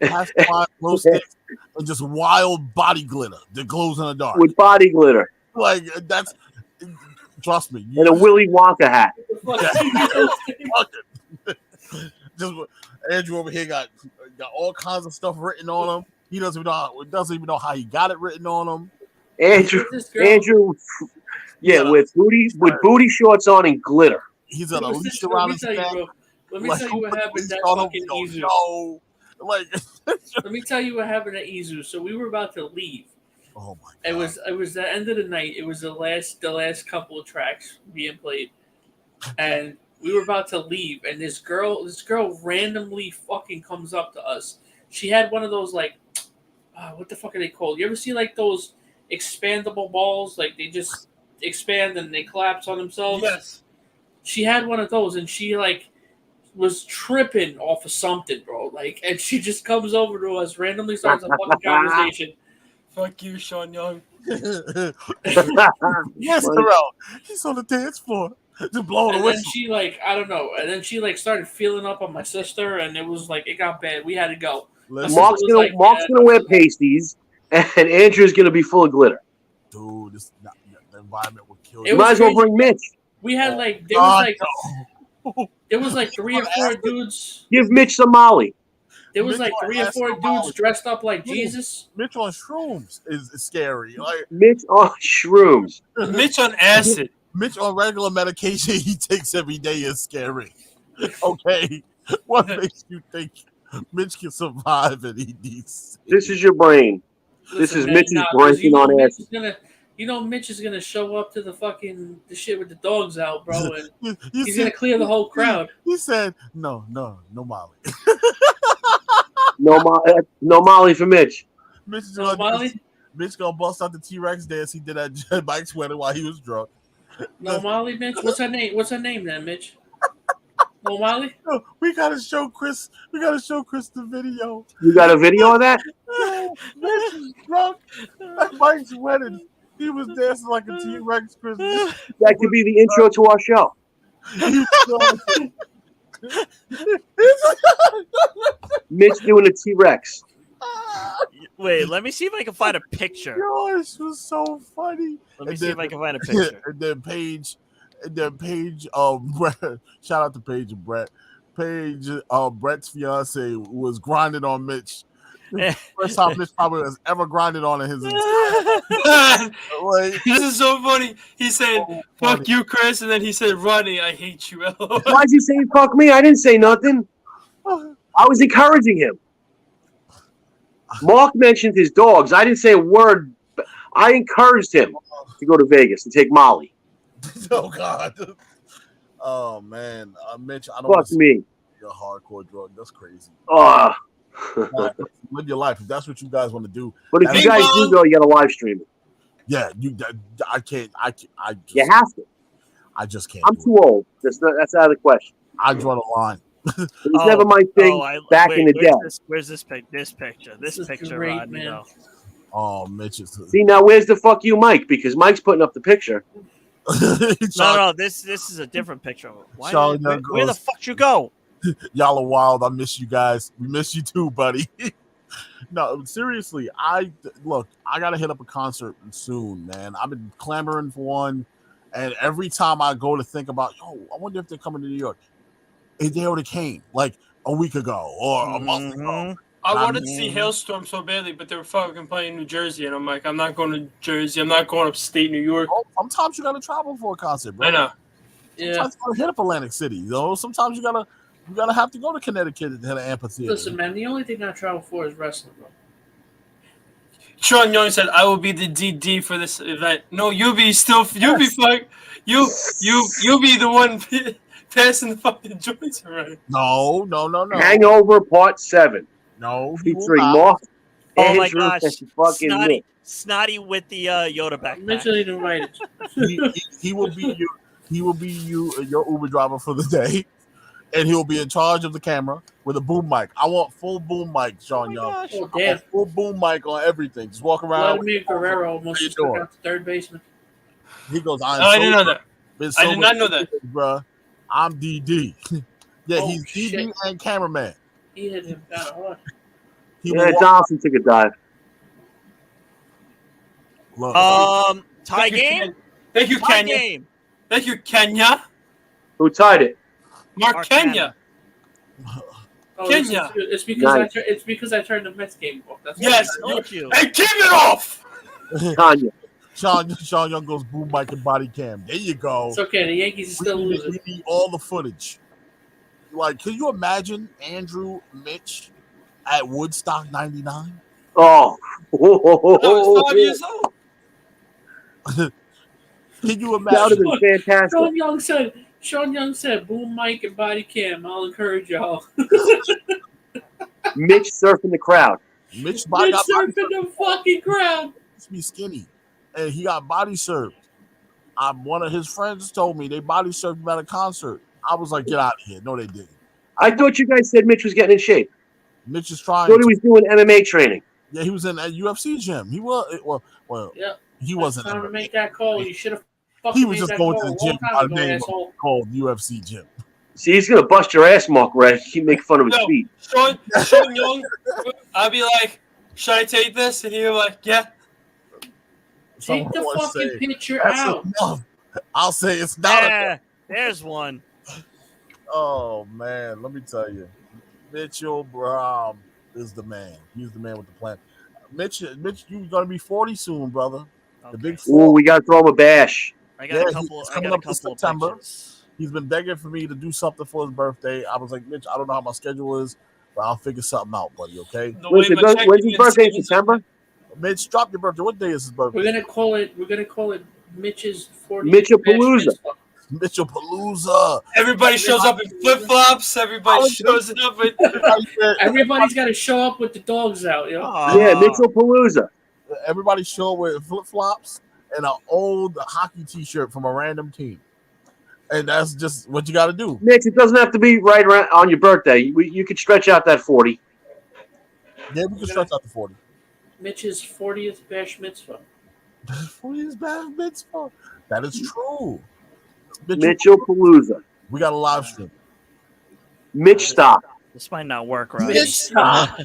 Pacifier, glow sticks, and just wild body glitter that glows in the dark. With body glitter. Like that's, trust me. And a Willy Wonka hat. Just Andrew over here got all kinds of stuff written on him. He doesn't even know how he got it written on him. Andrew, with booty shorts on and glitter. He's got a leash around his neck. Let me tell you what happened at fucking Izu. Let me tell you what happened at Izu. So we were about to leave. Oh my god! It was the end of the night. It was the last couple of tracks being played, and we were about to leave. And this girl randomly fucking comes up to us. She had one of those like, what the fuck are they called? You ever see like those expandable balls? Like they just expand and they collapse on themselves. Yes. She had one of those, and she like was tripping off of something, bro. Like, and she just comes over to us, randomly starts a fucking conversation. Fuck you, Sean Young. Yes, Terrell. He's on the dance floor, just blowing And away. then she like, I don't know. And then she like started feeling up on my sister, and it was like it got bad. We had to go. Mark's gonna wear pasties, and Andrew's gonna be full of glitter. Dude, the environment would kill You might as well bring Mitch. We had like there was like 3 or 4 dudes. Give Mitch some Molly. There was like 3 or 4 dudes dressed up like Jesus. Mitch on shrooms is scary. Like Mitch on shrooms. Mitch on acid. Mitch on regular medication he takes every day is scary. Okay, what makes you think Mitch can survive at EDC? This is your brain. This is Mitch's brain on acid. Mitch is gonna show up to the shit with the dogs out, bro, and he's gonna clear the whole crowd. He said, "No Molly, no Molly for Mitch." Mitch gonna bust out the T-Rex dance he did at Mike's wedding while he was drunk. No Molly, Mitch. What's her name? What's her name then, Mitch? No Molly. No, we gotta show Chris. We gotta show Chris the video. You got a video of that? Mitch is drunk at Mike's wedding. He was dancing like a T-Rex, Chris. That could be the intro to our show. Mitch doing a T-Rex. Wait, let me see if I can find a picture. Gosh, it was so funny. Let me see if I can find a picture. And then Paige, Brett, shout out to Paige and Brett. Paige, Brett's fiance was grinding on Mitch. First time Mitch probably has ever grinded on in his entire life. This is so funny. He said, "Fuck you, Chris," and then he said, "Ronnie, I hate you." Why'd you say "fuck me"? I didn't say nothing. I was encouraging him. Mark mentioned his dogs. I didn't say a word. I encouraged him to go to Vegas and take Molly. Oh God. Oh man, Mitch, I don't fuck me. You're a hardcore drug. That's crazy. Live your life if that's what you guys want to do. But if you guys do go, you got to live stream it. Yeah, I can't. You have to. I just can't. I'm too old. That's out of the question. I draw the line. It was never my thing in the day. Where's this picture? This picture, great, Rodney, man. though. Oh, Mitch is. See now, where's the fuck you, Mike? Because Mike's putting up the picture. No, this is a different picture. Where the fuck you go? Y'all are wild. I miss you guys. We miss you too, buddy. No, seriously, I gotta hit up a concert soon, man. I've been clamoring for one, and every time I go to think about, I wonder if they're coming to New York. They already came like a week ago or a month ago. I wanted to see Hailstorm so badly, but they were fucking playing New Jersey, and I'm like, I'm not going to Jersey. I'm not going upstate New York. Sometimes you gotta travel for a concert, bro. I know. Sometimes you gotta hit up Atlantic City, Sometimes you gotta have to go to Connecticut to hit an amphitheater. Listen, man, the only thing I travel for is wrestling, bro. Sean Young said, "I will be the DD for this event." No, you'll be the one passing the fucking joints around. No. Hangover Part 7. No, he will featuring not. Mark, Oh my Andrew, gosh, and fucking Nick. Snotty with the Yoda Mitch backpack. didn't invite it. He will be you. He will be your Uber driver for the day, and he'll be in charge of the camera with a boom mic. I want full boom mic, Oh Sean my Young. gosh. Oh, I damn. want full boom mic on everything. Just walk around. Vladimir Guerrero almost you just took doing? out the third baseman. He goes, I didn't know that. Been I did not know that. Bro, I'm DD. Yeah, Oh, he's DD shit. and cameraman. He hit him kind of hard. He Yeah, will walk, Donaldson took a dive. look, Tie Thank you, game? Ken. Thank you, Tie Kenya. game. Thank you, Kenya. Who tied it? Mark Kenya. Oh, Kenya. it's because Nice. it's because I turned the Mets game off. That's Yes. why. Told you. Hey, keep it off. Tanya. Sean Young goes boom mic and body cam. There you go. It's okay. The Yankees are still losing. We need all the footage. Like, can you imagine Andrew Mitch at Woodstock '99? Oh. I was 5 years old. Can you That would have imagine? been fantastic. Sean Young said, "Boom mic and body cam." I'll encourage y'all. Mitch surfing the crowd. Mitch's body Mitch got body surfing the fucking crowd. to be skinny, and he got body served. One of his friends told me they body served him at a concert. I was like, get out of here. No, they didn't. I thought you guys said Mitch was getting in shape. Mitch is I trying. thought he was doing MMA training. Yeah, he was in a UFC gym. He was well. Yeah. He wasn't. Time to MMA. make that call. You should have fucking He was made just that going call to a the long gym time by ago, name asshole. called UFC gym. See, he's gonna bust your ass, Mark Red. Keep making fun of his No. feet. Sean Young, I'll be like, should I take this? And he'll be like, yeah. Take the Someone fucking say, picture "That's out. enough." I'll say it's not. Yeah, there's one. Oh man, let me tell you, Mitchell Brown is the man. He's the man with the plan. Mitch, you're gonna be 40 soon, brother. The Okay. big Ooh, four. we gotta throw him a bash. I got Yeah, a couple. it's I coming got a up this couple of September. pictures. He's been begging for me to do something for his birthday. I was like, Mitch, I don't know how my schedule is, but I'll figure something out, buddy. Okay, The way my check When's his is birthday in given- September? Mitch, drop your birthday. What day is his birthday? We're gonna call it Mitch's 40th Mitchell-palooza. bash mitzvah. Mitchell Palooza. Everybody shows up in flip flops. Everybody shows up with. Everybody's got to show up with the dogs out, yo. Yeah, Mitchell Palooza. Everybody show with flip flops and an old hockey T-shirt from a random team, and that's just what you got to do. Mitch, it doesn't have to be right around on your birthday. You could stretch out that 40. Yeah, we can stretch out to 40. Mitch's 40th bash mitzvah. 40 is bad mitzvah. That is true. Mitchell Palooza. We got a live stream. Mitch stop. This might not work, right? Mitch, stop.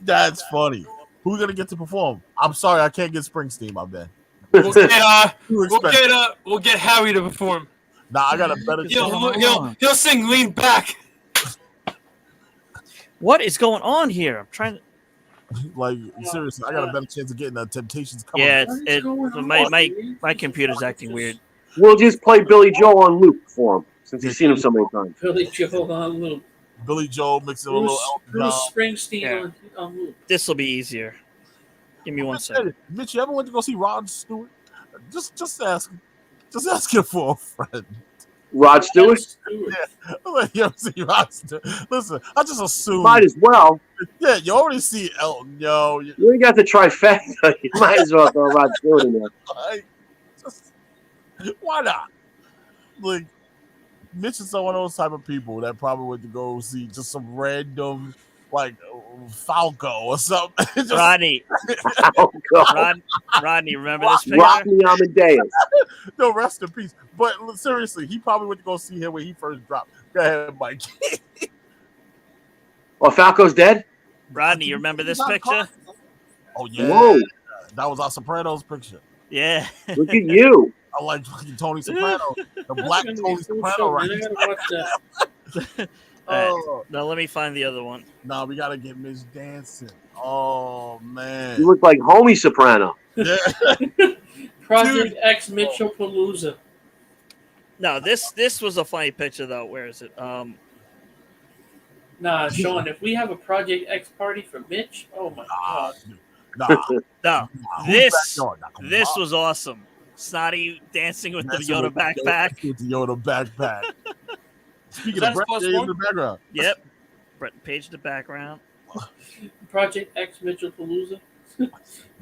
That's funny. Who's gonna get to perform? I'm sorry, I can't get Springsteen up there. We'll get Too expensive. we'll get Howie to perform. Nah, I got a better. He'll sing "Lean Back." What is going on here? I'm trying to. Like seriously, I got a better chance of getting the Temptations coming. Yeah, What is going on? my computer's acting weird. We'll just play Billy Joel on loop for him since he's seen him so many times. Billy Joel on loop. Billy Joel mixing a little Bruce Elton John. Springsteen Yeah. on loop. This will be easier. Give me one second. Mitch, you ever went to go see Rod Stewart? Just ask him for a friend. Rod Stewart? I'm like, you ever see Rod Stewart? Listen, I just assume. Might as well. Yeah, you already see Elton, yo. You ain't got the trifecta. You might as well throw Rod Stewart in there. Like, just, why not? Like, Mitch is one of those type of people that probably went to go see just some random, like, Falco or something. Just, Rodney, Oh, God. Rodney, remember this picture? Rock me Amadeus. no, rest in peace. But seriously, he probably went to go see him when he first dropped. Go ahead, Mike. Oh, Falco's dead? Rodney, you remember this picture? Oh, yeah. Whoa. That was our Sopranos picture. Yeah. Look at you. I like fucking Tony Soprano. The black That's gonna be Tony a cool Soprano, show, right? man. I gotta watch that. Oh, Now let me find the other one. nah, we gotta get Mitch dancing. Oh man. You look like Homie Soprano. Yeah. Project X Mitchell Palooza. No, this was a funny picture though. Where is it? Nah, Sean, if we have a Project X party for Mitch, oh my god. Nah, No, who's this backyard? Nah, come this on. was awesome. Snotty dancing with the Dancing Yoda with backpack. With the Yoda backpack. Speaking Is of that Brett his in plus the background. Yep. Brett Page in the background. Project X Mitchell Palooza.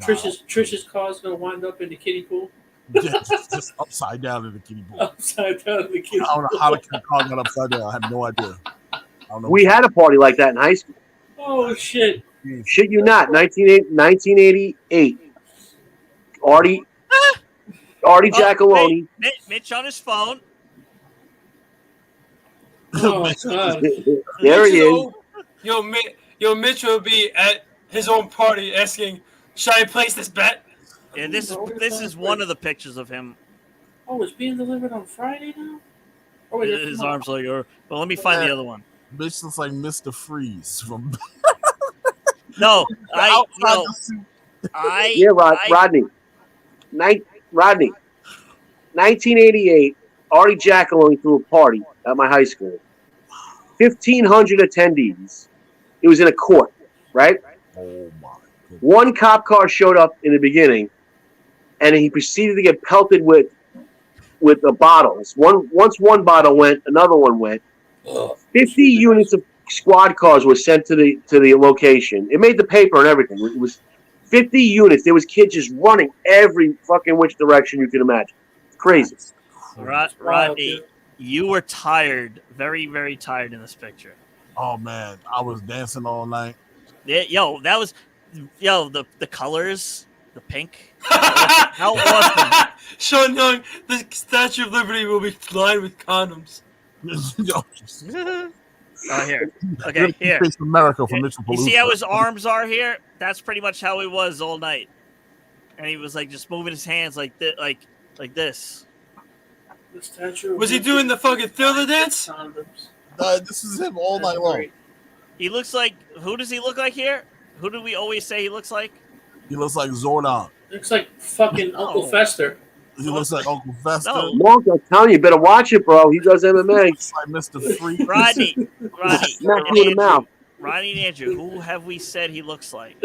Trish's car's gonna wind up in the kiddie pool. Yeah, just upside down in the kiddie pool. Upside down in the kiddie I don't know pool. how the car got upside down. I have no idea. I don't know. We had a party like that in high school. Oh shit! Shit you not. 1988. Artie Giacalone. Mitch on his phone. Oh god! There he is. Yo, Mitch will be at his own party asking, "Should I place this bet?" And this is one of the pictures of him. Oh, it's being delivered on Friday now. Oh, wait, His arms like, well, let me find the other one. Bitch looks like Mr. Freeze from. No, Rodney. Rodney. 1988. Artie Giacalone threw a party at my high school. 1,500 attendees. It was in a court, right? Oh my goodness. One cop car showed up in the beginning, and he proceeded to get pelted with the bottles. Once one bottle went, another one went. 50 units of squad cars were sent to the location. It made the paper and everything. It was 50 units. There was kids just running every fucking which direction you can imagine. It's crazy. Rodney, you were tired, very, very tired in this picture. Oh man, I was dancing all night. Yeah, that was the colors, the pink. How awesome! Sean Young, the Statue of Liberty will be lined with condoms. Oh, here. Okay, here. Face America from Mitchell You Palooza. see how his arms are here? That's pretty much how he was all night, and he was like just moving his hands like this. The statue. Was he doing the fucking Thriller dance? This is him all night long. He looks like. Who does he look like here? Who do we always say he looks like? He looks like Zordon. Looks like fucking Uncle Fester. He looks like Uncle Fester. No. Monk, I'm telling you, better watch it, bro. He does MMA. Looks like Mr. Freeze. Rodney, Smack you in the mouth. Rodney and Andrew. Who have we said he looks like?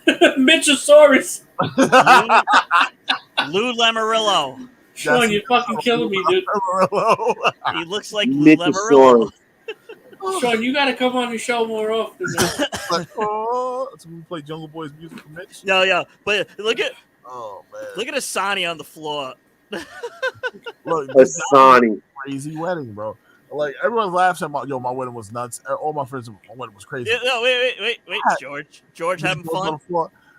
Mitchosaurus. Lou Lamarillo. Sean, you're fucking killing me, dude. He looks like Lou Lamarillo. Sean, you gotta come on the show more often. Like, oh, so we play Jungle Boy's music for Mitch. Yeah. But look at Asani on the floor. Look, Asani. Crazy wedding, bro. Like everyone laughs at my wedding was nuts. All my friends, my wedding was crazy. No, wait, George having fun.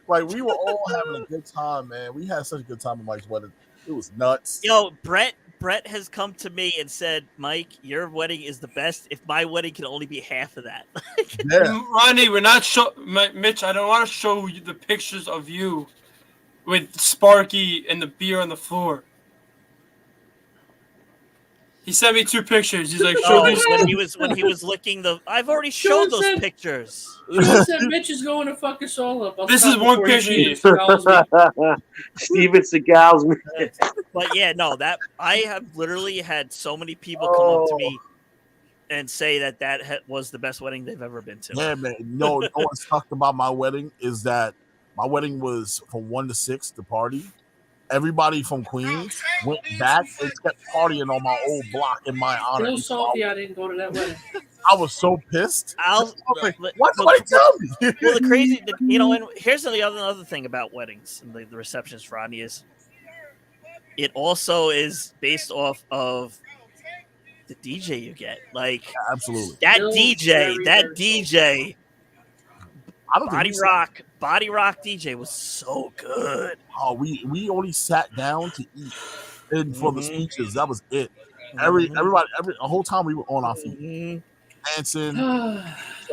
Like we were all having a good time, man. We had such a good time at Mike's wedding. It was nuts. Yo, Brett has come to me and said, Mike, your wedding is the best. If my wedding can only be half of that. Yeah. Ronnie, we're not Mitch, I don't want to show you the pictures of you with Sparky and the beer on the floor. He sent me 2 pictures. He's like, show these. when he was licking the. I've already showed those pictures. Sean said Mitch is going to fuck us all up. This is one picture. Steven Seagal's. But yeah, no, that I have literally had so many people come up to me and say that was the best wedding they've ever been to. Yeah, man. No, what's talked about my wedding is that my wedding was from 1 to 6, the party. Everybody from Queens went back and kept partying on my old block in my honor. So salty I didn't go to that wedding. I was so pissed. I was like, why Well, nobody tell me? Well, the crazy, and here's the other thing about weddings and the receptions, Rodney, is it also is based off of the DJ you get. Like, Yeah, absolutely. that Very, very DJ, I don't Body think Rock DJ was so good. Oh, we only sat down to eat and for the speeches. That was it. Everybody, the whole time we were on our feet, dancing.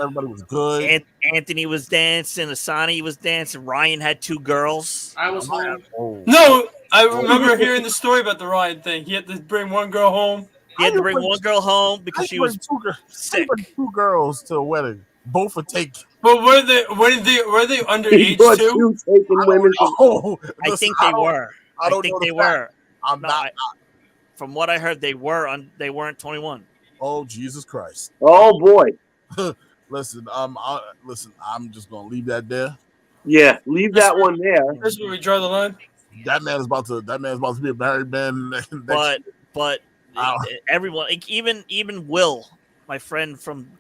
Everybody was good. Anthony was dancing. Asani was dancing. Ryan had 2 girls. I was home. Oh. No, I remember hearing the story about the Ryan thing. He had to bring one girl home. He had to bring one girl home because she was sick. 2 girls to a wedding. Both were taken. But were they underage too? Taking women. I think they were. I think they were. I'm not. From what I heard, they weren't 21. Oh, Jesus Christ! Oh boy. Listen, I'm just gonna leave that there. Yeah, leave that one there. That's where we draw the line. That man is about to be a married man. But everyone, like, even Will, my friend from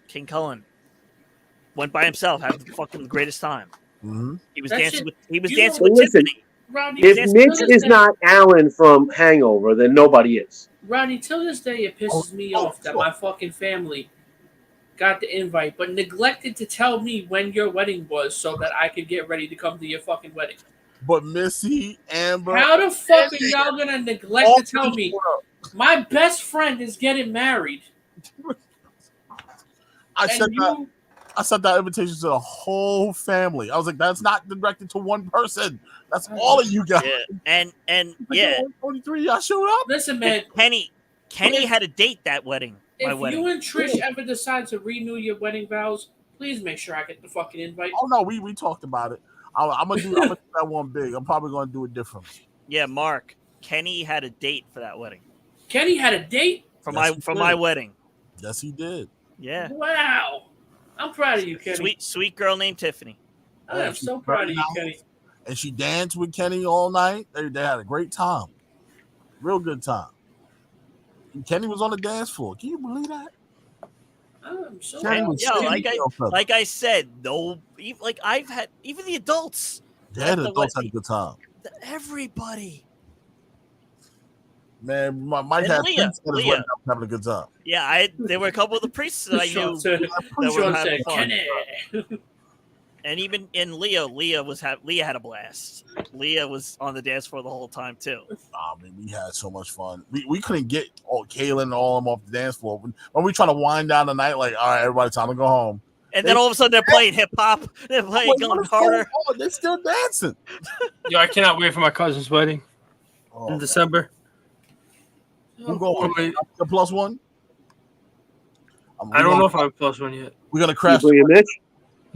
King Cullen, Went by himself, had the fucking greatest time. Mm-hmm. He was That dancing shit- with he was you dancing know- with Listen, Tiffany. Rodney, If Yes, Mitch is not Alan from Hangover, then nobody is. Rodney, till this day, it pisses me off that my fucking family got the invite, but neglected to tell me when your wedding was so that I could get ready to come to your fucking wedding. But Missy, Amber, How the fuck are y'all gonna neglect all to tell these me showed up. my best friend is getting married? I And sent that invitation to the whole family. I was like, that's not directed to one person. That's all of you guys. Yeah, and yeah, 23, y'all showed up. listen, man. Kenny had a date that wedding. My If wedding. you and Trish ever decide to renew your wedding vows, please make sure I get the fucking invite. Oh no, we talked about it. I'm gonna do that one big. I'm probably gonna do it differently. Yeah, Mark. Kenny had a date for that wedding. Kenny had a date? For Yes, my wedding. Yes, he did. Yeah. Wow. I'm proud of you, Kenny. Sweet girl named Tiffany. I am so proud of you, Kenny. And she danced with Kenny all night. They had a great time. Real good time. And Kenny was on the dance floor. Can you believe that? I'm so Kenny proud. was Yo, sitting like I said, no, like I've had even the adults. Yeah, the adults had a good time. Everybody. Man, Mike And had Leah, priests at his wedding having a good time. Yeah, there were a couple of the priests that I knew Sean said, that were Sean having said, fun. Kenny. And even in Leah had a blast. Leah was on the dance floor the whole time too. I mean, we had so much fun. We couldn't get Kaylin and all of them off the dance floor. When we trying to wind down the night, like, all right, everybody, time to go home. And then all of a sudden they're playing hip hop. They're playing going harder. They're still dancing. Yo, I cannot wait for my cousin's wedding in December. Who going the plus one? I don't know if I'm plus one yet. We're gonna crash. You Mitch?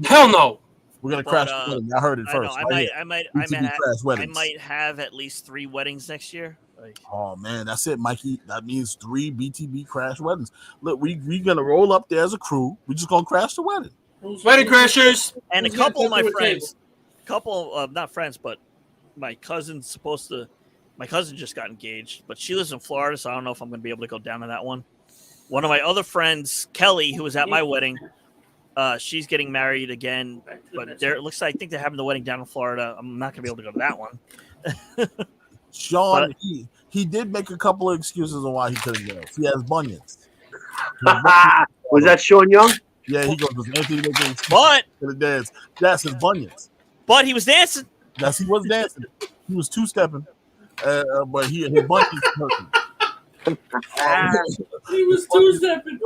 Hell no. We're gonna crash the wedding. I heard it first. I might have at least 3 weddings next year. Like, oh man, that's it, Mikey. That means 3 BTB crash weddings. Look, we gonna roll up there as a crew. We just gonna crash the wedding. Wedding crashers. And a couple of my friends, not friends, but my cousin's supposed to. My cousin just got engaged, but she lives in Florida, so I don't know if I'm going to be able to go down to that one. One of my other friends, Kelly, who was at my wedding, she's getting married again, but it looks like I think they're having the wedding down in Florida. I'm not going to be able to go to that one. Sean, he did make a couple of excuses on why he couldn't go. He has bunions. Was that Sean Young? Yeah, he goes with Anthony making but to the dance. That's his bunions. But he was dancing. Yes, he was dancing. He was 2-stepping. But his bunions hurting. He was 2-stepping.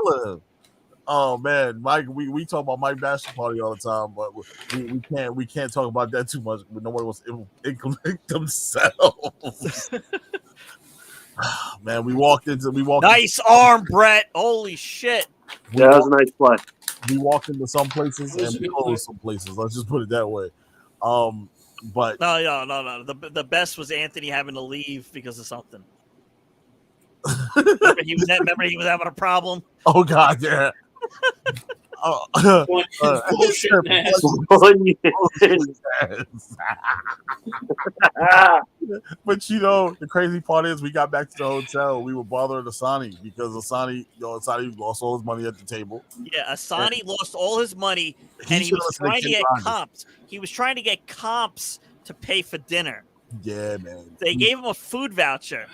Oh man, Mike, we talk about Mike Bachelor Party all the time, but we can't talk about that too much. But nobody wants to inculcate themselves. Man, we walked. Nice arm, Brett. Holy shit. Yeah, that was a nice play. We walked into some places and we closed some places. Let's just put it that way. But no. The best was Anthony having to leave because of something. remember he was having a problem. Oh God, yeah. Bullshit, man. But the crazy part is we got back to the hotel. We were bothering Asani because Asani lost all his money at the table. Yeah, Asani lost all his money, and he was trying to get comps. He was trying to get comps to pay for dinner. Yeah, man. They gave him a food voucher,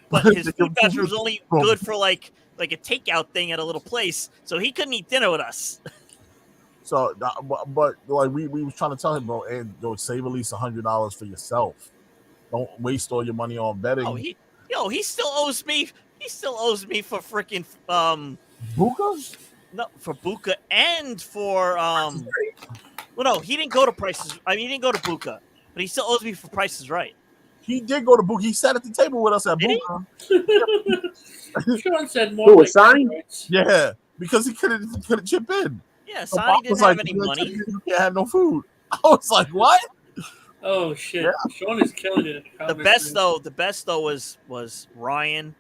but his food voucher was only good for like a takeout thing at a little place, so he couldn't eat dinner with us. So, but like we was trying to tell him, bro, and save at least $100 for yourself. Don't waste all your money on betting. Oh, he still owes me. He still owes me for freaking Buka. No, for Buka and for well, no, he didn't go to Prices. I mean, he didn't go to Buka, but he still owes me for Prices Right. He did go to Buka. He sat at the table with us at Buka. Sean said more. Yeah, because he couldn't chip in. Yeah, Sonny didn't have any money. You can't have no food. I was like, what? Oh shit! Yeah. Sean is killing it. The best though was Ryan,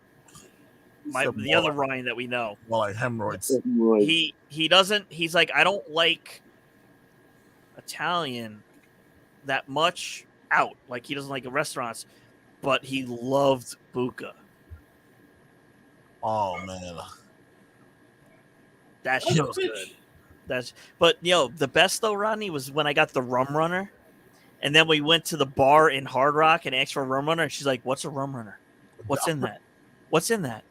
the other Ryan that we know. Well, like hemorrhoids. He doesn't. He's like, I don't like Italian that much out. Like he doesn't like the restaurants, but he loved Buka. Oh man, that shit was good. But the best though, Rodney, was when I got the rum runner, and then we went to the bar in Hard Rock and asked for a rum runner, and she's like, "What's a rum runner? What's in that? What's in that?"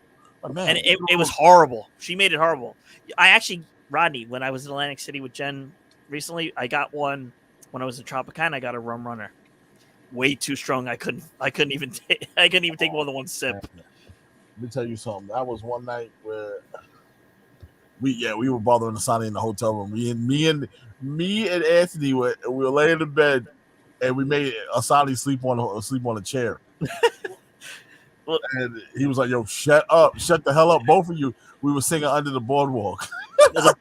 Oh, man. And it was horrible. She made it horrible. I actually, Rodney, when I was in Atlantic City with Jen recently, I got one when I was in Tropicana. I got a rum runner. Way too strong. I couldn't even take more than one sip. Let me tell you something. That was one night where we were bothering Asani in the hotel room. Me and Anthony we were laying in bed, and we made Asani sleep on a chair. Well, and he was like, "Yo, shut the hell up, both of you." We were singing Under the Boardwalk.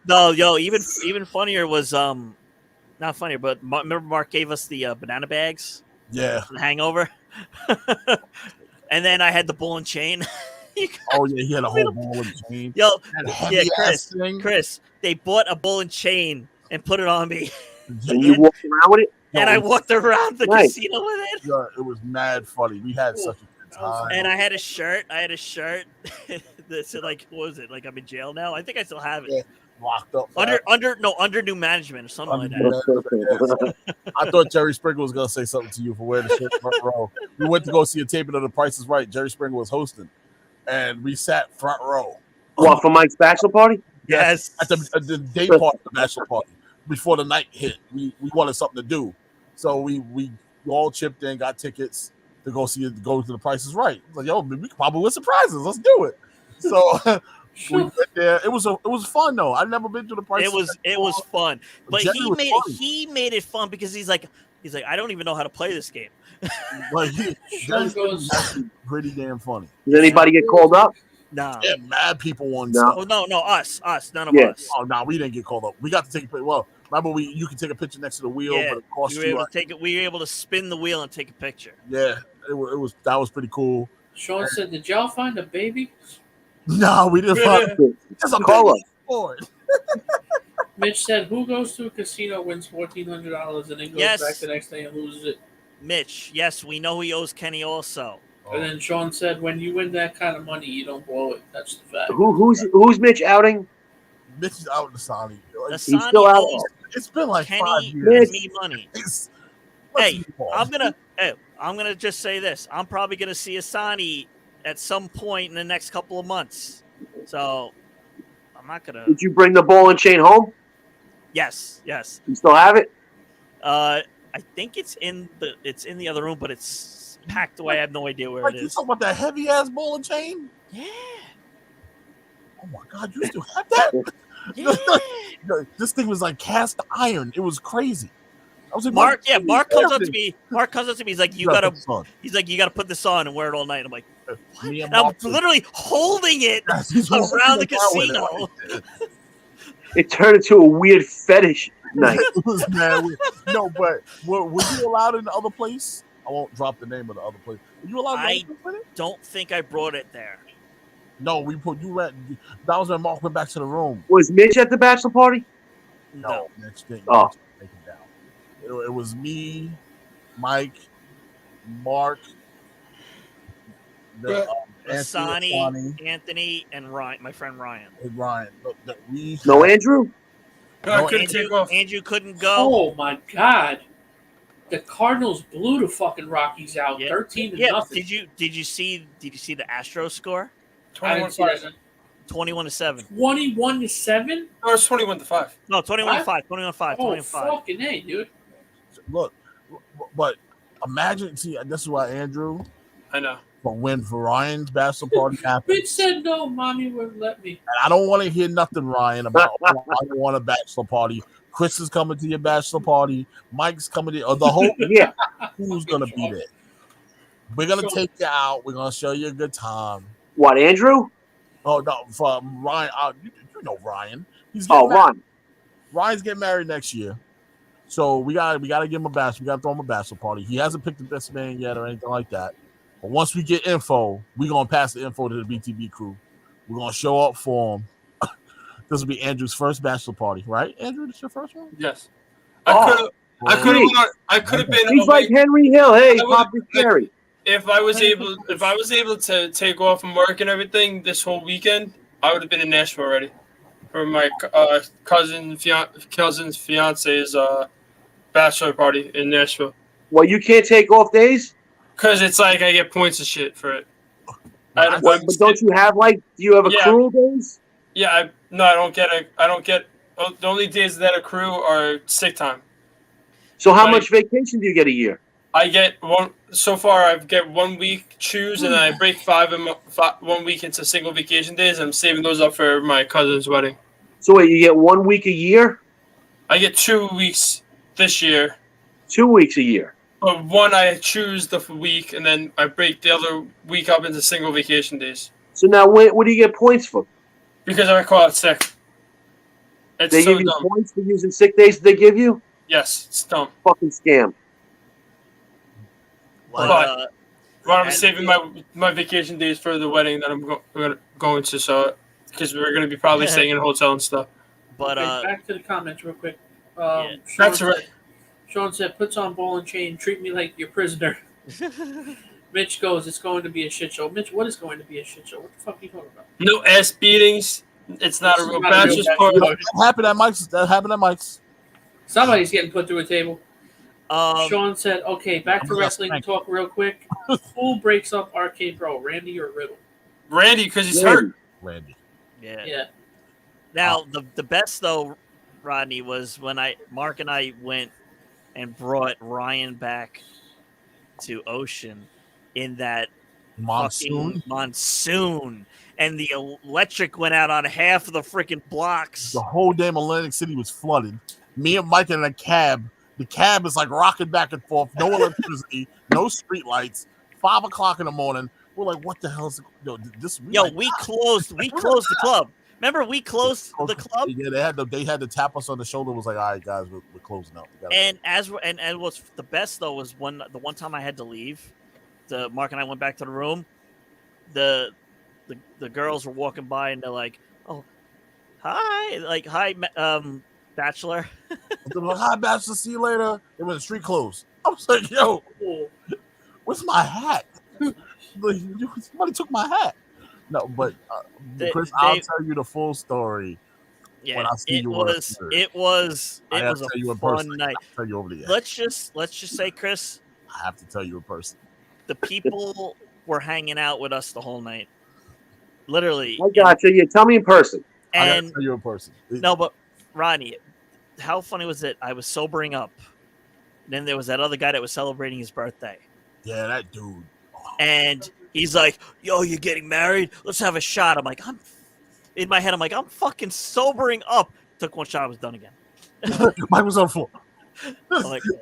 No, even funnier was not funnier, but remember Mark gave us the banana bags. Yeah, the Hangover. And then I had the ball and chain. Oh yeah, he had a whole ball and chain. Yo, yeah, Chris, they bought a ball and chain and put it on me. And you walked around with it? And I walked around the casino with it. Yeah, it was mad funny. We had such a good time. And I had a shirt. That said, like, what was it? Like, I'm in jail now. I think I still have it. Yeah, locked up. Under new management or something like that. I thought Jerry Springer was gonna say something to you for wearing the shirt front row. We went to go see a taping of The Price is Right. Jerry Springer was hosting, and we sat front row. What, for Mike's bachelor party? Yes. At the day part of the bachelor party. Before the night hit, we wanted something to do, so we all chipped in, got tickets to go to The Price is Right. Like, yo, we could probably win some prizes. Let's do it. So we went there. It was fun though. I've never been to The Price. It was fun, but he made it fun because he's like I don't even know how to play this game. But Jerry's pretty damn funny. Did anybody get called up? No. Yeah, mad people won. No, us, none of us. Oh no, we didn't get called up. We got to take a picture. Well, remember you can take a picture next to the wheel, but it cost we were able to spin the wheel and take a picture. Yeah, that was pretty cool. Sean said, "Did y'all find a baby?" No, we didn't find it. Just a call up. Mitch said, "Who goes to a casino, wins $1,400, and then goes back the next day and loses it?" Mitch, yes, we know he owes Kenny also. And then Sean said, "When you win that kind of money, you don't blow it. That's the fact." Who's Mitch outing? Mitch is out in the Sony. He's still out. It's been like Kenny 5 years. Me money. I'm gonna just say this. I'm probably gonna see Asani at some point in the next couple of months. So I'm not gonna. Did you bring the ball and chain home? Yes. You still have it? I think it's in the other room, but it's packed away. I have no idea where it is. You talking about that heavy ass ball and chain? Yeah. Oh my God, you still have that? Yeah. This thing was like cast iron. It was crazy. I was like, Mark comes up to me. He's like, you gotta put this on and wear it all night. I'm like, what? And I'm literally holding it around the casino. It turned into a weird fetish night. It was mad weird. No, but were you allowed in the other place? I won't drop the name of the other place. Were you allowed? I don't think I brought it there. No, that was when Mark went back to the room. Was Mitch at the bachelor party? No, Mitch didn't. Oh. Take it down. It was me, Mike, Mark, Anthony, and Ryan, my friend Ryan. Ryan. No Andrew? Andrew couldn't go. Oh my God. The Cardinals blew the fucking Rockies out, 13-0. Did you see the Astros score? 21-7. 21-7. 21-7? Or it's 21-5. No, 21-5. 21-5. Oh, fucking A, dude. Look, but imagine. See, this is why Andrew. I know. But when Ryan's bachelor party happened, Bitch said no, mommy wouldn't let me. And I don't want to hear nothing, Ryan, about I don't want a bachelor party. Chris is coming to your bachelor party. Mike's coming to the whole. Yeah. Who's gonna be there? We're gonna take you out. We're gonna show you a good time. What, Andrew? Oh no, for Ryan. You know Ryan. Ron. Ryan's getting married next year, so we gotta give him a bachelor. We gotta throw him a bachelor party. He hasn't picked the best man yet or anything like that. But once we get info, we're gonna pass the info to the BTB crew. We're gonna show up for him. This will be Andrew's first bachelor party, right? Andrew, this your first one? Yes. I could have been. He's like Henry Hill. Hey, Pop is Jerry. If I was able to take off from work and everything this whole weekend, I would have been in Nashville already. for my cousin's fiance's bachelor party in Nashville. Well, you can't take off days. Cause it's like I get points and shit for it. Well, Well, but don't you have do you have Yeah. accrual days? Yeah, I don't get. The only days that accrue are sick time. So how Right. much vacation do you get a year? I get one so far. I get 1 week choose, and then I break 1 week into single vacation days. I'm saving those up for my cousin's wedding. So wait, you get 1 week a year? I get 2 weeks this year, 2 weeks a year. but one I choose the week, and then I break the other week up into single vacation days So now, what do you get points for? because I call it sick. It's They so give you dumb. points for using sick days. They give you Yes, it's dumb. fucking scam. But, But I'm and- saving my vacation days for the wedding that I'm going to, so because we're going to be probably staying in a hotel and stuff. but Okay, back to the comments real quick. Yeah. That's right. Sean said, puts on ball and chain, treat me like your prisoner. Mitch goes, it's going to be a shit show. Mitch, what is going to be a shit show? What the fuck are you talking about? No ass beatings. It's not a It's real not a real bachelor's bachelor's party. That happened at Mike's. That happened at Mike's. Somebody's getting put through a table. um, Sean said, okay, back to I'm wrestling gonna talk real quick. Who breaks up Arcade Pro, Randy or Riddle? Randy, because he's Randy. hurt. Randy. yeah. Yeah. Now the best though, Rodney, was when Mark and I went and brought Ryan back to Ocean in that Monsoon. fucking monsoon, and the electric went out on half of the freaking blocks. The whole damn Atlantic City was flooded. Me and Mike in a cab. The cab is like rocking back and forth. No electricity, no street lights. 5 o'clock in the morning. We're like, what the hell is this? We closed the club. Remember, we closed the club. Yeah, they had to tap us on the shoulder. It was like, all right, guys, we're closing up. We gotta And what's the best though was the one time I had to leave. Mark and I went back to the room. The girls were walking by and they're like, "Oh, hi, bachelor." They're like, hi, bachelor, see you later. They went to street clothes. I was like, yo, where's my hat? Like, somebody took my hat. No, but Chris, I'll tell you the full story. Yeah, when I see you on the it was I have a to tell you in fun person. night. I'll tell you over the air. Let's just say, Chris, I have to tell you in person. the people were hanging out with us the whole night. Literally. I got you. Tell me in person. I And gotta tell you in person. no, but Ronnie, how funny was it? I was sobering up. Then there was that other guy that was celebrating his birthday. Yeah, that dude. And he's like, "Yo, you're getting married? Let's have a shot." I'm like, in my head, I'm like, I'm fucking sobering up. Took one shot, I was done again. Mike was on full. Like- It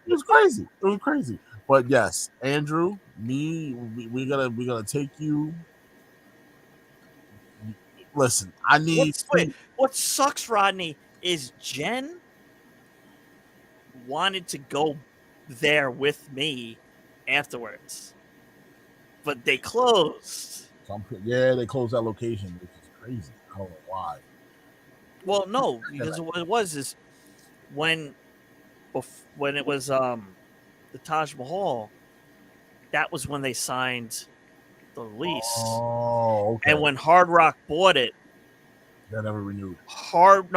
was crazy. It was crazy. But yes, Andrew, we're gonna take you. Listen, I need. What sucks, Rodney, is Jen wanted to go there with me afterwards, but they closed. Yeah, they closed that location, which is crazy. I don't know why. Well, no, because what it was is when it was the Taj Mahal, that was when they signed the lease. Oh, okay. And when Hard Rock bought it, they never renewed. Hard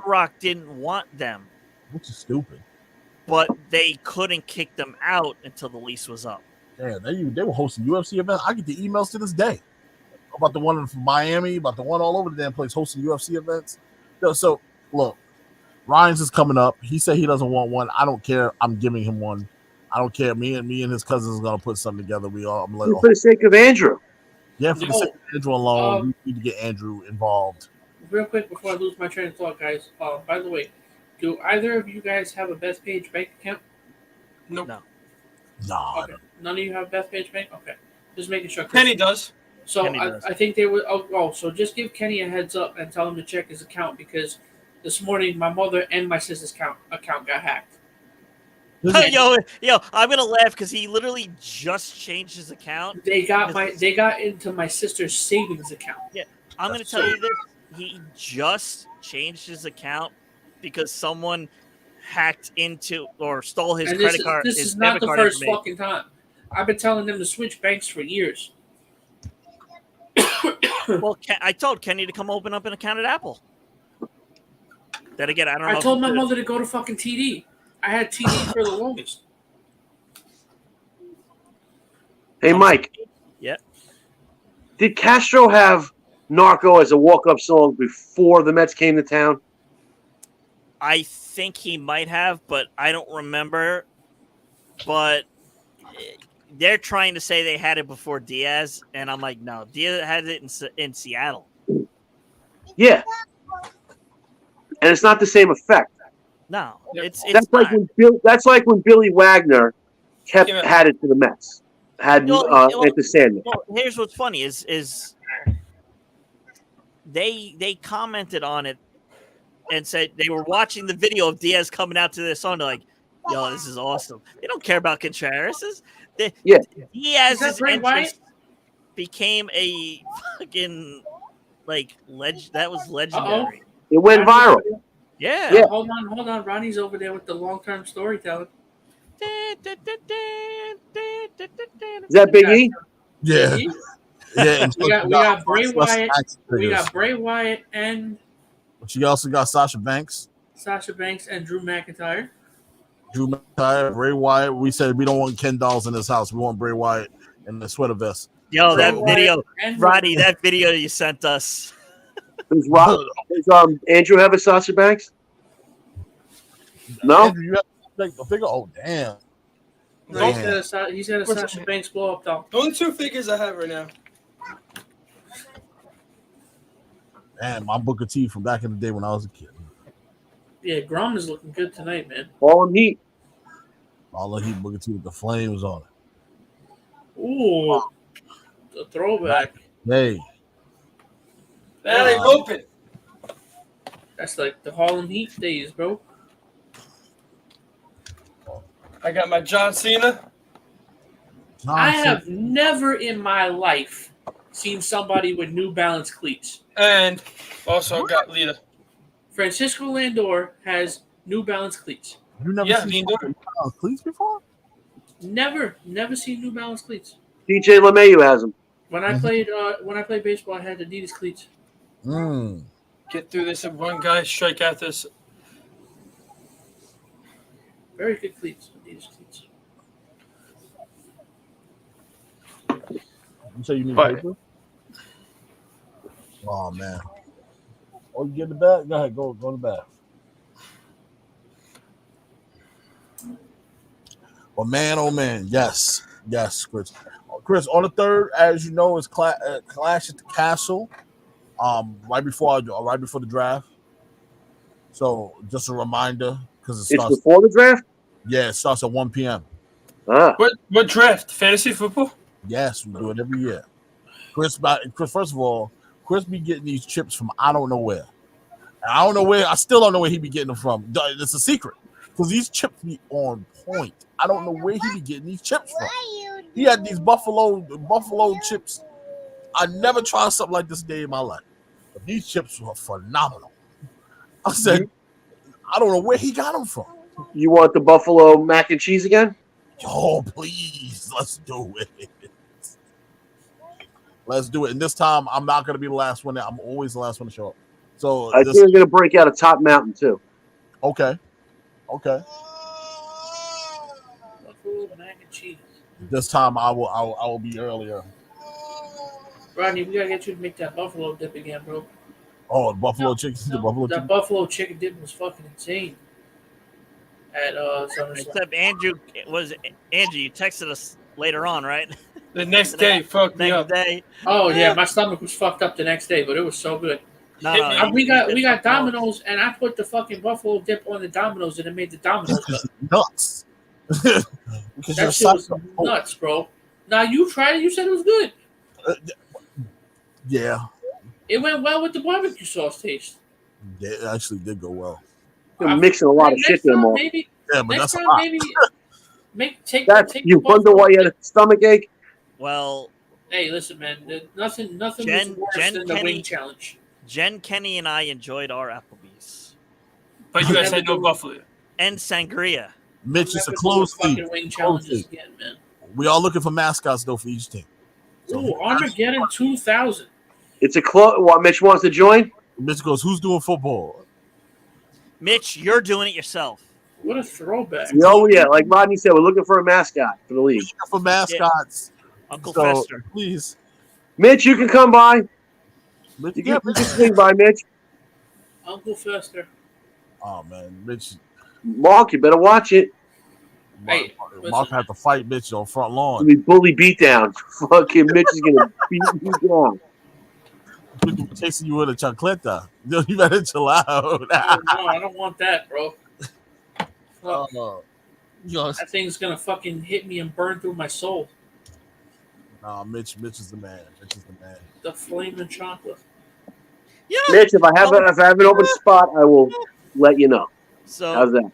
Rock didn't want them, Which is stupid. but they couldn't kick them out until the lease was up. Yeah, they were hosting UFC events. I get the emails to this day about the one from Miami, about the one all over the damn place hosting UFC events. So look, Ryan's is coming up. He said he doesn't want one. I don't care. I'm giving him one. I don't care. Me and his cousins are gonna put something together. For the sake of Andrew. Yeah, for the sake of Andrew alone, we need to get Andrew involved. Real quick before I lose my train of thought, guys. By the way, do either of you guys have a Bethpage bank account? Nope. No. Nah. Okay. None of you have Bethpage bank? Okay. Just making sure. Kenny does. So Kenny does. I think they would. So just give Kenny a heads up and tell him to check his account because this morning my mother and my sister's account got hacked. yo, I'm gonna laugh because he literally just changed his account. They got into my sister's savings account. Yeah, I'm gonna tell you this. He just changed his account because someone hacked into or stole his And credit card. This his is not debit the card first information. fucking time. I've been telling them to switch banks for years. Well, I told Kenny to come open up an account at Apple. Then again, I don't know. I told my mother to go to fucking TD. I had TD for the longest. Hey, Mike. Yeah. Did Castro have Narco as a walk-up song before the Mets came to town? I think he might have, but I don't remember. But they're trying to say they had it before Diaz, and I'm like, no, Diaz had it in Seattle. Yeah. And it's not the same effect. No, it's that's not. like when Billy Wagner had it to the Mets. At the Sandman. Well, here's what's funny is they commented on it and said they were watching the video of Diaz coming out to this song. They're like, yo, this is awesome. They don't care about Contreras. Diaz's entrance became a fucking that was legendary. It went viral. Yeah. Hold on. Ronnie's over there with the long-term storytelling. Is that Big E? Yeah. Yeah. We got Bray Wyatt. We got Bray Wyatt and. But you also got Sasha Banks. And Drew McIntyre. Bray Wyatt. We said we don't want Ken Dolls in this house. We want Bray Wyatt in the sweater vest. Yo, that video, Roddy, that video you sent us. Does Andrew have a Sasha Banks? No. Andrew, you have to take the figure. Oh, damn. No, he's got a Sasha Banks blow up doll. The only 2 figures I have right now. Man, my Booker T from back in the day when I was a kid. Yeah, Grom is looking good tonight, man. All in heat. All in heat, Booker T with the flames on it. Ooh, the throwback. Hey. That ain't open. That's like the Harlem Heat days, bro. I got my John Cena. I have never in my life seen somebody with New Balance cleats. And also got Lita. Francisco Lindor has New Balance cleats. You never seen New Balance cleats before? Never seen New Balance cleats. DJ LeMahieu has them. When I played baseball, I had Adidas cleats. Get through this and one guy strike out this. Very good cleats, Adidas cleats. You say you need paper? Oh man. Oh, you get in the bath? Go ahead, go in the bath. Well, man, oh man, yes, Chris. Chris, on the 3rd, as you know, is Clash at the Castle. Right before the draft. So just a reminder, because it starts before the draft. Yeah, it starts at 1 p.m. What draft? Fantasy football? Yes, we do it every year. Chris, first of all, Chris be getting these chips from I don't know where. I still don't know where he be getting them from. It's a secret because these chips be on point. I don't know where he be getting these chips from. He had these buffalo chips. I never tried something like this day in my life. But these chips were phenomenal. I said, I don't know where he got them from. You want the buffalo mac and cheese again? Yo, please, let's do it. Let's do it. And this time, I'm not going to be the last one. I'm always the last one to show up. So I think we're going to break out of Top Mountain too. Okay. Buffalo mac and cheese. This time, I will be earlier. Rodney, we gotta get you to make that buffalo dip again, bro. Oh, the buffalo chicken. That buffalo chicken dip was fucking insane. At except Andrew, you texted us later on, right? The next day, fucked me up. Oh yeah, my stomach was fucked up the next day, but it was so good. No, we got Domino's, and I put the fucking buffalo dip on the Domino's, and it made the Domino's nuts. That shit was nuts, bro. Now you tried it. You said it was good. Yeah. It went well with the barbecue sauce taste. Yeah, it actually did go well. You're mixing a lot of shit there, Mark. Yeah, but that's a lot. You wonder why you had a stomach ache? Well, hey, listen, man. Nothing was worse than the wing challenge. Jen, Kenny, and I enjoyed our Applebee's. But you guys had no buffalo. And sangria. Mitch, it's a close lead. Wing challenges again, man. We are looking for mascots, though, for each team. So Armageddon 2000. It's a close. What, Mitch wants to join? Mitch goes, "Who's doing football?" Mitch, you're doing it yourself. What a throwback. Oh, yeah. Like Rodney said, we're looking for a mascot for the league. For mascots. Uncle So, Fester. please. Mitch, you can come by. Mitch, You yeah, can swing by, Mitch. Uncle Fester. Oh, man. Mitch. Mark, you better watch it. Hey, Mark had to fight Mitch on front It's lawn. gonna be bully beatdown. Fucking Mitch is gonna beat you down. Chasing you with a chancleta. You better chill out. Oh, no, I don't want that, bro. Fuck. Yes. That thing's gonna fucking hit me and burn through my soul. Nah, Mitch is the man. Mitch is the man. The flaming chocolate. Yeah. Mitch, if I have an open spot, I will let you know. So How's that?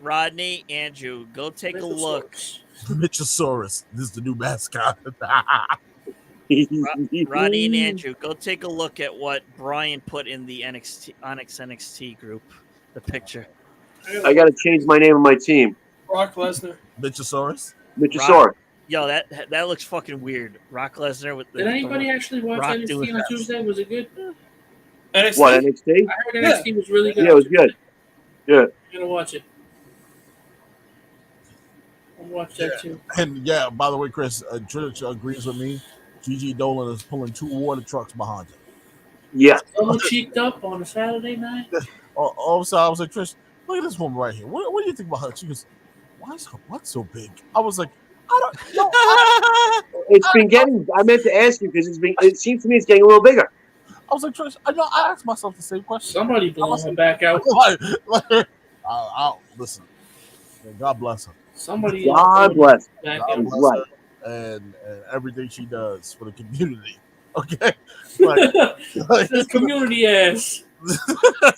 Rodney, Andrew, go take a look. Mitchosaurus. This is the new mascot. Rodney and Andrew, go take a look at what Brian put in the Onyx NXT group. The picture. I got to change my name of my team. Brock Lesnar. Mitchosaurus. Mitchosaurus. Yo, that looks fucking weird. Rock Lesnar with the. Did anybody actually watch Rock NXT doing on that. Tuesday? Was it good? NXT? What, NXT? I heard NXT was really good. Yeah, it was good. Yeah. I'm gonna watch it. I'll watch that too. And yeah, by the way, Chris, Trish agrees with me. Gigi Dolan is pulling 2 water trucks behind him. Yeah. Double cheeked up on a Saturday night. All of a sudden, I was like, Trish, look at this woman right here. What do you think about her? She goes, why is her butt so big? I was like, I don't know. It's been getting. I meant to ask you because it seems to me it's getting a little bigger. I was like, Trish, I asked myself the same question. Somebody blowing her back out. Listen, God bless her. Somebody. God bless. Back God out. bless Right. her and everything she does for the community. Okay? Like, This community ass.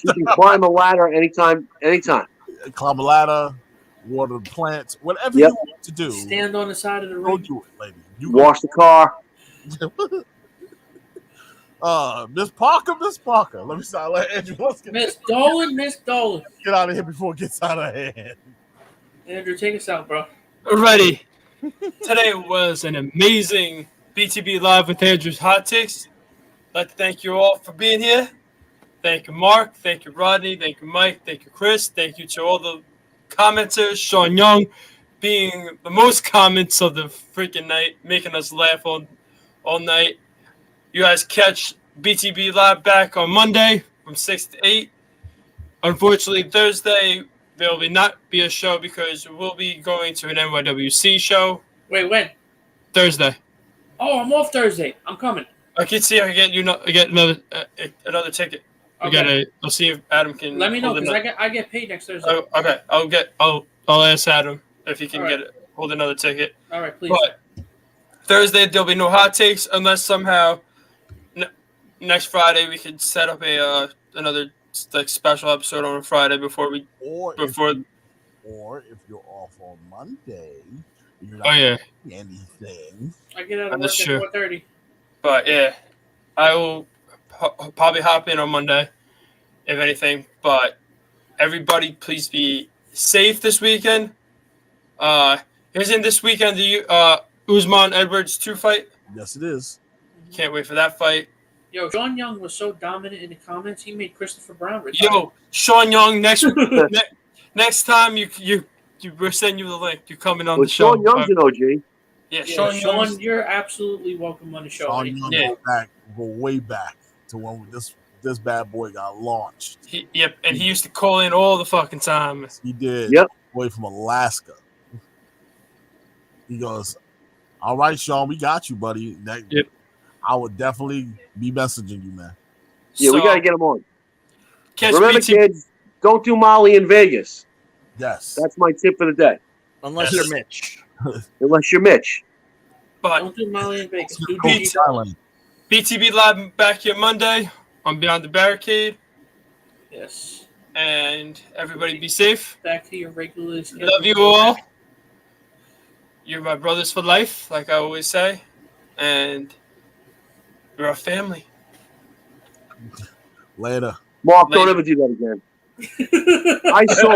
You can climb a ladder anytime. climb a ladder, water the plants, whatever Yep. you want to do. Stand on the side of the Go ring. do it, lady. You Wash the car. Miss Parker. Let me start. Let Andrew, let's Miss Dolan. get out of here before it gets out of hand. Andrew, take us out, bro. Ready. Today was an amazing BTB Live with Andrew's Hot Takes. I'd like to thank you all for being here. Thank you, Mark. Thank you, Rodney. Thank you, Mike. Thank you, Chris. Thank you to all the commenters. Sean Young being the most comments of the freaking night, making us laugh all night. You guys catch BTB Live back on Monday from 6 to 8. Unfortunately, Thursday, there will not be a show because we'll be going to an NYWC show Wait, when? Thursday. Oh, I'm off Thursday. I'm coming. I can see if I get another ticket. Okay. I'll see if Adam can. Let me know hold because I get paid next Thursday. Oh, okay, I'll ask Adam if he can All right. hold another ticket. All right, please. But Thursday there'll be no hot takes unless somehow next Friday we could set up another special episode on a Friday before. Or if you're off on Monday, you're not yeah. doing anything. I get out of work That's at true. 4:30. But yeah, I will probably hop in on Monday, if anything. But everybody, please be safe this weekend. Isn't this weekend the Usman Edwards 2 fight? Yes, it is. Can't wait for that fight. Yo, Sean Young was so dominant in the comments, he made Christopher Brown retire. Yo, Sean Young, next time we'll send you the link. You coming on Well, the show? Sean Young's an OG. Yeah, Yeah, Sean Young. you're absolutely welcome on the show. Sean Young Yeah. go way back to when this bad boy got launched. And he used to call in all the fucking time. He did. Yep. Boy from Alaska. He goes, all right, Sean, we got you, buddy. Yep. I would definitely be messaging you, man. Yeah, we got to get him on. Catch Remember, kids, don't do Molly in Vegas. Yes. That's my tip for the day. Unless Yes. you're Mitch. Unless you're Mitch. But Don't do Molly in Vegas. Do Cold Gigi. Island. BTB Live back here Monday on Beyond the Barricade. Yes. And everybody be safe. Back to your regularly scheduled. Love you all. You're my brothers for life, like I always say. And you're a family. Later. Mark, don't ever do that again. I saw